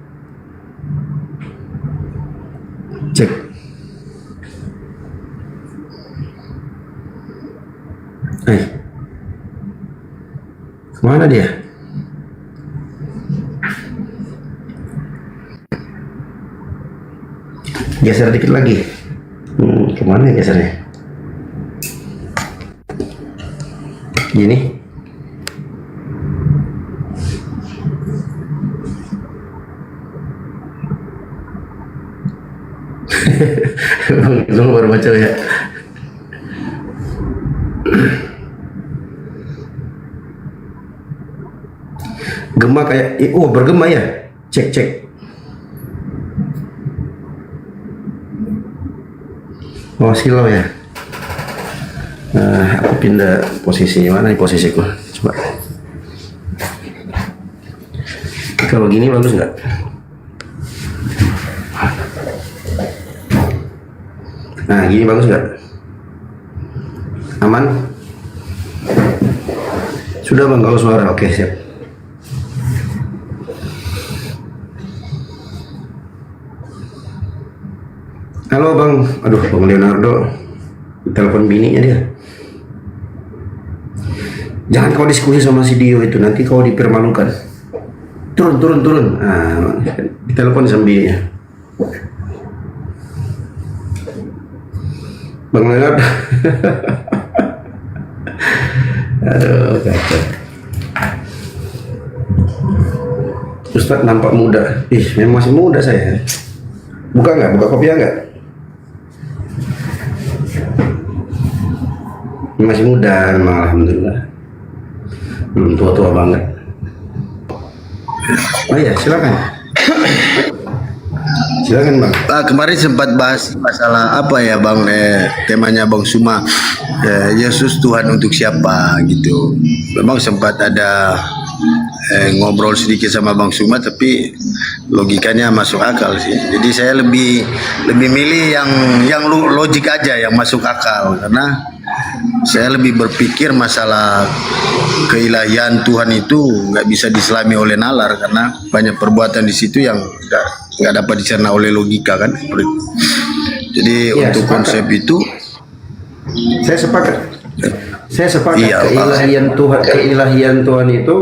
Cek. Kemana dia? Geser dikit lagi. Kemana ya gesernya? Gini. Lu baru baca ya. Gema kayak, bergema ya. Cek. Oh, silau ya. Nah, aku pindah posisi. Mana nih posisiku? Coba. Kalau gini bagus nggak? Nah, gini bagus nggak? Aman? Sudah Bang, kalau suara. Oke, siap. Halo Bang, aduh Bang Leonardo, telepon bininya dia. Jangan kau diskusi sama si Dio itu, nanti kau dipermalukan. Turun. Nah, ditelepon sama bininya. Bang Leonardo. Aduh, kacau. Ustadz nampak muda. Memang masih muda saya. Buka kopiah nggak? Masih muda, memang alhamdulillah. Belum tua-tua banget. Oh iya, silakan. Silakan Bang. Kemarin sempat bahas masalah apa ya Bang, temanya Bang Suma, Yesus Tuhan untuk siapa gitu. Memang sempat ada ngobrol sedikit sama Bang Suma, tapi logikanya masuk akal sih. Jadi saya lebih milih yang logik aja, yang masuk akal, karena saya lebih berpikir masalah keilahian Tuhan itu nggak bisa diselami oleh nalar, karena banyak perbuatan di situ yang nggak dapat dicerna oleh logika kan. Jadi Ya, untuk sepakat. konsep itu Saya sepakat. Saya sepakat Iya, keilahian Tuhan itu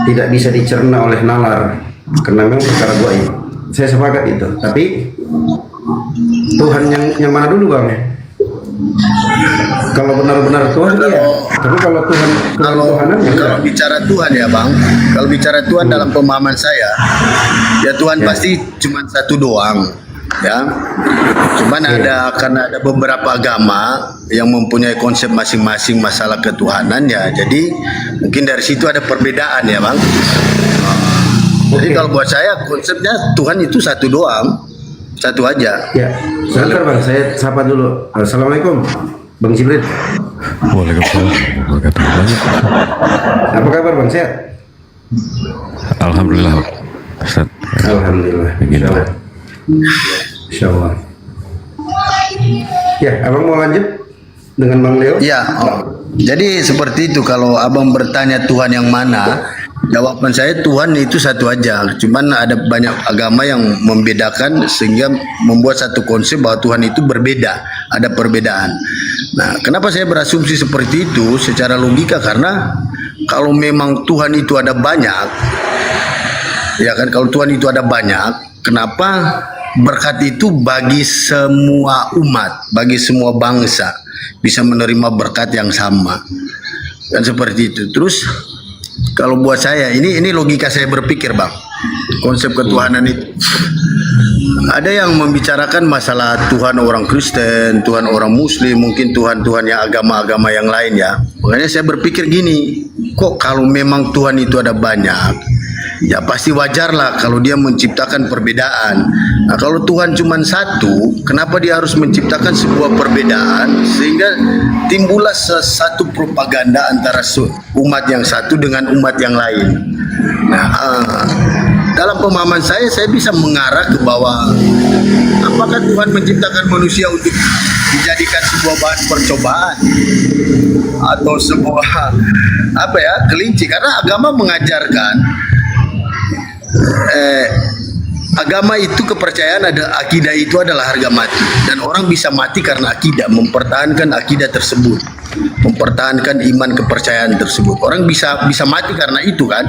tidak bisa dicerna oleh nalar karena memang perkara gaib. Saya sepakat itu. Tapi Tuhan yang mana dulu, Bang? Kalau benar-benar Tuhan iya. Tapi kalau Tuhanan ya kalau enggak. bicara Tuhan ya Bang, kalau bicara Tuhan dalam pemahaman saya, ya Tuhan pasti cuma satu doang, ya. Cuman karena ada beberapa agama yang mempunyai konsep masing-masing masalah ketuhanan ya, jadi mungkin dari situ ada perbedaan ya Bang. Jadi kalau buat saya konsepnya Tuhan itu satu doang, satu aja. Ya, sebentar Bang, saya sapa dulu. Assalamualaikum, Bang Jibril. Waalaikumsalam. Apa kabar Bang? Sehat? Alhamdulillah, Ustaz. Alhamdulillah. Insya Allah. Ya, abang mau lanjut dengan Bang Leo? Ya, jadi seperti itu. Kalau abang bertanya Tuhan yang mana, jawaban saya Tuhan itu satu aja. Cuman ada banyak agama yang membedakan sehingga membuat satu konsep bahwa Tuhan itu berbeda, ada perbedaan. Nah, kenapa saya berasumsi seperti itu? Secara logika karena kalau memang Tuhan itu ada banyak, ya kan, kalau Tuhan itu ada banyak, kenapa berkat itu bagi semua umat, bagi semua bangsa bisa menerima berkat yang sama, dan seperti itu. Terus kalau buat saya ini logika saya berpikir Bang, konsep ketuhanan itu ada yang membicarakan masalah Tuhan orang Kristen, Tuhan orang Muslim, mungkin Tuhan-Tuhan yang agama-agama yang lain ya. Makanya saya berpikir gini, kok kalau memang Tuhan itu ada banyak, ya pasti wajarlah kalau dia menciptakan perbedaan. Nah, kalau Tuhan cuma satu, kenapa dia harus menciptakan sebuah perbedaan sehingga timbullah satu propaganda antara umat yang satu dengan umat yang lain. Nah, dalam pemahaman saya bisa mengarah ke bawah, apakah Tuhan menciptakan manusia untuk dijadikan sebuah bahan percobaan atau sebuah kelinci? Karena agama mengajarkan agama itu kepercayaan, ada akidah itu adalah harga mati, dan orang bisa mati karena akidah, mempertahankan akidah tersebut, mempertahankan iman kepercayaan tersebut. Orang bisa mati karena itu kan.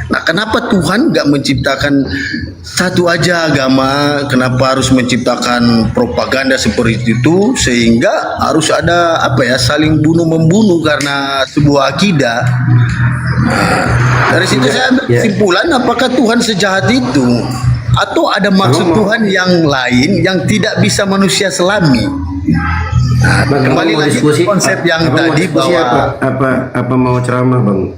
Nah, kenapa Tuhan nggak menciptakan satu aja agama? Kenapa harus menciptakan propaganda seperti itu sehingga harus ada saling bunuh membunuh karena sebuah akidah? Nah, dari situ saya ambil kesimpulan, apakah Tuhan sejahat itu? Atau ada maksud Tuhan yang lain yang tidak bisa manusia selami? Nah, kembali lagi ke konsep yang tadi bahwa apa mau ceramah Bang?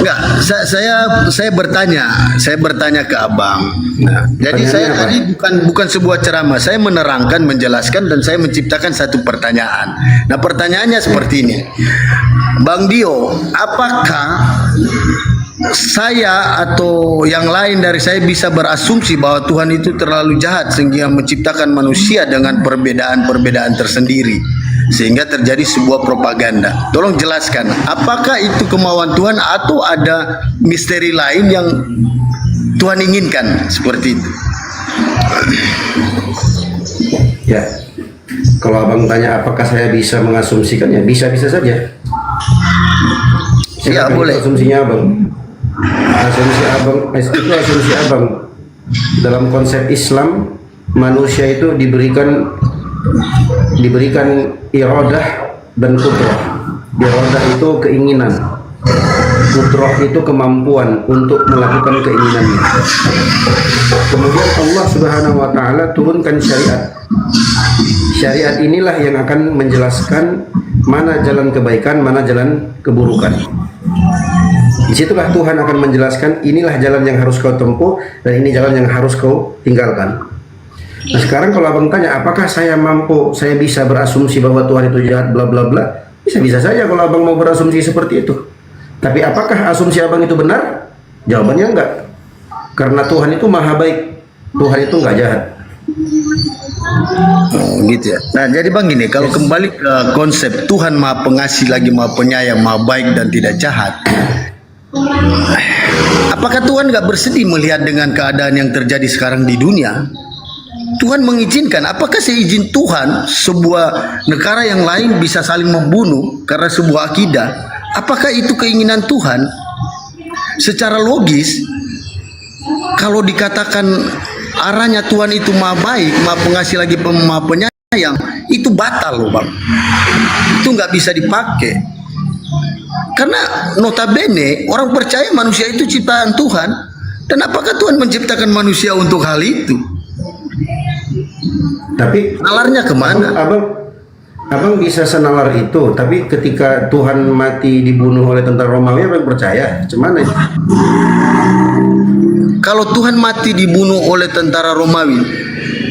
Enggak, saya bertanya ke abang. Nah, jadi saya tadi bukan sebuah ceramah, saya menerangkan, menjelaskan, dan saya menciptakan satu pertanyaan. Nah, pertanyaannya seperti ini, Bang Dio, apakah saya atau yang lain dari saya bisa berasumsi bahwa Tuhan itu terlalu jahat sehingga menciptakan manusia dengan perbedaan-perbedaan tersendiri sehingga terjadi sebuah propaganda? Tolong jelaskan, apakah itu kemauan Tuhan atau ada misteri lain yang Tuhan inginkan seperti itu? Ya, kalau abang tanya apakah saya bisa mengasumsikan, ya bisa-bisa saja. Ya, boleh. Asumsinya abang. Itu asumsi abang. Dalam konsep Islam, manusia itu diberikan iradah dan kudrah. Iradah itu keinginan, kudrah itu kemampuan untuk melakukan keinginannya. Kemudian Allah Subhanahu wa taala turunkan syariat. Syariat inilah yang akan menjelaskan mana jalan kebaikan, mana jalan keburukan. Disitulah Tuhan akan menjelaskan, inilah jalan yang harus kau tempuh dan ini jalan yang harus kau tinggalkan. Nah, sekarang kalau abang tanya apakah saya bisa berasumsi bahwa Tuhan itu jahat bla bla bla, bisa saja kalau abang mau berasumsi seperti itu. Tapi apakah asumsi abang itu benar? Jawabannya enggak. Karena Tuhan itu maha baik, Tuhan itu enggak jahat. Oh, gitu ya. Nah, jadi Bang gini, kalau kembali ke konsep Tuhan maha pengasih lagi maha penyayang, maha baik dan tidak jahat, Apakah Tuhan nggak bersedih melihat dengan keadaan yang terjadi sekarang di dunia? Tuhan mengizinkan. Apakah seizin Tuhan sebuah negara yang lain bisa saling membunuh karena sebuah akidah? Apakah itu keinginan Tuhan? Secara logis, kalau dikatakan arahnya Tuhan itu maha baik, maha pengasih lagi maha penyayang, itu batal loh bang. Itu nggak bisa dipakai. Karena notabene orang percaya manusia itu ciptaan Tuhan. Dan apakah Tuhan menciptakan manusia untuk hal itu? Tapi nalarnya kemana? Abang bisa senalar itu, tapi ketika Tuhan mati dibunuh oleh tentara Romawi, abang percaya? Cuman kalau Tuhan mati dibunuh oleh tentara Romawi,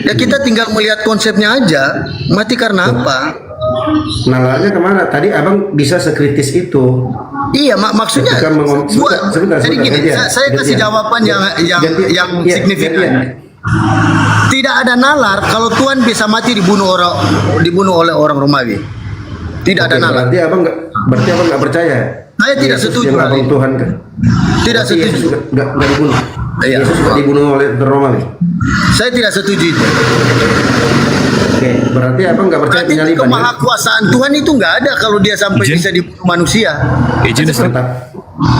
ya kita tinggal melihat konsepnya aja. Mati karena apa? Nalarnya kemana? Tadi abang bisa sekritis itu. Iya, maksudnya. Sebentar, jadi gini, saya kasih jawaban yang signifikan. Tidak ada nalar kalau Tuhan bisa mati dibunuh oleh orang Romawi. Tidak ada nalar. Berarti abang nggak percaya. Saya tidak setuju. Yang abang Tuhan kan? Tidak setuju. Nggak dibunuh. Iya. Yesus nggak dibunuh oleh Romawi. Saya tidak setuju itu. Oke, berarti abang nggak percaya penyaliban. Kemahakuasaan Tuhan itu nggak ada kalau dia sampai bisa dibunuh manusia. Izin Ustaz.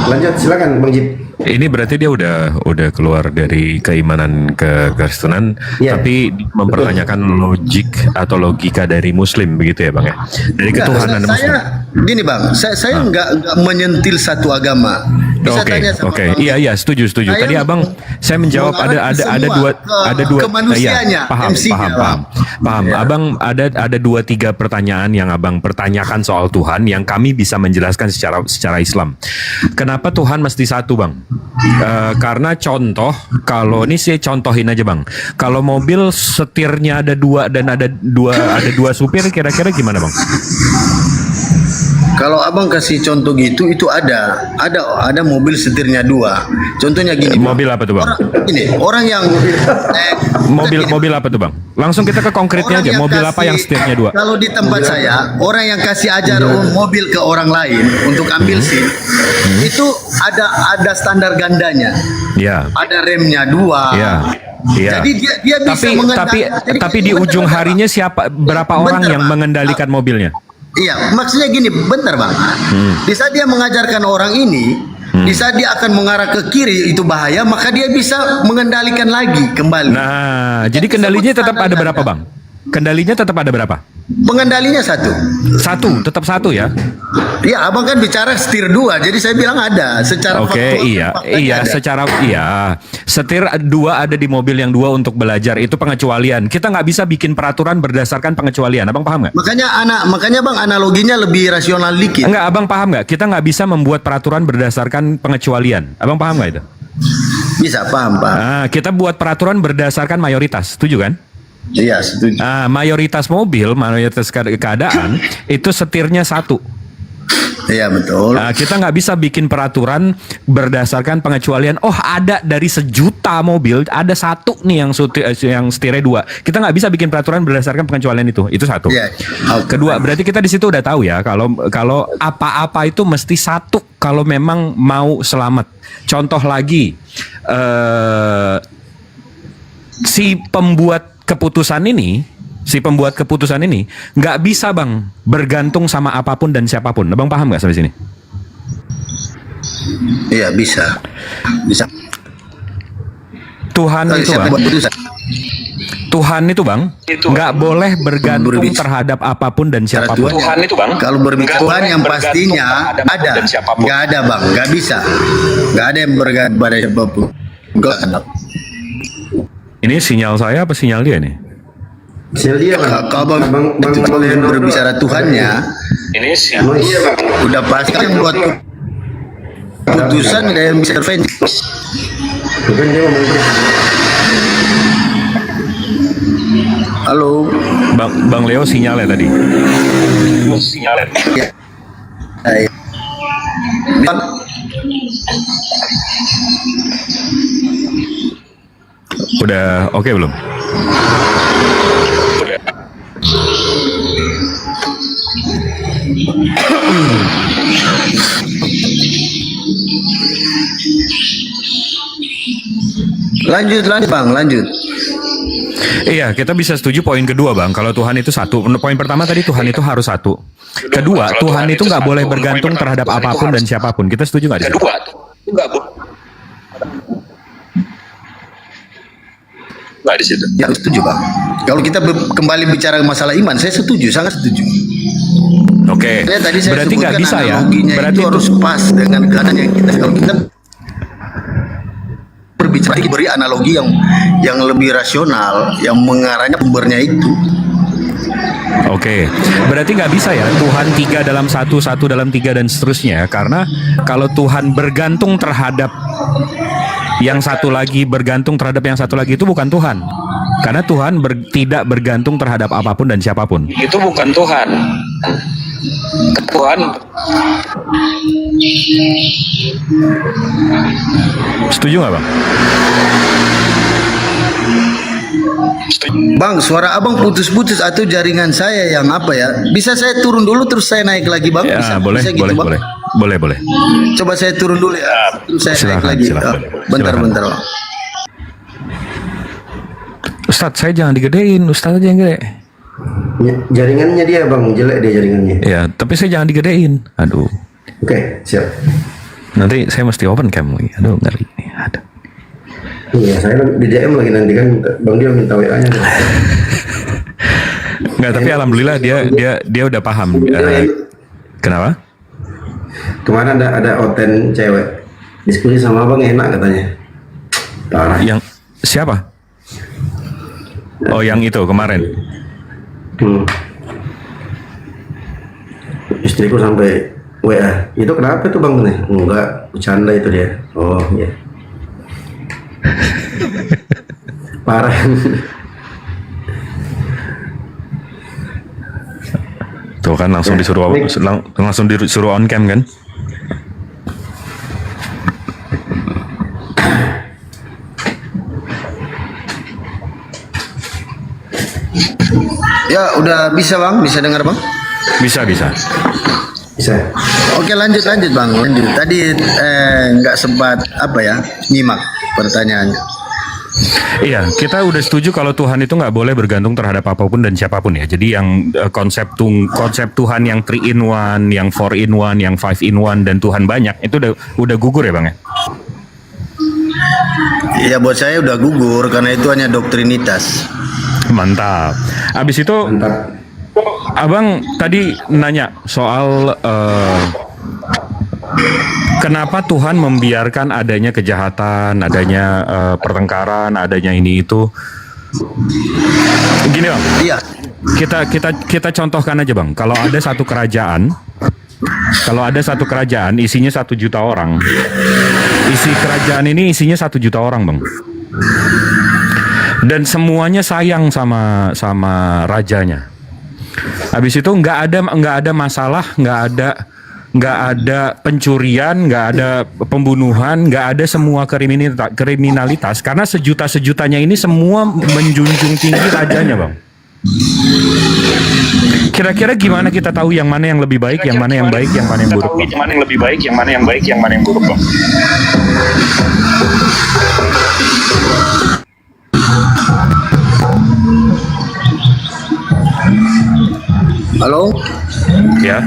Lanjut, silakan Bang Jip. Ini berarti dia udah keluar dari keimanan Kekristenan, tapi mempertanyakan logik atau logika dari Muslim, begitu ya Bang ya? Dari ketuhanan Muslim. Gini Bang, saya nggak menyentil satu agama. Oke, iya setuju. Tadi Abang saya menjawab ada dua kemanusiaannya, paham. Abang ada 2-3 pertanyaan yang Abang pertanyakan soal Tuhan yang kami bisa menjelaskan secara Islam. Kenapa Tuhan mesti satu Bang? Karena contoh, kalau ini saya contohin aja Bang. Kalau mobil setirnya ada 2 dan ada dua supir, kira-kira gimana Bang? Kalau abang kasih contoh gitu, itu ada mobil setirnya 2. Contohnya gini. Mobil apa tuh Bang? Orang yang mobil apa tuh Bang? Langsung kita ke konkretnya aja. Mobil apa yang setirnya 2? Kalau di tempat saya, orang yang kasih ajar mobil ke orang lain untuk ambil SIM, itu ada standar gandanya. Ya. Ada remnya 2. Ya. Iya. Jadi dia bisa tapi di ujung harinya berapa orang yang mengendalikan mobilnya? Iya, maksudnya gini, bentar Bang. Di saat dia mengajarkan orang ini, di saat dia akan mengarah ke kiri itu bahaya, maka dia bisa mengendalikan lagi kembali. Nah, jadi kendalinya tetap ada berapa Bang? Kendalinya tetap ada berapa? Pengendalinya 1. Tetap 1 ya? Iya, abang kan bicara setir 2, jadi saya bilang ada. Secara setir 2 ada di mobil yang 2 untuk belajar, itu pengecualian. Kita nggak bisa bikin peraturan berdasarkan pengecualian. Abang paham nggak? Makanya Bang analoginya lebih rasional dikit. Enggak, abang paham nggak? Kita nggak bisa membuat peraturan berdasarkan pengecualian. Abang paham nggak itu? Bisa, paham. Nah, kita buat peraturan berdasarkan mayoritas, setuju kan? Iya, setuju. Mayoritas mobil, mayoritas keadaan itu setirnya 1. Iya, betul. Kita nggak bisa bikin peraturan berdasarkan pengecualian. Oh, ada dari 1.000.000 mobil, ada 1 nih yang setirnya 2. Kita nggak bisa bikin peraturan berdasarkan pengecualian itu. Itu 1. Iya. Kedua, berarti kita di situ udah tahu ya kalau apa-apa itu mesti 1 kalau memang mau selamat. Contoh lagi, si pembuat keputusan ini nggak bisa Bang bergantung sama apapun dan siapapun. Abang paham nggak sampai sini? Iya, bisa. Tuhan itu Bang nggak boleh bergantung terhadap apapun dan siapapun. Tuhan itu Bang, kalau berbicara Tuhan yang pastinya ada, nggak ada Bang, nggak bisa, nggak ada yang bergantung pada siapapun. Nggak ada. Ini sinyal saya apa sinyal dia nih? Sinyal dia Kalau Bang berbicara Tuhannya, ini sinyal dia Bang. Udah pasti yang buat keputusan ada yang bisa intervensi. Halo, Bang Leo sinyalnya tadi. Sinyalnya. Ya. Udah oke belum? Lanjut bang, lanjut. Iya, kita bisa setuju poin kedua bang. Kalau Tuhan itu satu. Poin pertama tadi Tuhan itu harus satu. Kedua, Tuhan itu nggak boleh bergantung terhadap apapun dan siapapun. Kita setuju nggak di situ? Nggak di situ. Ya setuju bang. Kalau kita kembali bicara masalah iman, saya setuju, sangat setuju. Oke. Tadi saya Berarti nggak bisa ya? Berarti itu harus pas dengan keadaan yang kita. Kalau kita berbicara beri analogi yang lebih rasional, yang mengarahnya sumbernya itu. Oke, berarti nggak bisa ya Tuhan 3 dalam 1, 1 dalam 3 dan seterusnya. Karena kalau Tuhan bergantung terhadap yang satu lagi, bergantung terhadap yang satu lagi, itu bukan Tuhan. Karena Tuhan tidak bergantung terhadap apapun dan siapapun. Itu bukan Tuhan. Tuhan. Setuju nggak bang? Bang, suara abang putus-putus atau jaringan saya yang apa ya? Bisa saya turun dulu terus saya naik lagi bang? Ya, Bisa, boleh, bisa gitu, boleh, bang? boleh. Coba saya turun dulu ya, terus saya naik lagi. Bentar bang. Ustadz, saya jangan digedein, Ustadz aja yang gede. Jaringannya dia bang, jelek dia jaringannya. Ya, tapi saya jangan digedein. Aduh. Oke, siap. Nanti saya mesti open cam lagi. Aduh, ngeri. Aduh. Iya, saya di DM lagi nanti kan Bang Dio minta WA-nya. Enggak, tapi alhamdulillah dia udah paham. Kenapa? Kemana ada oten cewek diskusi sama abang enak katanya. Parah. Yang siapa? Oh, yang itu kemarin. Istriku sampai WA. Itu kenapa tuh bang? Enggak, bercanda itu dia. Oh iya. Parah. Tuh kan langsung disuruh on cam kan? Ya udah bisa bang, bisa dengar bang? Bisa. Oke lanjut bang, lanjut. Tadi nggak sempat apa ya nyimak pertanyaannya. Iya, kita udah setuju kalau Tuhan itu nggak boleh bergantung terhadap apapun dan siapapun ya. Jadi yang konsep Tuhan yang 3 in 1, yang 4 in 1, yang 5 in 1 dan Tuhan banyak itu udah gugur ya bang ya? Iya buat saya udah gugur karena itu hanya doktrinitas. Mantap. Abis itu abang tadi nanya soal kenapa Tuhan membiarkan adanya kejahatan, adanya pertengkaran, adanya ini itu. Gini bang. Iya. Kita contohkan aja bang. Kalau ada satu kerajaan isinya 1 juta orang. Isi kerajaan ini isinya 1 juta orang bang. Dan semuanya sayang sama rajanya. Habis itu nggak ada masalah, nggak ada pencurian, nggak ada pembunuhan, nggak ada semua kriminalitas karena sejuta-sejutanya ini semua menjunjung tinggi rajanya bang. Kira-kira gimana kita tahu yang mana yang lebih baik, yang mana yang baik, yang mana yang buruk? Yang mana yang lebih baik, yang mana yang baik, yang mana yang buruk bang? Halo? Ya.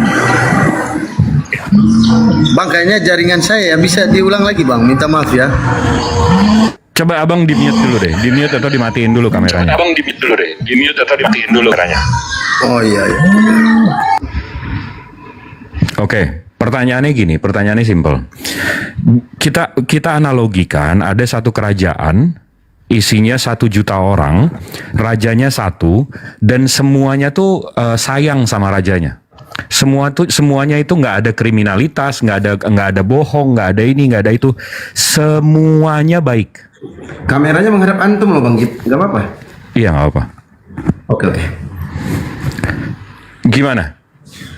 Bang kayaknya jaringan saya bisa diulang lagi bang, minta maaf ya. Coba abang di-mute dulu deh, di-mute atau dimatiin dulu kameranya. Abang di-mute dulu deh, di-mute atau dimatiin dulu kameranya. Oh iya. Oke, pertanyaannya simple. Kita analogikan ada satu kerajaan isinya 1 juta orang, rajanya 1 dan semuanya tuh sayang sama rajanya. Semuanya itu nggak ada kriminalitas, nggak ada bohong, nggak ada ini, nggak ada itu, semuanya baik. Kameranya menghadap antum loh bang, nggak apa-apa? Iya nggak apa. Oke.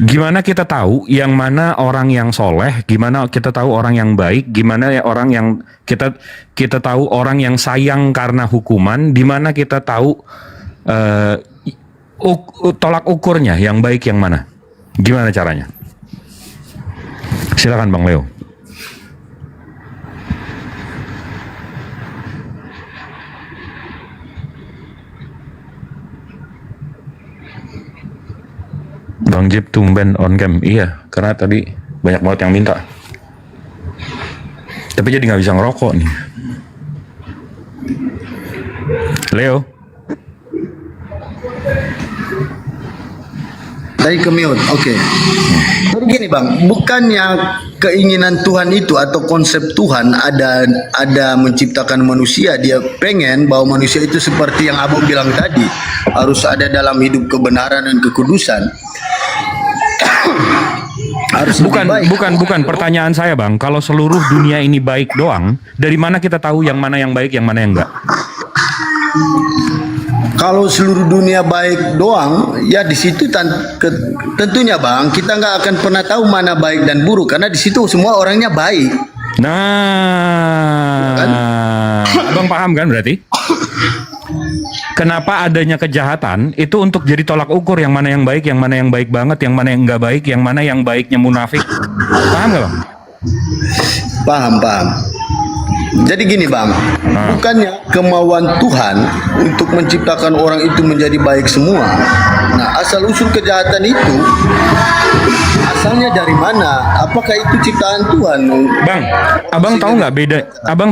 Gimana kita tahu yang mana orang yang soleh, gimana kita tahu orang yang baik, gimana ya orang yang kita tahu orang yang sayang karena hukuman, di mana kita tahu tolak ukurnya yang baik yang mana? Gimana caranya? Silakan Bang Leo. Bang Jip tumben on cam. Iya, karena tadi banyak banget yang minta. Tapi jadi nggak bisa ngerokok nih. Leo. Tadi ke mute, oke. Jadi gini bang, bukannya keinginan Tuhan itu atau konsep Tuhan ada menciptakan manusia, dia pengen bahwa manusia itu seperti yang abang bilang tadi, harus ada dalam hidup kebenaran dan kekudusan. Harus bukan pertanyaan saya bang. Kalau seluruh dunia ini baik doang, dari mana kita tahu yang mana yang baik, yang mana yang enggak? Kalau seluruh dunia baik doang, ya di situ tentunya bang, kita nggak akan pernah tahu mana baik dan buruk karena di situ semua orangnya baik. Nah, kan? Abang paham kan berarti? Kenapa adanya kejahatan itu untuk jadi tolak ukur yang mana yang baik banget, yang mana yang enggak baik, yang mana yang baiknya munafik. Paham nggak bang? Paham. Jadi gini bang, bukannya kemauan Tuhan untuk menciptakan orang itu menjadi baik semua. Nah, asal usul kejahatan itu asalnya dari mana? Apakah itu ciptaan Tuhan? Bang, abang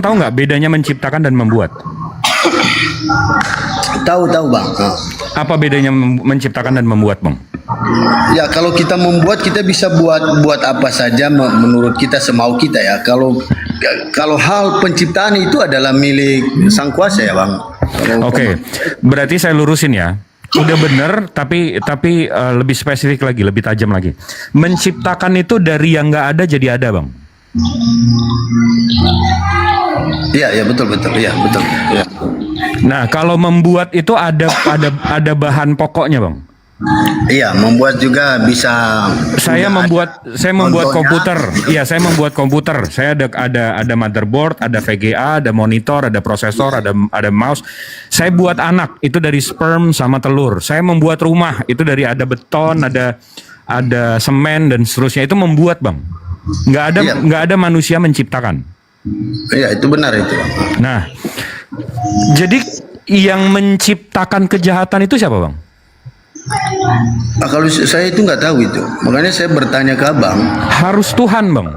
tahu nggak bedanya menciptakan dan membuat? Tahu bang. Apa bedanya menciptakan dan membuat bang? Ya kalau kita membuat, kita bisa buat apa saja menurut kita, semau kita ya. Kalau hal penciptaan itu adalah milik sang kuasa ya bang. Oke. Berarti saya lurusin ya. Udah bener, tapi lebih spesifik lagi, lebih tajam lagi. Menciptakan itu dari yang nggak ada jadi ada bang. Iya betul. Iya betul. Ya. Nah kalau membuat itu ada bahan pokoknya bang. Iya, membuat juga bisa. Saya membuat komputer. Iya, saya membuat komputer. Saya ada motherboard, ada VGA, ada monitor, ada prosesor, ada mouse. Saya buat anak itu dari sperm sama telur. Saya membuat rumah itu dari ada beton, ada semen dan seterusnya. Itu membuat bang. Nggak ada manusia menciptakan. Iya, itu benar itu. Nah, jadi yang menciptakan kejahatan itu siapa bang? Kalau saya itu nggak tahu itu, makanya saya bertanya ke abang. Harus Tuhan bang,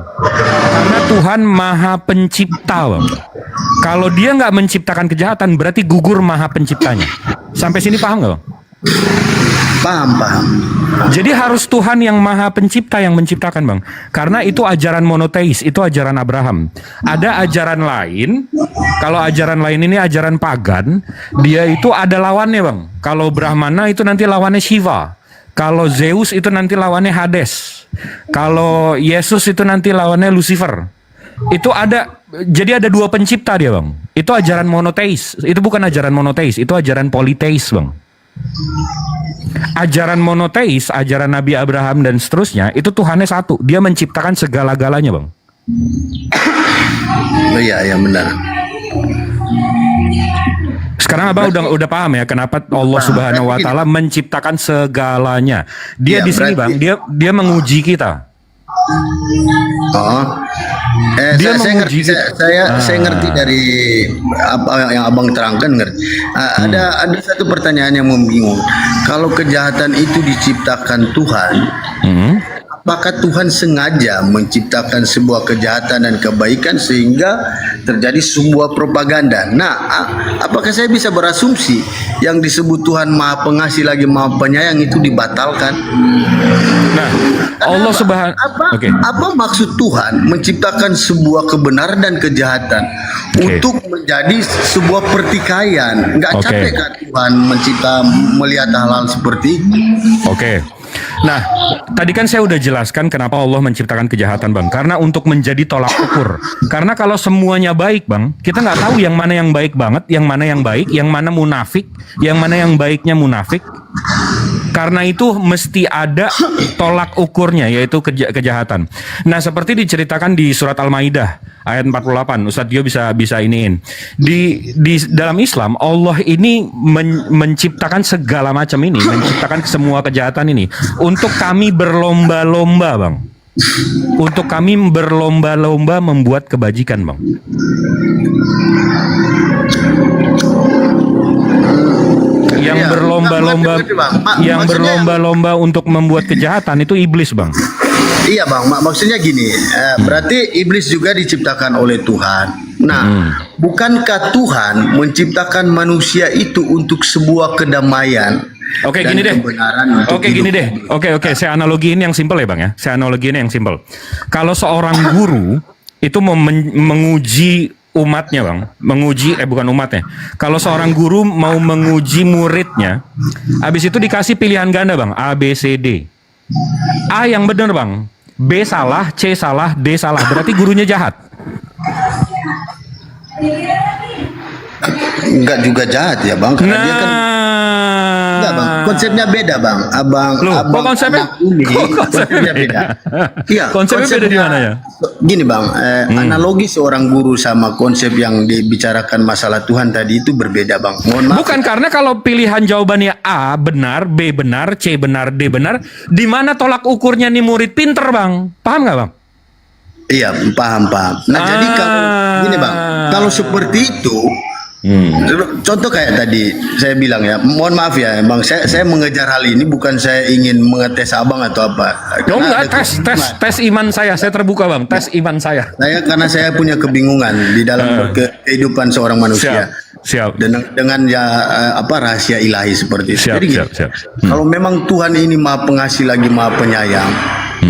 karena Tuhan Maha Pencipta bang. Kalau dia nggak menciptakan kejahatan, berarti gugur Maha Penciptanya. Sampai sini paham nggak bang? Paham. Jadi harus Tuhan yang Maha Pencipta yang menciptakan bang, karena itu ajaran monoteis, itu ajaran Abraham. Ada ajaran lain, kalau ajaran lain ini ajaran pagan, dia itu ada lawannya bang. Kalau Brahmana itu nanti lawannya Shiva, kalau Zeus itu nanti lawannya Hades, kalau Yesus itu nanti lawannya Lucifer. Itu jadi ada dua pencipta dia bang. Itu ajaran monoteis, itu bukan ajaran monoteis, itu ajaran politeis bang. Ajaran monoteis, ajaran Nabi Abraham dan seterusnya, itu Tuhannya satu. Dia menciptakan segala-galanya bang. Iya benar. Sekarang abang udah paham ya kenapa Allah Subhanahu Wa Taala menciptakan segalanya. Dia di sini bang, dia menguji kita. Saya ngerti dari apa yang abang terangkan, ngerti. Ada satu pertanyaan yang membingung. Kalau kejahatan itu diciptakan Tuhan, apakah Tuhan sengaja menciptakan sebuah kejahatan dan kebaikan sehingga terjadi sebuah propaganda? Nah, apakah saya bisa berasumsi yang disebut Tuhan Maha Pengasih lagi Maha Penyayang itu dibatalkan? Nah, Allah Subhanahu apa maksud Tuhan menciptakan sebuah kebenaran dan kejahatan untuk menjadi sebuah pertikaian? Nggak capek kan Tuhan melihat hal-hal seperti itu? Nah, tadi kan saya udah jelaskan kenapa Allah menciptakan kejahatan bang. Karena untuk menjadi tolak ukur. Karena kalau semuanya baik bang, kita nggak tahu yang mana yang baik banget, yang mana yang baik, yang mana munafik, yang mana yang baiknya munafik. Karena itu mesti ada tolak ukurnya, yaitu kejahatan. Nah, seperti diceritakan di surat Al-Maidah ayat 48, Ustadz Dio bisa iniin. Di dalam Islam, Allah ini menciptakan segala macam ini, menciptakan semua kejahatan ini untuk kami berlomba-lomba, bang. Untuk kami berlomba-lomba membuat kebajikan, bang. Yang berlomba-lomba berlomba yang berlomba-lomba untuk membuat kejahatan itu iblis, Bang. Iya bang, maksudnya gini, berarti iblis juga diciptakan oleh Tuhan. Nah, bukankah Tuhan menciptakan manusia itu untuk sebuah kedamaian? Oke, dan gini deh. kebenaran untuk Oke, gini hidup. deh. Oke, saya analogiin yang simpel ya, Bang ya. Saya analogiin yang simpel. Kalau seorang guru itu mau menguji umatnya, Bang. Bukan umatnya. Kalau seorang guru mau menguji muridnya, habis itu dikasih pilihan ganda, Bang. A, B, C, D. A yang benar, Bang. B salah, C salah, D salah. Berarti gurunya jahat. Enggak juga jahat ya bang, karena dia kan enggak bang, konsepnya beda bang. Abang konsepnya? Konsepnya beda. Iya, konsepnya beda di mana ya? Gini bang, analogi seorang guru sama konsep yang dibicarakan masalah Tuhan tadi itu berbeda bang. Mohon maaf. Bukan, karena kalau pilihan jawabannya A benar, B benar, C benar, D benar, di mana tolak ukurnya nih murid pinter, Bang? Paham nggak, Bang? Iya, paham. Nah, jadi kalau gini bang, kalau seperti itu, contoh kayak tadi saya bilang ya, mohon maaf ya, bang, saya mengejar hal ini bukan saya ingin mengetes abang atau apa. Enggak, tes iman saya terbuka bang, tes iman saya. Karena saya punya kebingungan di dalam kehidupan seorang manusia. Siap. Dengan rahasia ilahi seperti itu. Siap, Jadi gini, kalau memang Tuhan ini maha pengasih lagi maha penyayang,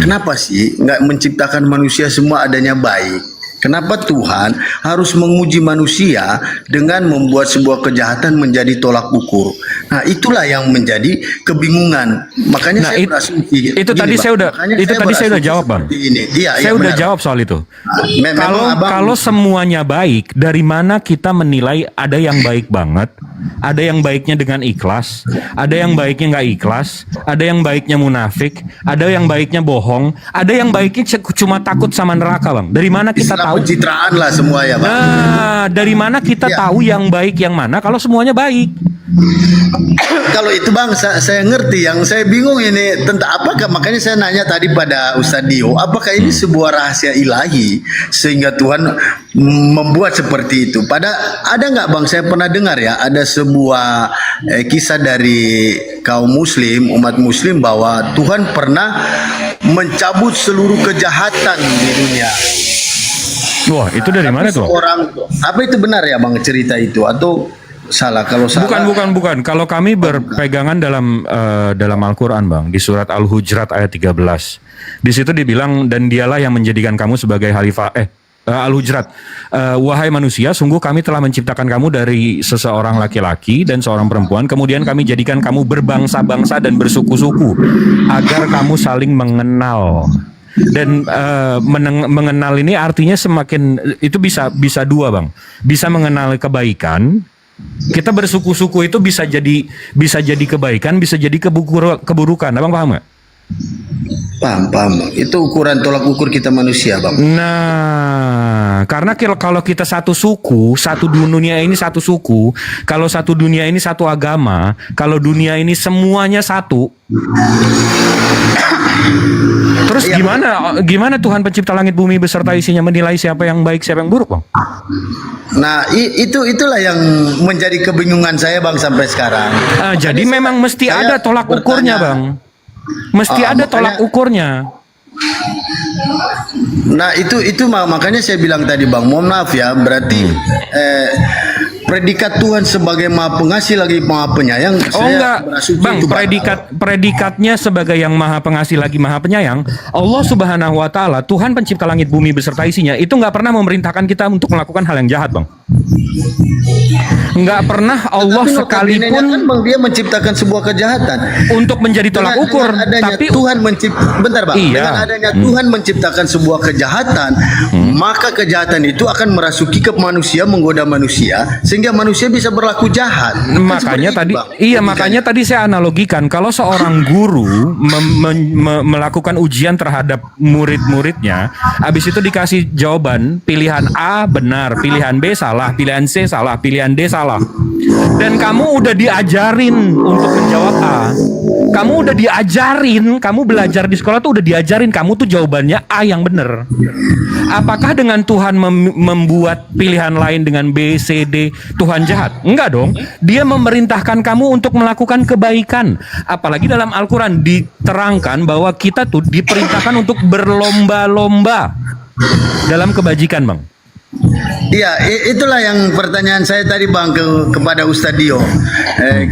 kenapa sih nggak menciptakan manusia semua adanya baik? Kenapa Tuhan harus menguji manusia dengan membuat sebuah kejahatan menjadi tolak ukur? Nah, itulah yang menjadi kebingungan. Makanya saya berasumsi. Itu tadi saya udah jawab, Bang. Saya udah jawab soal itu. Kalau semuanya baik, dari mana kita menilai ada yang baik banget, ada yang baiknya dengan ikhlas, ada yang baiknya nggak ikhlas, ada yang baiknya munafik, ada yang baiknya bohong, ada yang baiknya cuma takut sama neraka, Bang. Dari mana kita tahu? Pencitraan lah semua ya bang. Nah, dari mana kita tahu yang baik yang mana kalau semuanya baik? Kalau itu bang, saya ngerti. Yang saya bingung ini tentang apakah, makanya saya nanya tadi pada Ustadz Dio, apakah ini sebuah rahasia ilahi sehingga Tuhan membuat seperti itu? Ada nggak bang? Saya pernah dengar ya, ada sebuah kisah dari kaum muslim, umat muslim, bahwa Tuhan pernah mencabut seluruh kejahatan di dunia. Wah, itu dari mana tuh? Apa itu benar ya bang cerita itu atau salah? Kalau salah, bukan. Kalau kami berpegangan dalam Al-Quran, Bang, di surat Al-Hujurat ayat 13. Di situ dibilang, dan dialah yang menjadikan kamu sebagai khalifah. Al-Hujurat, wahai manusia, sungguh kami telah menciptakan kamu dari seseorang laki-laki dan seorang perempuan, kemudian kami jadikan kamu berbangsa-bangsa dan bersuku-suku agar kamu saling mengenal. Dan mengenal ini artinya semakin itu bisa dua, Bang. Bisa mengenal kebaikan. Kita bersuku-suku itu bisa jadi kebaikan, bisa jadi keburukan. Abang paham nggak? Paham. Itu ukuran tolak ukur kita manusia, bang. Nah, karena kalau kita satu suku, satu dunia ini satu suku, kalau satu dunia ini satu agama, kalau dunia ini semuanya satu. Terus gimana Tuhan pencipta langit bumi beserta isinya menilai siapa yang baik, siapa yang buruk, Bang? Nah, itulah yang menjadi kebingungan saya, Bang, sampai sekarang. Jadi memang mesti ada tolak ukurnya, Bang. Mesti ada tolak ukurnya. Nah, itu makanya saya bilang tadi, Bang, mohon maaf ya, berarti predikat Tuhan sebagai Maha Pengasih lagi Maha Penyayang. Enggak, Bang, predikatnya sebagai yang Maha Pengasih lagi Maha Penyayang, Allah Subhanahu wa taala, Tuhan pencipta langit bumi beserta isinya, itu enggak pernah memerintahkan kita untuk melakukan hal yang jahat, Bang. Enggak pernah Allah sekalipun, kan, Bang, dia menciptakan sebuah kejahatan untuk menjadi tolak ukur, tapi Tuhan bentar, Bang. Iya. Dengan adanya Tuhan menciptakan sebuah kejahatan, maka kejahatan itu akan merasuki ke manusia, menggoda manusia, sehingga manusia bisa berlaku jahat. Makanya tadi saya analogikan, kalau seorang guru melakukan ujian terhadap murid-muridnya, habis itu dikasih jawaban pilihan A benar, pilihan B salah, pilihan C salah, pilihan D salah. Dan kamu udah diajarin untuk menjawab A. Kamu udah diajarin, kamu belajar di sekolah tuh udah diajarin kamu tuh jawabannya A yang bener. Apakah dengan Tuhan membuat pilihan lain dengan B, C, D, Tuhan jahat? Enggak dong. Dia memerintahkan kamu untuk melakukan kebaikan. Apalagi dalam Al-Quran diterangkan bahwa kita tuh diperintahkan untuk berlomba-lomba dalam kebajikan, Bang. Iya, itulah yang pertanyaan saya tadi Bang kepada Ustadz Dio.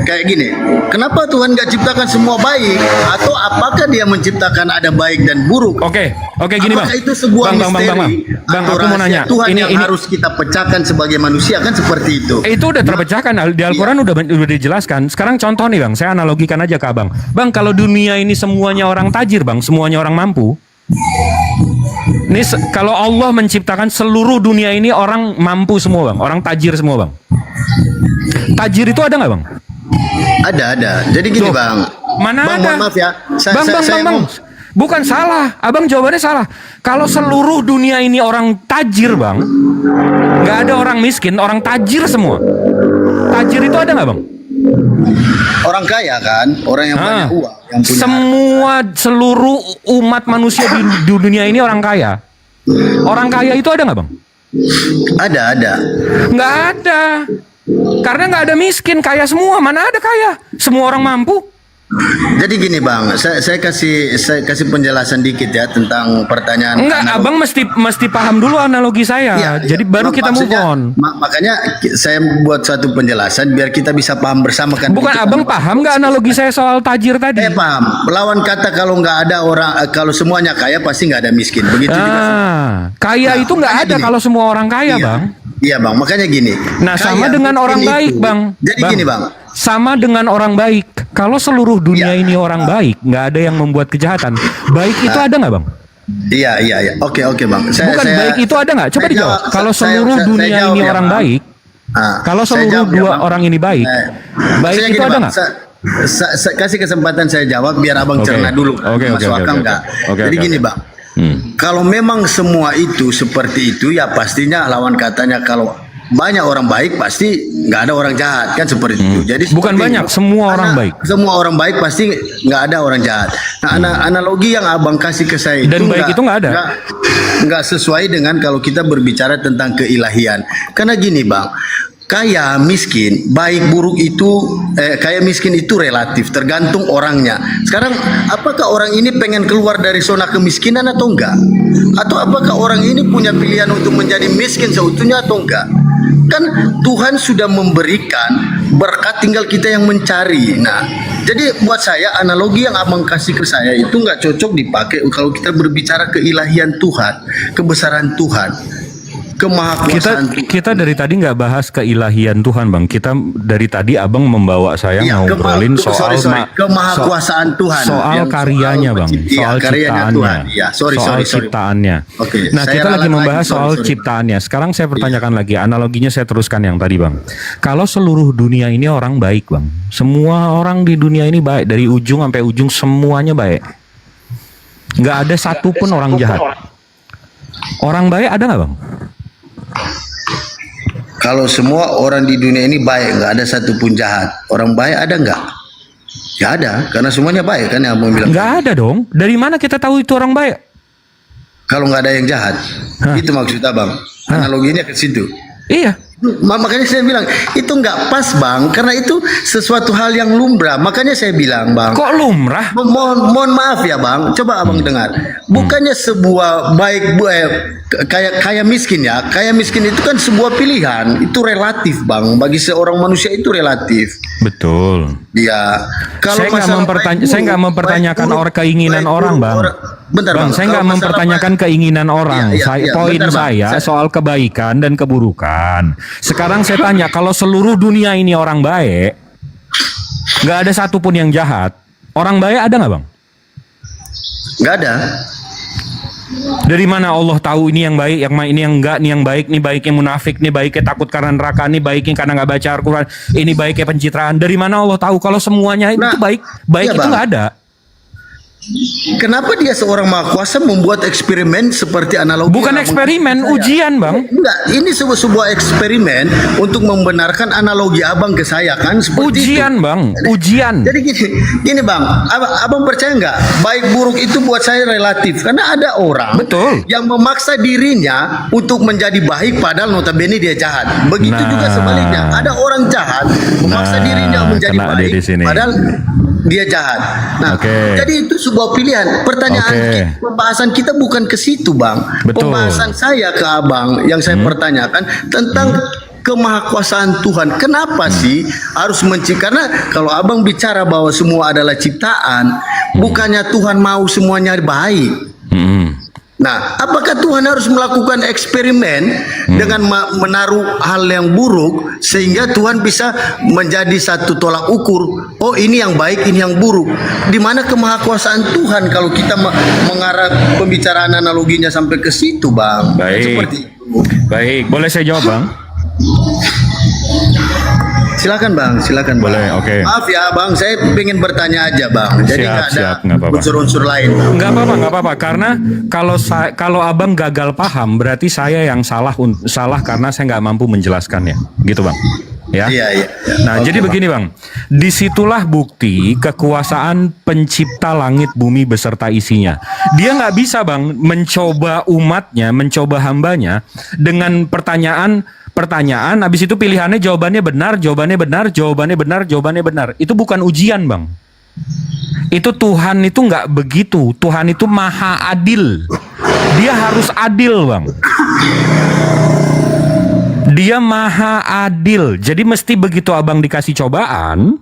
Kayak gini, kenapa Tuhan gak ciptakan semua baik? Atau apakah dia menciptakan ada baik dan buruk? Oke, gini Bang. Apakah itu sebuah misteri? Bang, aku mau nanya. Tuhan yang harus kita pecahkan sebagai manusia, kan seperti itu. Itu udah terpecahkan, di Al-Quran udah dijelaskan. Sekarang contoh nih Bang, saya analogikan aja ke Abang. Bang, kalau dunia ini semuanya orang tajir Bang, semuanya orang mampu. Ini kalau Allah menciptakan seluruh dunia ini orang mampu semua Bang, orang tajir semua Bang. Tajir itu ada nggak Bang? Ada. Jadi gini Bang. Mana Bang, ada? mohon maaf ya. Bang. Bukan salah, Abang jawabannya salah. Kalau seluruh dunia ini orang tajir Bang, nggak ada orang miskin, orang tajir semua. Tajir itu ada nggak Bang? Orang kaya kan, orang yang banyak uang, yang punya seluruh umat manusia di dunia ini orang kaya. Orang kaya itu ada nggak Bang? Ada. Nggak ada. Karena nggak ada miskin, kaya semua. Mana ada kaya? Semua orang mampu. Jadi gini Bang, saya kasih penjelasan dikit ya tentang pertanyaan. Enggak, Abang mesti paham dulu analogi saya. Iya, jadi baru kita move on. Makanya saya buat satu penjelasan biar kita bisa paham bersama kan. Bukan Abang paham nggak analogi saya soal tajir tadi? Paham. Lawan kata kalau nggak ada orang, kalau semuanya kaya pasti nggak ada miskin. Begitu juga. Kaya itu nggak ada kalau semua orang kaya Bang. Iya Bang, makanya gini. Nah sama dengan orang baik Bang. Jadi gini Bang. Sama dengan orang baik. Kalau seluruh dunia ini orang baik, nggak ada yang membuat kejahatan. Baik itu ada nggak Bang? Iya. Oke Bang. Baik itu ada nggak? Coba dijawab. Kalau seluruh dunia ini orang baik, kalau seluruh orang ini baik, baik itu ada nggak? Kasih kesempatan saya jawab biar Abang cerna dulu. Masuk akal nggak? Jadi gini Bang. Kalau memang semua itu seperti itu ya pastinya lawan katanya kalau banyak orang baik pasti nggak ada orang jahat kan seperti itu. Jadi bukan banyak, semua orang baik. Semua orang baik pasti nggak ada orang jahat. Nah, analogi yang Abang kasih ke saya dan itu baik itu nggak ada. Nggak sesuai dengan kalau kita berbicara tentang keilahian. Karena gini Bang, kaya miskin, baik buruk itu kaya miskin itu relatif, tergantung orangnya. Sekarang apakah orang ini pengen keluar dari zona kemiskinan atau enggak? Atau apakah orang ini punya pilihan untuk menjadi miskin seutuhnya atau enggak? Kan Tuhan sudah memberikan berkat, tinggal kita yang mencari. Nah, jadi buat saya analogi yang Abang kasih ke saya itu nggak cocok dipakai kalau kita berbicara keilahian Tuhan, kebesaran Tuhan, kemahakuasaan Tuhan. Kita dari tadi nggak bahas keilahian Tuhan Bang. Kita dari tadi Abang membawa saya ngobrolin soal kemahakuasaan Tuhan, soal karyanya Bang, soal ciptaannya, soal ciptaannya. Nah kita lagi membahas soal ciptaannya. Sekarang saya pertanyakan lagi, analoginya saya teruskan yang tadi Bang. Kalau seluruh dunia ini orang baik Bang, semua orang di dunia ini baik dari ujung sampai ujung semuanya baik, nggak ada satupun orang jahat. Orang baik ada nggak Bang? Kalau semua orang di dunia ini baik, nggak ada satupun jahat. Orang baik ada nggak? Ya ada, karena semuanya baik kan yang Abang bilang. Nggak ada dong. Dari mana kita tahu itu orang baik? Kalau nggak ada yang jahat, itu maksud Abang. Analoginya ke situ. Iya. Makanya saya bilang itu nggak pas Bang, karena itu sesuatu hal yang lumrah. Makanya saya bilang Bang. Kok lumrah? Mohon maaf ya Bang. Coba Abang dengar. Bukannya sebuah baik kaya miskin ya. Kaya miskin itu kan sebuah pilihan. Itu relatif Bang. Bagi seorang manusia itu relatif. Betul. Ya. Kalau saya nggak mempertanyakan keinginan orang Bang. Bentar Bang, saya nggak mempertanyakan keinginan orang. Poin saya soal kebaikan dan keburukan. Sekarang saya tanya, kalau seluruh dunia ini orang baik, nggak ada satupun yang jahat, orang baik ada nggak Bang? Nggak ada. Dari mana Allah tahu ini yang baik, yang ini yang enggak, ini yang baik, ini baiknya munafik, ini baiknya takut karena neraka, ini baiknya karena nggak baca Al-Quran, ini baiknya pencitraan. Dari mana Allah tahu kalau semuanya itu baik? Baik itu nggak ada. Kenapa dia seorang maha kuasa membuat eksperimen seperti analogi? Bukan eksperimen, ujian, Bang. Enggak, ini sebuah eksperimen untuk membenarkan analogi abang ke saya kan seperti ujian, itu. Bang, ujian. Jadi gini Bang, abang percaya nggak? Baik buruk itu buat saya relatif karena ada orang yang memaksa dirinya untuk menjadi baik padahal notabene dia jahat. Begitu juga sebaliknya, ada orang jahat memaksa dirinya menjadi baik padahal dia jahat. Nah, jadi itu sebuah pilihan. Pertanyaan pembahasan kita bukan ke situ, Bang. Pembahasan saya ke abang yang saya pertanyakan tentang kemahakuasaan Tuhan. Kenapa sih harus karena kalau abang bicara bahwa semua adalah ciptaan, bukannya Tuhan mau semuanya baik. Nah, apakah Tuhan harus melakukan eksperimen dengan menaruh hal yang buruk sehingga Tuhan bisa menjadi satu tolak ukur? Oh, ini yang baik, ini yang buruk. Di mana kemahakuasaan Tuhan kalau kita mengarah pembicaraan analoginya sampai ke situ, Bang? Baik. Seperti itu. Baik, boleh saya jawab, Bang? Silakan Bang, silakan Bang. Boleh, oke. Maaf ya Bang, saya pengen bertanya aja Bang. Jadi nggak ada unsur-unsur lain. Nggak apa-apa. Karena kalau abang gagal paham, berarti saya yang salah karena saya nggak mampu menjelaskannya, gitu Bang. Ya. Iya. Nah, jadi begini Bang, disitulah bukti kekuasaan pencipta langit bumi beserta isinya. Dia nggak bisa Bang mencoba umatnya, mencoba hambanya dengan pertanyaan, habis itu pilihannya jawabannya benar. Itu bukan ujian Bang. Itu Tuhan itu nggak begitu. Tuhan itu maha adil. Dia harus adil Bang. Dia maha adil. Jadi mesti begitu abang dikasih cobaan,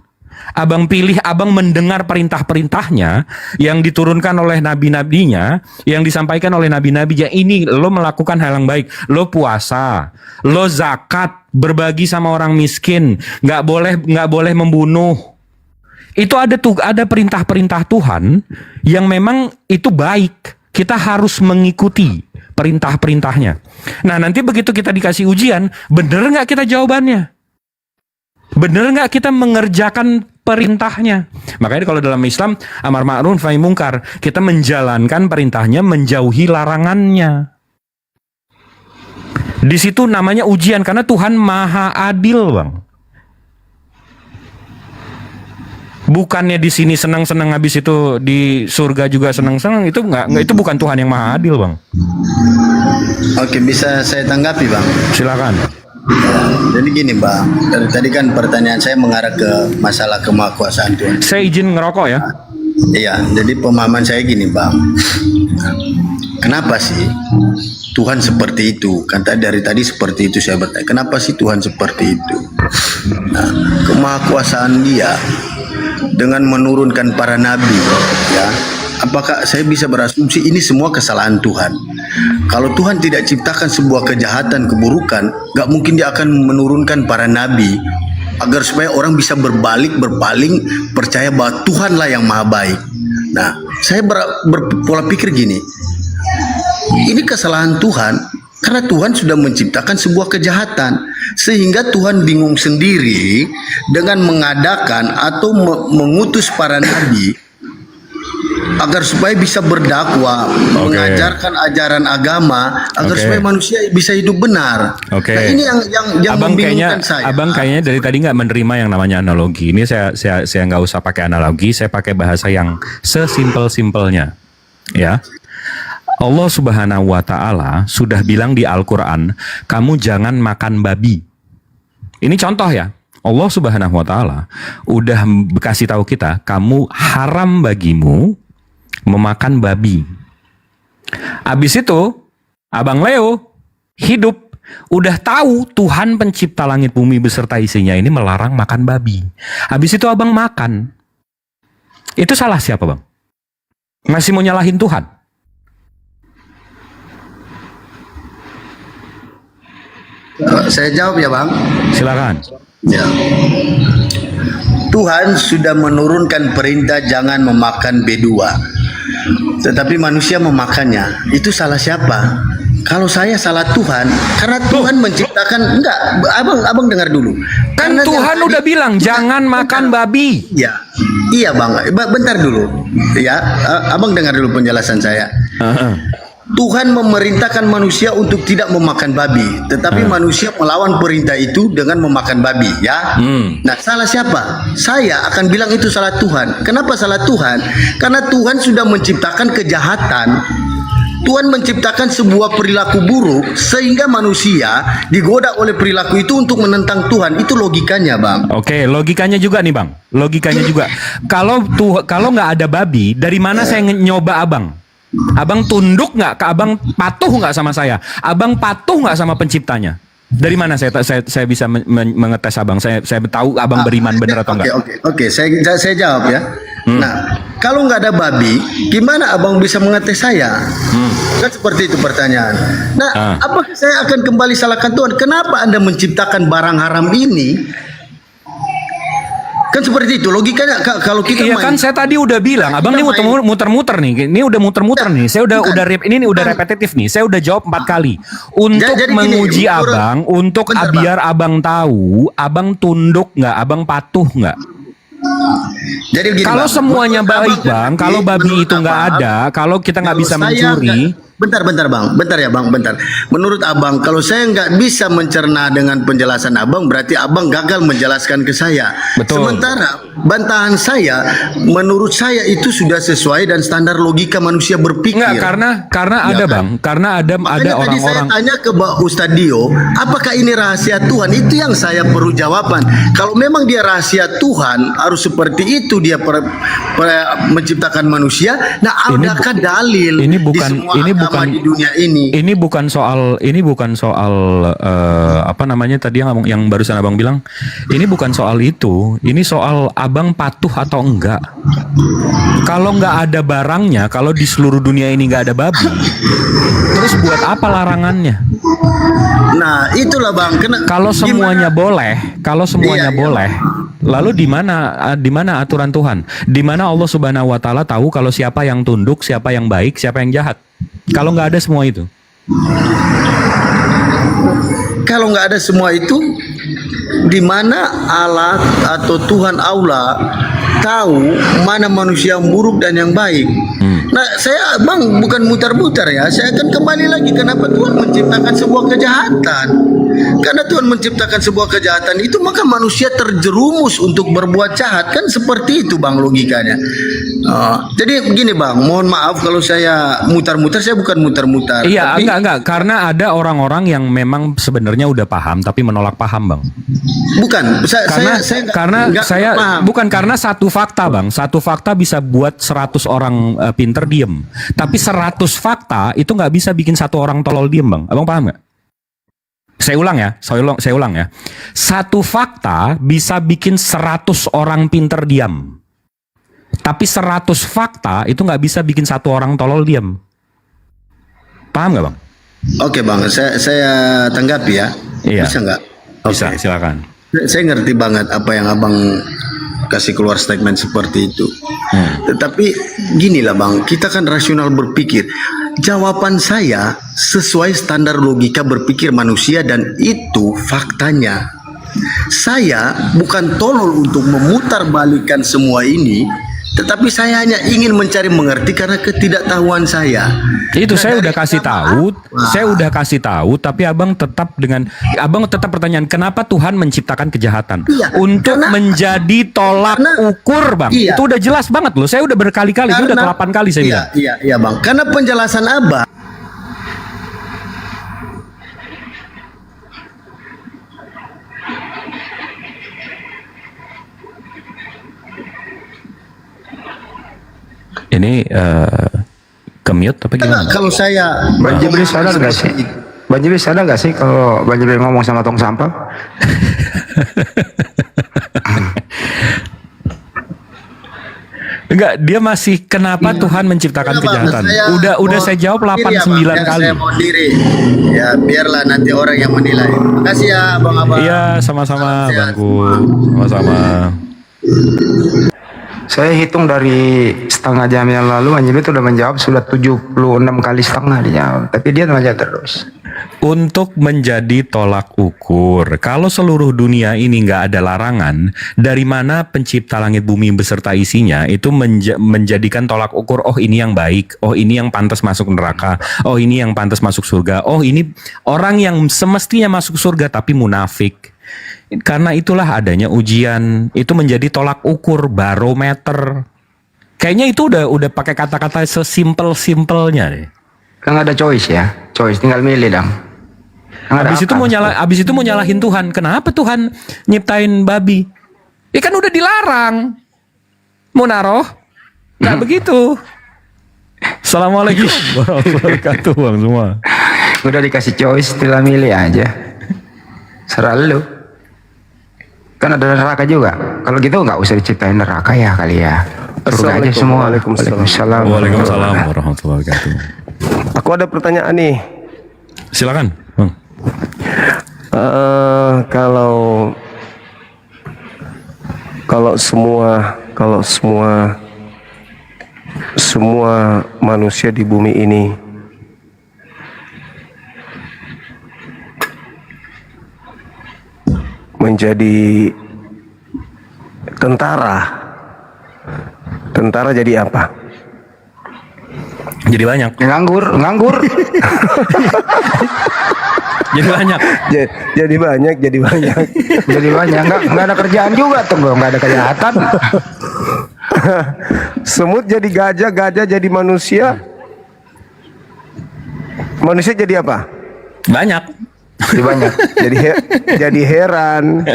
abang pilih, abang mendengar perintah-perintahnya yang diturunkan oleh nabi-nabinya, yang disampaikan oleh nabi-nabinya. Ini lo melakukan hal yang baik, lo puasa, lo zakat, berbagi sama orang miskin, nggak boleh membunuh. Itu ada perintah-perintah Tuhan yang memang itu baik. Kita harus mengikuti perintah-perintahnya. Nah, nanti begitu kita dikasih ujian, bener nggak kita jawabannya? Bener nggak kita mengerjakan perintahnya? Makanya kalau dalam Islam, amar ma'ruf nahi mungkar, kita menjalankan perintahnya, menjauhi larangannya. Di situ namanya ujian, karena Tuhan maha adil, Bang. Bukannya di sini senang-senang, habis itu di surga juga senang-senang, itu itu bukan Tuhan yang maha adil, Bang. Oke, bisa saya tanggapi, Bang? Silakan. Jadi gini, Bang. Dari tadi kan pertanyaan saya mengarah ke masalah kemahakuasaan Tuhan. Saya izin ngerokok ya. Iya, jadi pemahaman saya gini, Bang. Kenapa sih Tuhan seperti itu? Kan dari tadi seperti itu saya bertanya. Kenapa sih Tuhan seperti itu? Nah, kemahakuasaan Dia dengan menurunkan para nabi, ya, apakah saya bisa berasumsi ini semua kesalahan Tuhan? Kalau Tuhan tidak ciptakan sebuah kejahatan, keburukan, gak mungkin Dia akan menurunkan para nabi agar supaya orang bisa berpaling, percaya bahwa Tuhanlah yang maha baik. Nah, saya berpola pikir gini, ini kesalahan Tuhan karena Tuhan sudah menciptakan sebuah kejahatan, sehingga Tuhan bingung sendiri dengan mengadakan atau mengutus para nabi agar supaya bisa berdakwah, mengajarkan ajaran agama agar supaya manusia bisa hidup benar. Nah, ini yang membingungkan saya. Abang kayaknya dari tadi nggak menerima yang namanya analogi. Ini saya nggak usah pakai analogi, saya pakai bahasa yang sesimpel-simpelnya, ya. Allah Subhanahu wa Ta'ala sudah bilang di Al-Quran, kamu jangan makan babi. Ini contoh ya. Allah Subhanahu wa Ta'ala udah kasih tahu kita, kamu haram bagimu memakan babi. Habis itu, Abang Leo hidup udah tahu Tuhan pencipta langit bumi beserta isinya ini melarang makan babi. Habis itu Abang makan. Itu salah siapa, Bang? Masih mau nyalahin Tuhan? Saya jawab ya, Bang. Silakan. Ya. Tuhan sudah menurunkan perintah jangan memakan B2, tetapi manusia memakannya. Itu salah siapa? kalau saya salah Tuhan karena Tuhan menciptakan enggak, abang dengar dulu. Kan Karena Tuhan yang udah bilang jangan makan babi. Iya, iya bang. Bentar dulu, ya. Abang dengar dulu penjelasan saya. Tuhan memerintahkan manusia untuk tidak memakan babi, tetapi manusia melawan perintah itu dengan memakan babi, ya. Nah, salah siapa? Saya akan bilang itu salah Tuhan. Kenapa salah Tuhan? Karena Tuhan sudah menciptakan kejahatan. Tuhan menciptakan sebuah perilaku buruk sehingga manusia digoda oleh perilaku itu untuk menentang Tuhan. Itu logikanya, Bang. Oke, logikanya juga nih, Bang. Logikanya juga. Kalau nggak ada babi, dari mana saya nyoba Abang? Abang tunduk nggak? Abang patuh nggak sama saya? Abang patuh nggak sama penciptanya? Dari mana saya bisa mengetes Abang? Saya tahu Abang beriman benar atau enggak? Oke. Saya jawab ya. Nah, kalau nggak ada babi, gimana Abang bisa mengetes saya? Kan seperti itu pertanyaan. Nah, apakah saya akan kembali salahkan Tuhan? Kenapa Anda menciptakan barang haram ini? Kan seperti itu logikanya. Kalau kita kan saya tadi udah bilang, Abang ini muter-muter nih. Ini udah muter-muter nih. Saya udah ini udah repetitif nih. Saya udah jawab 4 kali untuk menguji Abang, untuk biar Abang tahu, Abang tunduk nggak, Abang patuh nggak. Jadi begini, kalau Bang, semuanya baik Bang, kalau babi itu nggak ada, kalau kita nggak bisa mencuri. Bentar Bang, bentar ya Bang, bentar. Menurut Abang, kalau saya nggak bisa mencerna dengan penjelasan Abang, berarti Abang gagal menjelaskan ke saya. Betul. Sementara bantahan saya, menurut saya itu sudah sesuai dan standar logika manusia berpikir. Enggak, karena ada kan? Bang, karena ada orang-orang. Tadi saya tanya ke Ustadz Dio, apakah ini rahasia Tuhan? Itu yang saya perlu jawaban. Kalau memang dia rahasia Tuhan, harus seperti itu dia menciptakan manusia. Nah, adakah dalil di dunia ini? Ini bukan soal apa namanya tadi yang barusan Abang bilang. Ini bukan soal itu. Ini soal Abang patuh atau enggak. Kalau enggak ada barangnya, kalau di seluruh dunia ini enggak ada babi, terus buat apa larangannya? Nah, itulah Bang. Kalau semuanya boleh, boleh. Lalu di mana aturan Tuhan? Di mana Allah Subhanahu wa taala tahu kalau siapa yang tunduk, siapa yang baik, siapa yang jahat? Kalau nggak ada semua itu. Kalau nggak ada semua itu, di mana Allah atau Tuhan Allah tahu mana manusia yang buruk dan yang baik? Nah, saya Bang bukan mutar-mutar ya. Saya akan kembali lagi kenapa Tuhan menciptakan sebuah kejahatan. Karena Tuhan menciptakan sebuah kejahatan itu, maka manusia terjerumus untuk berbuat jahat. Kan seperti itu Bang logikanya. Jadi begini Bang, mohon maaf kalau saya mutar-mutar, saya bukan mutar-mutar. Iya, enggak, karena ada orang-orang yang memang sebenarnya udah paham tapi menolak paham Bang. Bukan, bukan karena satu fakta Bang. Satu fakta bisa buat 100 orang pinter diem. Tapi 100 fakta itu nggak bisa bikin satu orang tolol diem Bang. Abang paham nggak? Saya ulang ya. Satu fakta bisa bikin 100 orang pinter diam. Tapi 100 fakta itu nggak bisa bikin satu orang tolol diam. Paham nggak Bang? Oke Bang, saya tanggapi ya. Iya. Bisa nggak? Bisa, silakan. Saya ngerti banget apa yang Abang kasih keluar statement seperti itu. Tetapi ginilah Bang, kita kan rasional berpikir. Jawaban saya sesuai standar logika berpikir manusia dan itu faktanya. Saya bukan tolol untuk memutarbalikkan semua ini, tetapi saya hanya ingin mencari mengerti karena ketidaktahuan saya. Itu saya udah kasih tahu, tapi Abang tetap pertanyaan kenapa Tuhan menciptakan kejahatan? Untuk menjadi tolak ukur Bang. Iya. Itu udah jelas banget loh. Saya udah berkali-kali, itu udah 8 kali saya bilang. Iya Bang. Karena penjelasan Abang ini ke-mute tapi gimana? Kalau saya Bang Jibril sadar nggak sih? Bang Jibril sadar nggak sih kalau Bang Jibril ngomong sama tong sampah? Enggak, dia masih kenapa Tuhan menciptakan kejahatan? Udah saya jawab 8-9 kali. Saya mau diri. Ya, biarlah nanti orang yang menilai. Makasih ya Abang-abang. Iya, sama-sama Bangku. Sama-sama. Saya hitung dari setengah jam yang lalu Bang Jibril itu udah menjawab sudah 76 kali setengah dijawab. Tapi dia nanya terus. Untuk menjadi tolak ukur, kalau seluruh dunia ini nggak ada larangan, dari mana pencipta langit bumi beserta isinya itu menjadikan tolak ukur, oh ini yang baik, oh ini yang pantas masuk neraka, oh ini yang pantas masuk surga, oh ini orang yang semestinya masuk surga tapi munafik. Karena itulah adanya ujian, itu menjadi tolak ukur, barometer. Kayaknya itu udah pakai kata-kata sesimpel-simpelnya deh. Kan ada choice ya, choice tinggal milih dong. Abis itu mau nyalahin Tuhan. Kenapa Tuhan nyiptain babi? Ya kan udah dilarang. Mau naroh? Nggak begitu. Assalamualaikum warahmatullahi wabarakatuh bang semua. Udah dikasih choice, tinggal milih aja. Serah lu. Kan ada neraka juga. Kalau gitu nggak usah diciptain neraka ya kali ya. Surga aja semua. Waalaikumsalam. Waalaikumsalam warahmatullahi wabarakatuh. Aku ada pertanyaan nih. Silakan, Bang. Kalau semua manusia di bumi ini menjadi tentara jadi apa? Jadi banyak. Nganggur. Jadi banyak. Nggak ada kerjaan juga tuh, nggak ada kejahatan. Semut jadi gajah, gajah jadi manusia. Manusia jadi apa? Banyak. Jadi banyak. Jadi heran.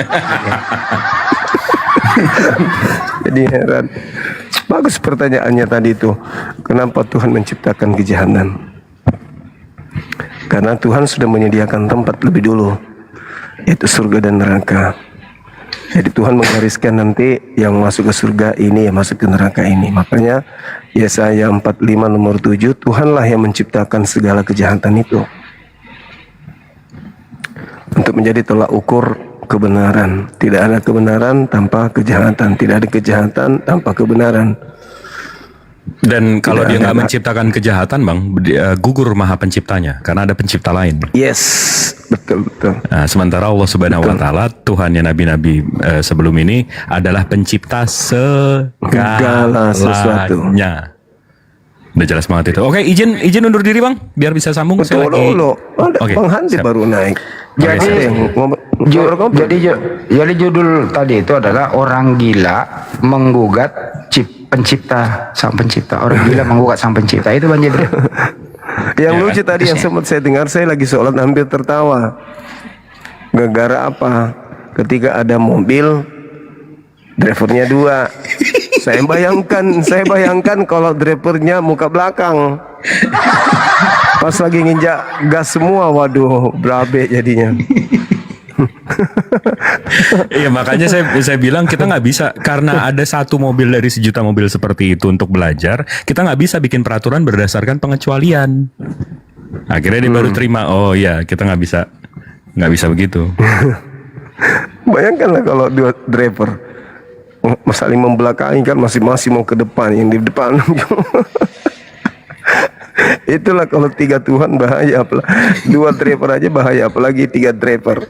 Jadi heran. Bagus pertanyaannya tadi itu. Kenapa Tuhan menciptakan kejahatan? Karena Tuhan sudah menyediakan tempat lebih dulu, yaitu surga dan neraka. Jadi Tuhan menggariskan nanti yang masuk ke surga ini, yang masuk ke neraka ini. Makanya Yesaya 45 nomor 7, Tuhanlah yang menciptakan segala kejahatan itu untuk menjadi tolak ukur kebenaran. Tidak ada kebenaran tanpa kejahatan, tidak ada kejahatan tanpa kebenaran. Dan kalau dia nggak menciptakan kejahatan, Bang, gugur Maha Penciptanya karena ada pencipta lain. Yes, betul. Nah, sementara Allah Subhanahu wa taala, Tuhannya nabi-nabi sebelum ini adalah pencipta segala sesuatunya. Udah jelas banget itu. Oke, izin undur diri, Bang, biar bisa sambung. Betul, Bang Handi baru naik. Jadi judul tadi itu adalah orang gila menggugat sang pencipta. Orang gila menggugat sang pencipta. Itu Bang Jibril. Yang lucu tadi yang sempat saya dengar, saya lagi sholat hampir tertawa. Gara-gara apa? Ketika ada mobil, drivernya 2. Saya bayangkan kalau drivernya muka belakang. Pas lagi nginjak gas semua, waduh, berabe jadinya. Iya, makanya saya bilang kita nggak bisa, karena ada satu mobil dari sejuta mobil seperti itu untuk belajar, kita nggak bisa bikin peraturan berdasarkan pengecualian. Akhirnya dia baru terima, oh ya kita nggak bisa begitu. Bayangkanlah kalau 2 driver saling membelakangi, kan masing-masing mau ke depan, yang di depan. Itulah kalau 3 Tuhan bahaya, 2 driver aja bahaya, apalagi 3 driver.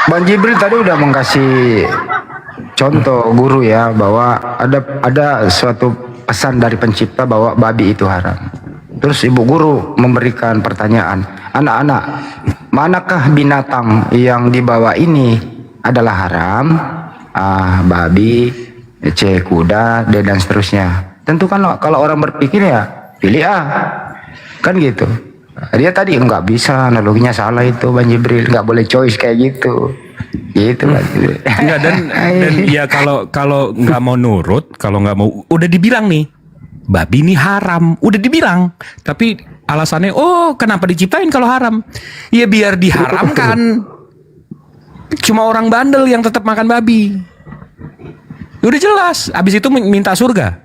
Bang Jibril tadi udah mengkasih contoh guru ya, bahwa ada suatu pesan dari pencipta bahwa babi itu haram. Terus ibu guru memberikan pertanyaan, anak-anak, manakah binatang yang dibawa ini adalah haram? Babi, kuda, dan seterusnya. Tentu kan kalau orang berpikir ya pilih kan gitu. Dia tadi nggak bisa, analoginya salah itu Bang Jibril, nggak boleh choice kayak gitu. Gitu Bang Jibril. Enggak, dan ya kalau nggak mau nurut, kalau nggak mau, udah dibilang nih babi ini haram, udah dibilang, tapi alasannya kenapa diciptain kalau haram? Ya biar diharamkan. Cuma orang bandel yang tetap makan babi. Udah jelas, abis itu minta surga.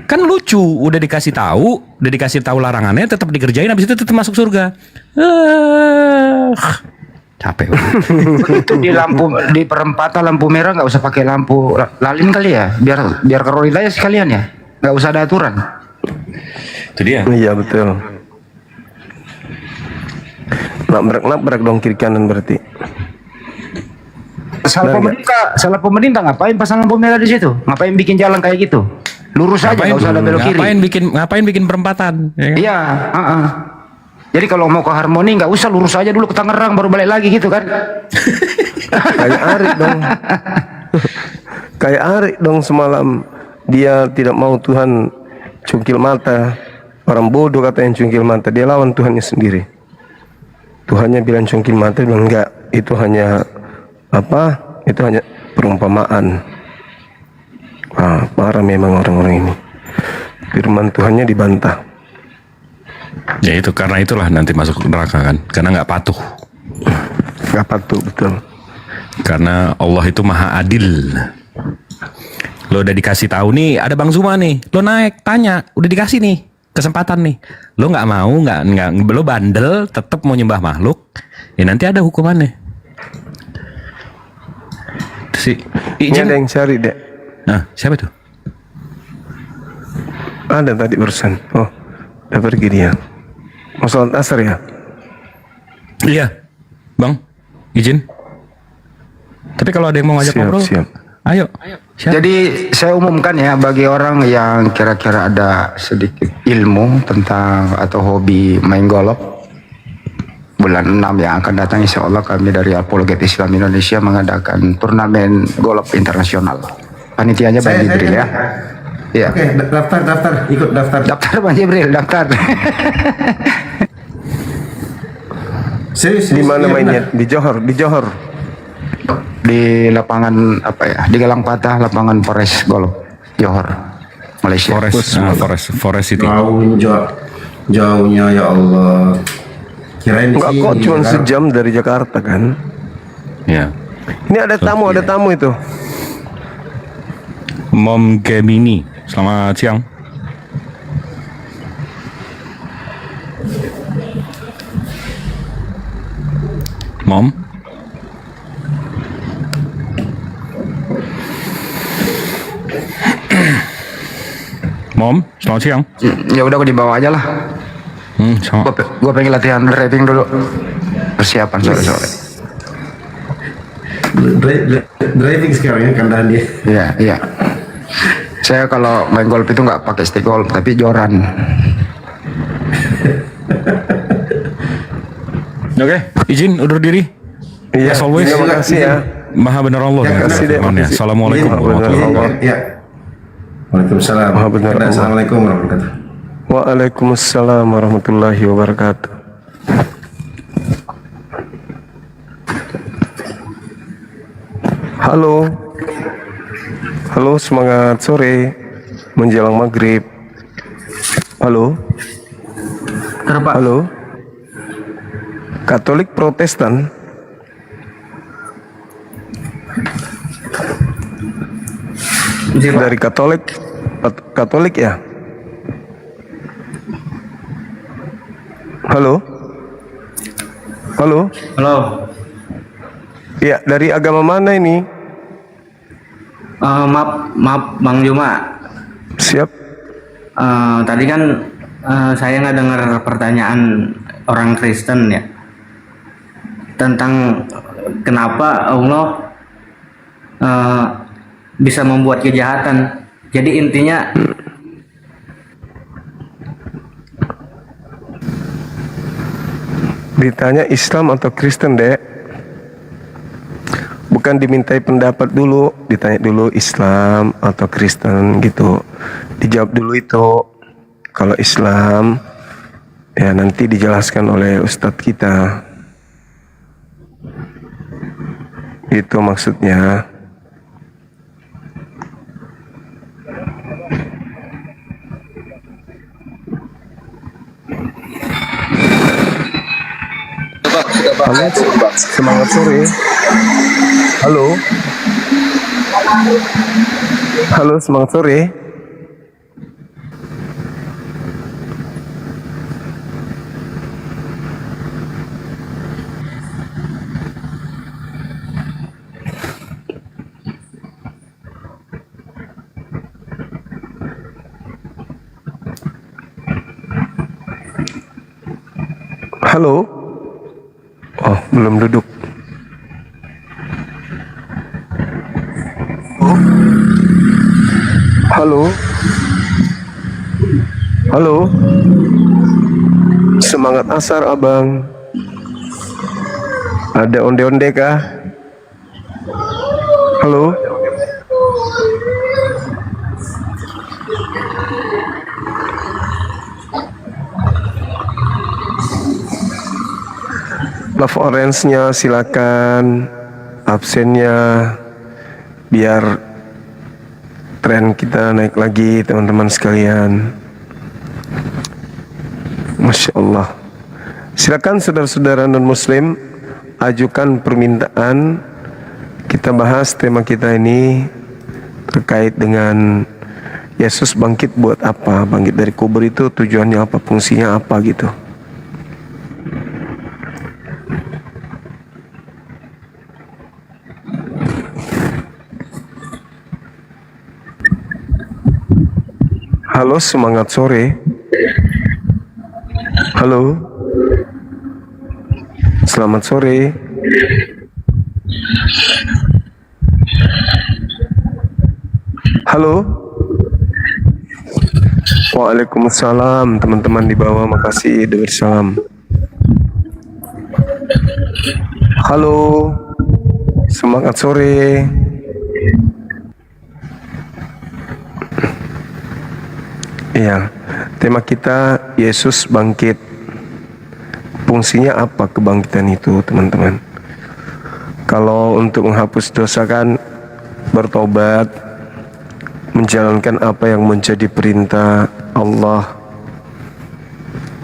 Kan lucu, udah dikasih tahu larangannya, tetap dikerjain, abis itu tetap masuk surga. Capek. Itu di perempatan lampu merah nggak usah pakai lampu lalin kali ya, biar kerorin aja sekalian ya, nggak usah ada aturan. Itu dia. Iya betul. Nabrak dong kiri kanan berarti. Salah pemerintah ngapain pasang lampu merah di situ? Ngapain bikin jalan kayak gitu? Lurus aja, nggak usah ada belok kiri. Ngapain bikin perempatan? Iya. Jadi kalau mau ke Harmoni nggak usah, lurus aja dulu ke Tangerang baru balik lagi gitu kan? Kayak Arik dong. Kayak Arik dong semalam. Dia tidak mau Tuhan cungkil mata. Orang bodoh kata yang cungkil mata. Dia lawan Tuhannya sendiri. Tuhannya bilang cungkil mata, dia bilang enggak. Itu hanya apa? Itu hanya perumpamaan. Wah, parah memang orang-orang ini. Firman Tuhannya dibantah. Ya itu, karena itulah nanti masuk neraka kan, karena nggak patuh. Nggak patuh, betul. Karena Allah itu maha adil. Lo udah dikasih tahu nih, ada Bang Zuma nih, lo naik, tanya, udah dikasih nih kesempatan nih, lo nggak mau, nggak, lo bandel, tetap mau nyembah makhluk, ya nanti ada hukumannya. Ini ada yang cari dek. Nah, siapa tuh? Ada tadi barusan. Oh, udah pergi dia. Mau sholat asar ya? Iya, Bang, izin. Tapi kalau ada yang mau ngajak ngobrol, ayo. Jadi saya umumkan ya, bagi orang yang kira-kira ada sedikit ilmu tentang atau hobi main golf, bulan 6 yang akan datang insya Allah kami dari Apologet Islam Indonesia mengadakan turnamen golf internasional. Panitianya Bang Jibril ya. Iya. Oke, daftar, ikut daftar. Daftar Bang Jibril, daftar. Di mana mainnya? Di Johor, Di lapangan apa ya? Di Galang Patah, lapangan Forest Golf Johor, Malaysia. Forest City. Jauhnya ya Allah. Kirain enggak kok cuma sejam dari Jakarta kan? Ya. Ini ada tamu itu. Mom Gemini, selamat siang. Mom. Mom, selamat siang. Ya udah aku dibawa aja lah. Gue pengen latihan driving dulu. Persiapan sore-sore. Driving sekarang ya kandahan dia. Iya. Saya kalau main golf itu nggak pakai stick golf tapi joran. Oke, izin undur diri. Iya, as always. Terima kasih ya. Maha benar Allah. Assalamualaikum warahmatullahi wabarakatuh. Waalaikumsalam. Assalamualaikum warahmatullahi wabarakatuh. Waalaikumsalam warahmatullahi wabarakatuh. Halo, semangat sore menjelang maghrib. Halo. Katolik Protestan. Dari Katolik ya. Halo. Ya, dari agama mana ini? Maaf Bang Juma. Siap. Tadi kan saya nggak dengar pertanyaan orang Kristen ya tentang kenapa Allah bisa membuat kejahatan. Jadi intinya ditanya Islam atau Kristen, Dek. Bukan dimintai pendapat dulu, ditanya dulu Islam atau Kristen gitu. Dijawab dulu itu. Kalau Islam ya nanti dijelaskan oleh ustadz kita. Itu maksudnya. Halo, semangat sore. Halo, semangat sore. Halo? Oh, belum duduk. Halo? Halo? Semangat asar, abang. Ada onde-onde kah? Halo? Love orange-nya silakan, absennya biar tren kita naik lagi teman-teman sekalian. Masya Allah. Silakan saudara-saudara non-muslim ajukan permintaan. Kita bahas tema kita ini terkait dengan Yesus bangkit buat apa? Bangkit dari kubur itu tujuannya apa? Fungsinya apa gitu? Halo, semangat sore. Halo. Selamat sore. Halo. Waalaikumsalam, teman-teman di bawah, makasih udah bersalam. Halo. Semangat sore. Iya, tema kita Yesus bangkit. Fungsinya apa kebangkitan itu, teman-teman? Kalau untuk menghapus dosa kan bertobat, menjalankan apa yang menjadi perintah Allah.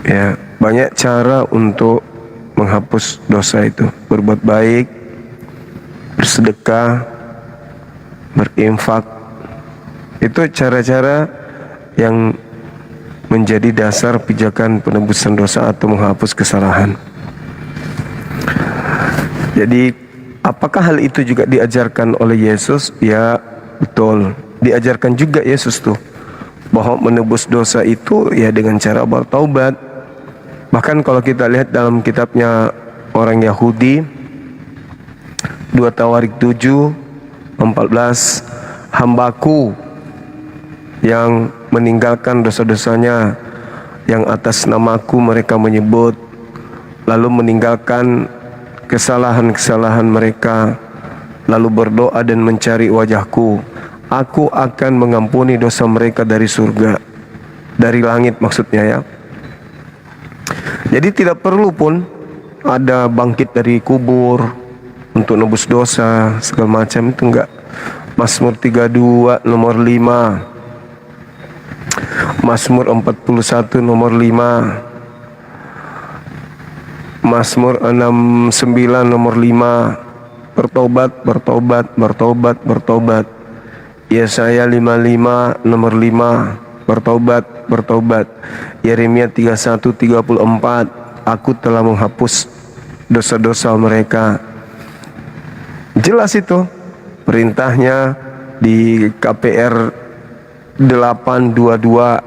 Ya, banyak cara untuk menghapus dosa itu. Berbuat baik, bersedekah, berinfak. Itu cara-cara yang menjadi dasar pijakan penebusan dosa atau menghapus kesalahan. Jadi, apakah hal itu juga diajarkan oleh Yesus? Ya, betul. Diajarkan juga Yesus tuh bahwa menebus dosa itu ya dengan cara bertaubat. Bahkan kalau kita lihat dalam kitabnya orang Yahudi 2 Tawarik 7:14, hambaku yang meninggalkan dosa-dosanya yang atas namaku mereka menyebut, lalu meninggalkan kesalahan-kesalahan mereka, lalu berdoa dan mencari wajahku, aku akan mengampuni dosa mereka dari surga, dari langit maksudnya ya. Jadi tidak perlu pun ada bangkit dari kubur untuk nebus dosa segala macam, itu enggak. Mazmur 32 nomor 5, Mazmur 41 nomor 5, Mazmur 69 nomor 5, bertobat, bertobat, bertobat, bertobat. Yesaya 55 nomor 5, bertobat, bertobat. Yeremia 31:34, aku telah menghapus dosa-dosa mereka. Jelas itu perintahnya di KPR 8:22,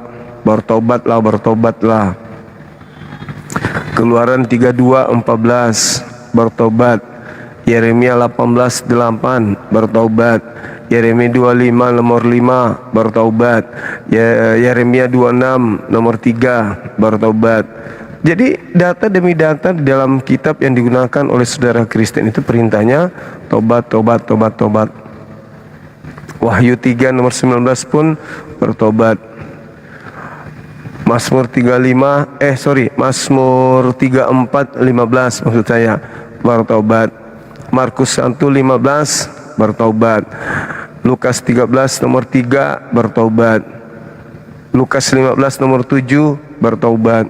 bertobatlah, bertobatlah. Keluaran 32:14, bertobat. Yeremia 18:8, bertobat. Yeremia 25 nomor 5, bertobat. Yeremia 26 nomor 3, bertobat. Jadi data demi data di dalam kitab yang digunakan oleh saudara Kristen itu perintahnya tobat, tobat, tobat, tobat. Wahyu 3 nomor 19 pun bertobat. Mazmur 34:15 maksud saya, bertobat. Markus 1:15, bertobat. Lukas 13 nomor 3, bertobat. Lukas 15 nomor 7, bertobat.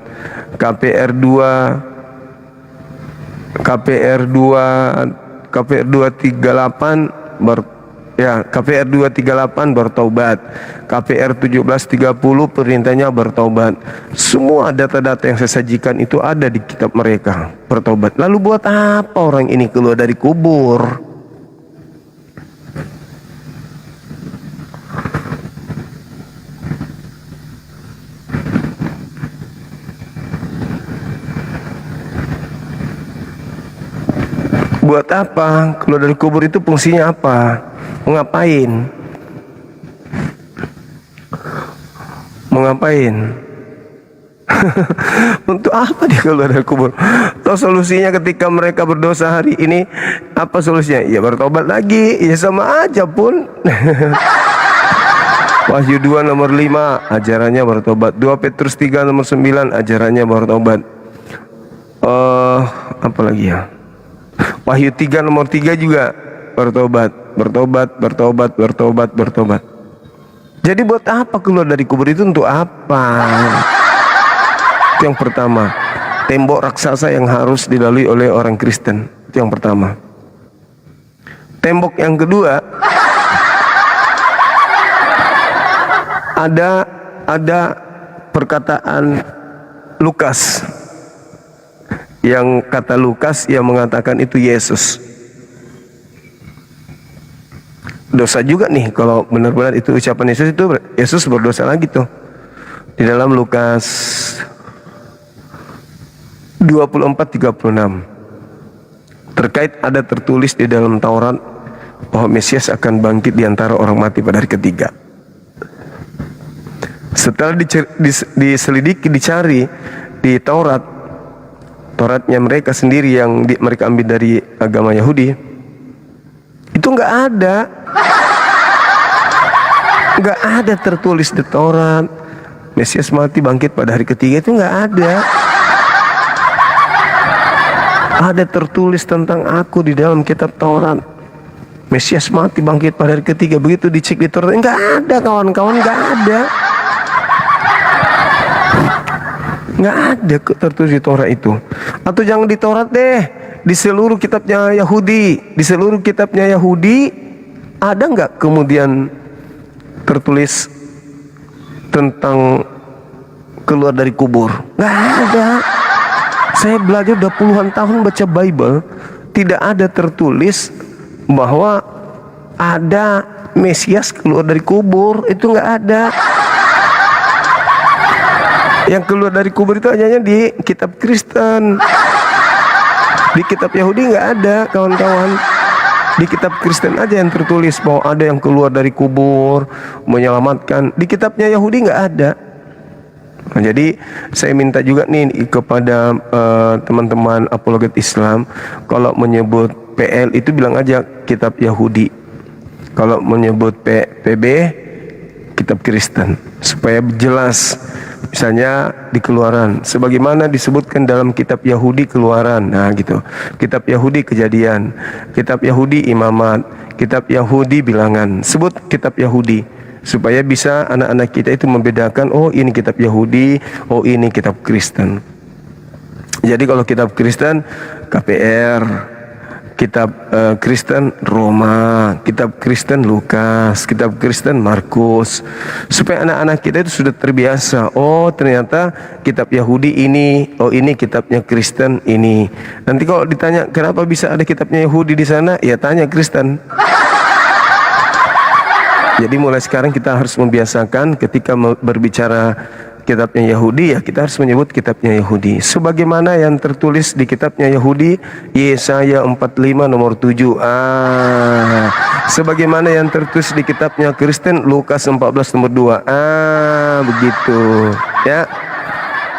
KPR 238 KPR 238 bertobat. KPR 1730 perintahnya bertobat. Semua data-data yang saya sajikan itu ada di kitab mereka, bertobat. Lalu buat apa orang ini keluar dari kubur? Buat apa? Keluar dari kubur itu fungsinya apa? Mau ngapain? Mau ngapain? Untuk apa dia keluar dari kubur? Toh solusinya ketika mereka berdosa hari ini, apa solusinya? Ya bertobat lagi. Ya sama aja pun. Wahyu 2 nomor 5 ajarannya bertobat. 2 Petrus 3 nomor 9 ajarannya bertobat. Apa lagi ya? Wahyu 3 nomor 3 juga bertobat. Jadi buat apa keluar dari kubur itu, untuk apa? Itu yang pertama. Tembok raksasa yang harus dilalui oleh orang Kristen. Itu yang pertama. Tembok yang kedua, ada perkataan Lukas, yang kata Lukas yang mengatakan itu Yesus. Dosa juga nih kalau benar-benar itu ucapan Yesus, itu Yesus berdosa lagi tuh. Di dalam Lukas 24:36 terkait ada tertulis di dalam Taurat bahwa Mesias akan bangkit di antara orang mati pada hari ketiga. Setelah diselidiki, dicari di Tauratnya mereka sendiri yang mereka ambil dari agama Yahudi, itu nggak ada tertulis di Taurat Mesias mati bangkit pada hari ketiga. Itu nggak ada. Ada tertulis tentang aku di dalam kitab Taurat, Mesias mati bangkit pada hari ketiga. Begitu dicek di Taurat, nggak ada kawan-kawan, nggak ada tertulis di Taurat itu. Atau jangan di Taurat deh, di seluruh kitabnya Yahudi, ada nggak kemudian tertulis tentang keluar dari kubur? Nggak ada. Saya belajar udah puluhan tahun baca Bible, tidak ada tertulis bahwa ada Mesias keluar dari kubur. Itu nggak ada. Yang keluar dari kubur itu hanya di kitab Kristen. Di kitab Yahudi nggak ada, kawan-kawan. Di kitab Kristen aja yang tertulis bahwa ada yang keluar dari kubur menyelamatkan. Di kitabnya Yahudi nggak ada. Nah, jadi saya minta juga nih kepada teman-teman apologet Islam, kalau menyebut PL itu bilang aja kitab Yahudi. Kalau menyebut PB, kitab Kristen, supaya jelas. Misalnya di Keluaran, sebagaimana disebutkan dalam kitab Yahudi Keluaran, nah gitu. Kitab Yahudi Kejadian, kitab Yahudi Imamat, kitab Yahudi Bilangan. Sebut kitab Yahudi supaya bisa anak-anak kita itu membedakan, oh ini kitab Yahudi, oh ini kitab Kristen. Jadi kalau kitab Kristen KPR, kitab Kristen Roma, kitab Kristen Lukas, kitab Kristen Markus, supaya anak-anak kita itu sudah terbiasa. Oh ternyata kitab Yahudi ini, oh ini kitabnya Kristen ini. Nanti kalau ditanya kenapa bisa ada kitabnya Yahudi di sana, ya tanya Kristen. Jadi mulai sekarang kita harus membiasakan ketika berbicara kitabnya Yahudi, ya kita harus menyebut kitabnya Yahudi sebagaimana yang tertulis di kitabnya Yahudi, Yesaya 45 nomor 7. Sebagaimana yang tertulis di kitabnya Kristen, Lukas 14 nomor 2. Begitu ya.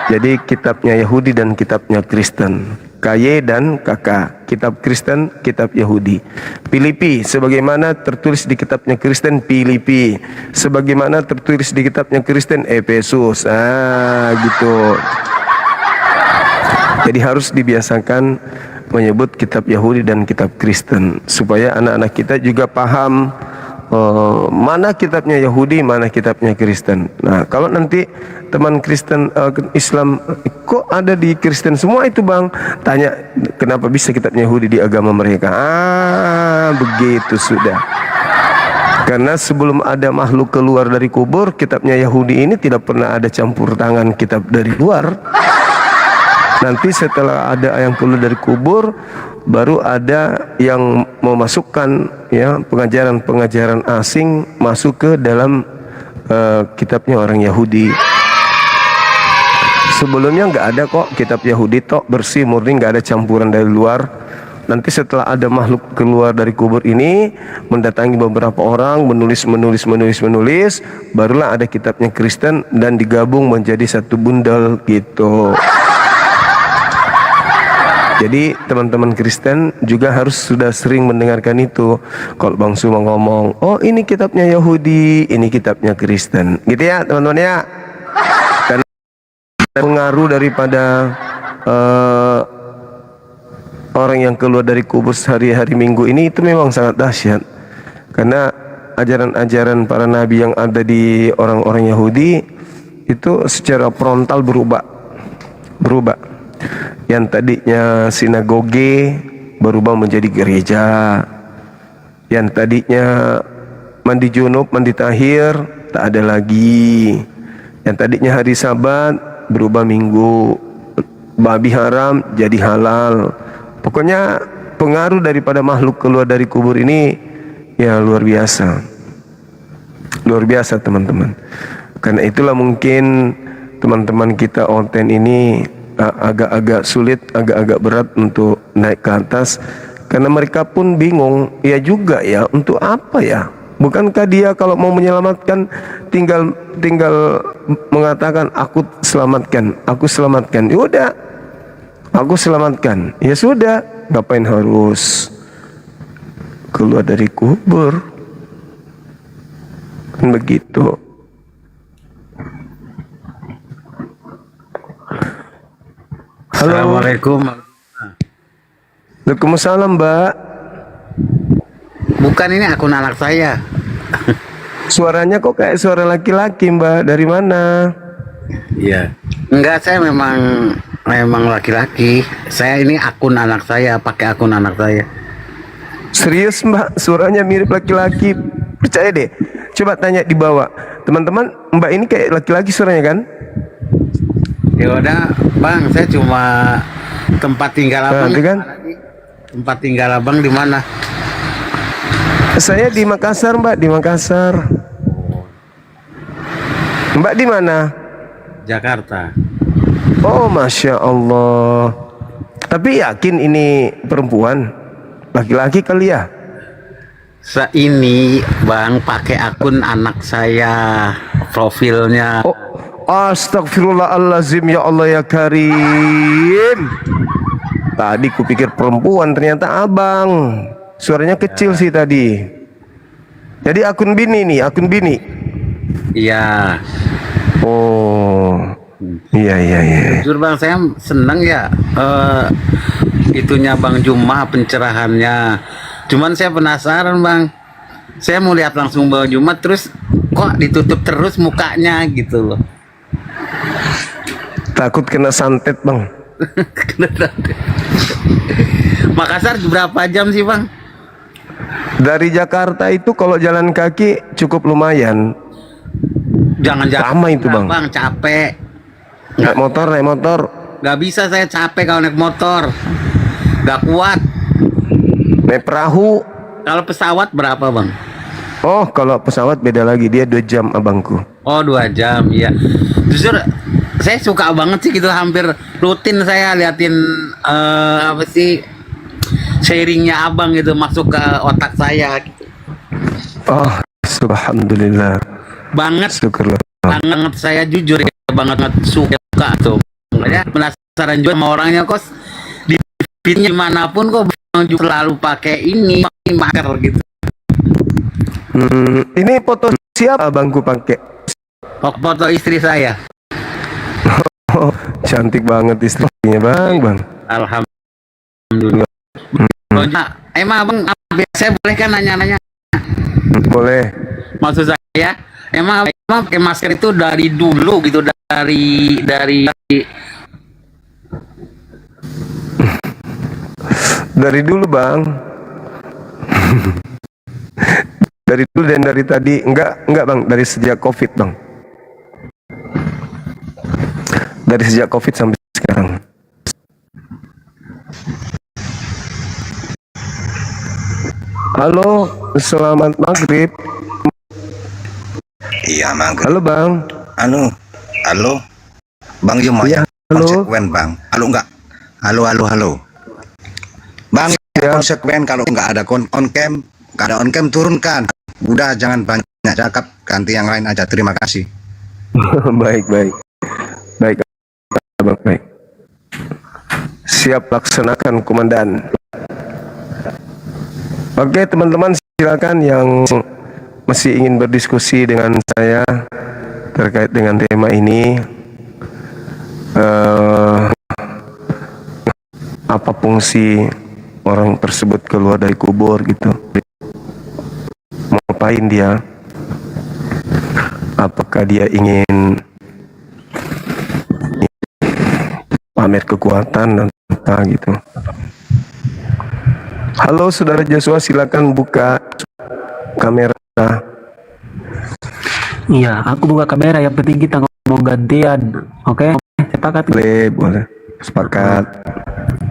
Jadi kitabnya Yahudi dan kitabnya Kristen, KY dan KK, kitab Kristen, kitab Yahudi. Filipi, sebagaimana tertulis di kitabnya Kristen, Filipi. Sebagaimana tertulis di kitabnya Kristen, Efesus. Gitu. Jadi harus dibiasakan menyebut kitab Yahudi dan kitab Kristen, supaya anak-anak kita juga paham mana kitabnya Yahudi, mana kitabnya Kristen. Nah, kalau nanti teman Kristen Islam, kok ada di Kristen semua itu bang? Tanya, kenapa bisa kitabnya Yahudi di agama mereka? Begitu sudah. Karena sebelum ada makhluk keluar dari kubur, kitabnya Yahudi ini tidak pernah ada campur tangan kitab dari luar. Nanti setelah ada yang keluar dari kubur, baru ada yang memasukkan ya pengajaran-pengajaran asing masuk ke dalam kitabnya orang Yahudi. Sebelumnya nggak ada kok kitab Yahudi tok, bersih murni, nggak ada campuran dari luar. nanti setelah ada makhluk keluar dari kubur ini, mendatangi beberapa orang, menulis, barulah ada kitabnya Kristen dan digabung menjadi satu bundel gitu. Jadi teman-teman Kristen juga harus sudah sering mendengarkan itu. Kalau Bang Suma ngomong, oh ini kitabnya Yahudi, ini kitabnya Kristen, gitu ya teman-teman ya. Karena pengaruh daripada orang yang keluar dari kubur hari-hari Minggu ini itu memang sangat dahsyat. Karena ajaran-ajaran para nabi yang ada di orang-orang Yahudi itu secara frontal berubah. Yang tadinya sinagoge berubah menjadi gereja. Yang tadinya mandi junub, mandi tahir tak ada lagi. Yang tadinya hari Sabat berubah Minggu. Babi haram jadi halal. Pokoknya pengaruh daripada makhluk keluar dari kubur ini ya luar biasa. Luar biasa teman-teman. Karena itulah mungkin teman-teman kita onten ini agak-agak sulit, agak-agak berat untuk naik ke atas. Karena mereka pun bingung, ya juga ya, untuk apa ya? Bukankah dia kalau mau menyelamatkan tinggal mengatakan aku selamatkan. Ya udah, aku selamatkan. Ya sudah, ngapain harus keluar dari kubur? Kan begitu. Halo. Assalamualaikum. Waalaikumsalam, Mbak. Bukan, ini akun anak saya. Suaranya kok kayak suara laki-laki, Mbak. Dari mana? Iya. Enggak, saya memang laki-laki. Saya ini akun anak saya, pakai akun anak saya. Serius, Mbak? Suaranya mirip laki-laki. Percaya deh. Coba tanya di bawah. Teman-teman, Mbak ini kayak laki-laki suaranya kan? Ya udah, Bang, saya cuma tempat tinggal abang. Kan? Tempat tinggal abang di mana? Saya di Makassar, Mbak, di Makassar. Mbak di mana? Jakarta. Oh, Masya Allah. Tapi yakin ini perempuan? Laki-laki kali ya? Ini Bang pakai akun anak saya, profilnya. Oh, astagfirullahalazim, ya Allah ya Karim. Tadi kupikir perempuan, ternyata abang. Suaranya kecil sih tadi. Jadi akun bini nih, akun bini. Iya. Oh, iya. Jujur Bang, saya seneng ya itunya Bang Juma, pencerahannya. Cuman saya penasaran Bang, saya mau lihat langsung Bang Juma, terus kok ditutup terus mukanya gitu loh. Takut kena santet Bang. Makassar berapa jam sih Bang? Dari Jakarta itu kalau jalan kaki cukup lumayan. Jangan lama itu Bang. Bang, capek. Naik motor. Gak bisa, saya capek kalau naik motor. Gak kuat. Naik perahu. Kalau pesawat berapa Bang? Oh, kalau pesawat beda lagi, dia 2 jam abangku. Oh, 2 jam, iya. Jujur saya suka banget sih gitu, hampir rutin saya liatin apa sih sharingnya abang gitu, masuk ke otak saya gitu. Oh, subhanallah. Banget. Syukurlah. Banget, saya jujur ya, banget suka tuh. Makanya penasaran juga sama orangnya, kok di feednya dimanapun kok selalu pakai ini masker gitu. Ini foto siapa abangku pakai? Foto istri saya. Oh, cantik banget istrinya Bang. Alhamdulillah. Emang abang, saya boleh kan nanya-nanya? Boleh. Maksud saya, emang pakai masker itu dari dulu gitu, dari dulu Bang. Dari dulu dan dari tadi enggak Bang, dari sejak Covid Bang. Dari sejak Covid sampai sekarang. Halo, selamat maghrib. Iya, maghrib. Halo Bang. Halo. Bang Juma ya. Halo. Konsekuen Bang. Halo enggak? Halo. Bang konsekuen. Kalau nggak ada on cam, turunkan. Udah, jangan banyak cakap, ganti yang lain aja. Terima kasih. Baik, Abang, baik. Siap laksanakan, Komandan. Oke, teman-teman, silakan yang masih ingin berdiskusi dengan saya terkait dengan tema ini. Apa fungsi orang tersebut keluar dari kubur gitu? Mau ngapain dia? Apakah dia ingin pamer kekuatan atau apa gitu? Halo Saudara Joshua, silakan buka kamera. Iya, aku buka kamera. Yang penting kita ngomong gantian. Oke? Sepakat? Boleh. Sepakat.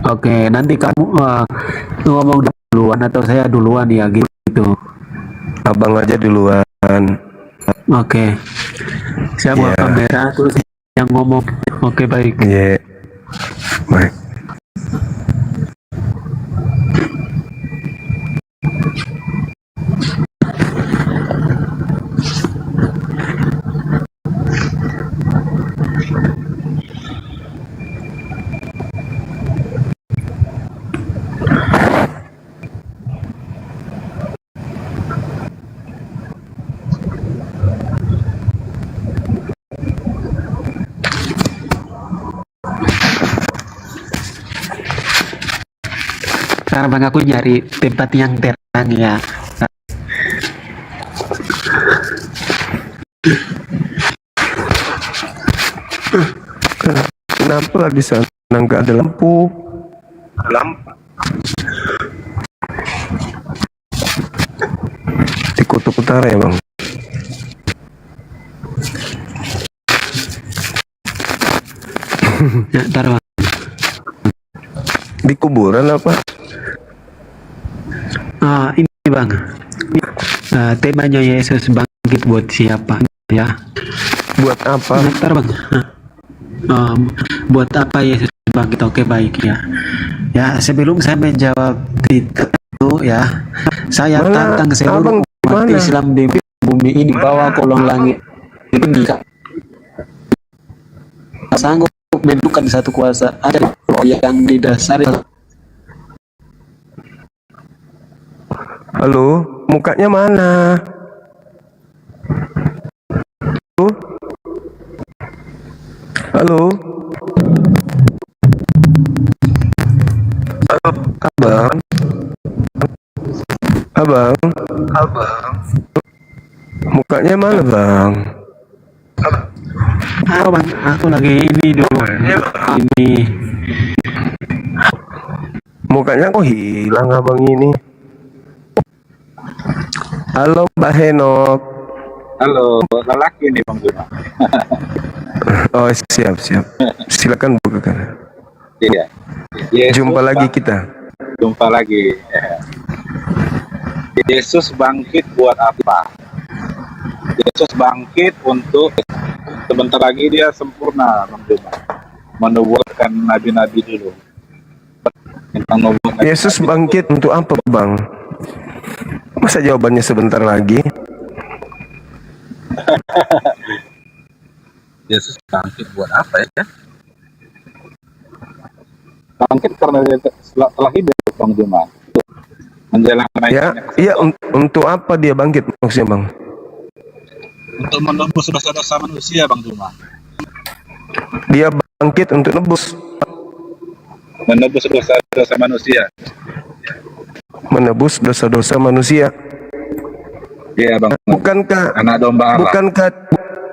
Oke, nanti kamu ngomong duluan atau saya duluan ya gitu. Abang aja duluan. Oke. Saya buka kamera terus yang ngomong. Oke, baik. Iya. Baik. Sekarang bang aku nyari tempat yang terang ya. Kenapa di sana nggak ada lampu? Di kutub utara ya bang? Ya, ntar bang. Di kuburan apa? Ini bang, temanya Yesus bangkit buat siapa ya? Buat apa? Bentar bang. Buat apa Yesus bangkit? Oke, baik ya. Ya, sebelum saya menjawab itu ya, saya tantang seluruh umat Islam di bumi ini bawah kolong langit itu bisa sanggup menentukan satu kuasa ada yang didasari. Halo, mukanya mana? Halo? Abang? Mukanya mana bang? Bang, aku lagi ini dulu. Ini. Mukanya kok hilang abang ini? Halo Mbak Henok. Halo, lelaki nih Bang Juma. Oh siap. Silakan bukakan. Iya. Jumpa lagi kita. Jumpa lagi. Yesus bangkit buat apa? Yesus bangkit untuk sebentar lagi dia sempurna Bang Juma. Menubuatkan nabi-nabi dulu. Yesus bangkit untuk apa bang? Masa jawabannya sebentar lagi? Yesus bangkit buat apa ya? Bangkit karena dia telah hidup Bang Juma. Menjelang Ya, untuk apa dia bangkit maksudnya bang? untuk menebus dosa-dosa manusia Bang Juma. Dia bangkit untuk Menebus dosa-dosa manusia. Menebus dosa-dosa manusia. Iya bang. Bukankah anak domba Allah.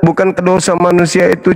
Bukankah dosa manusia itu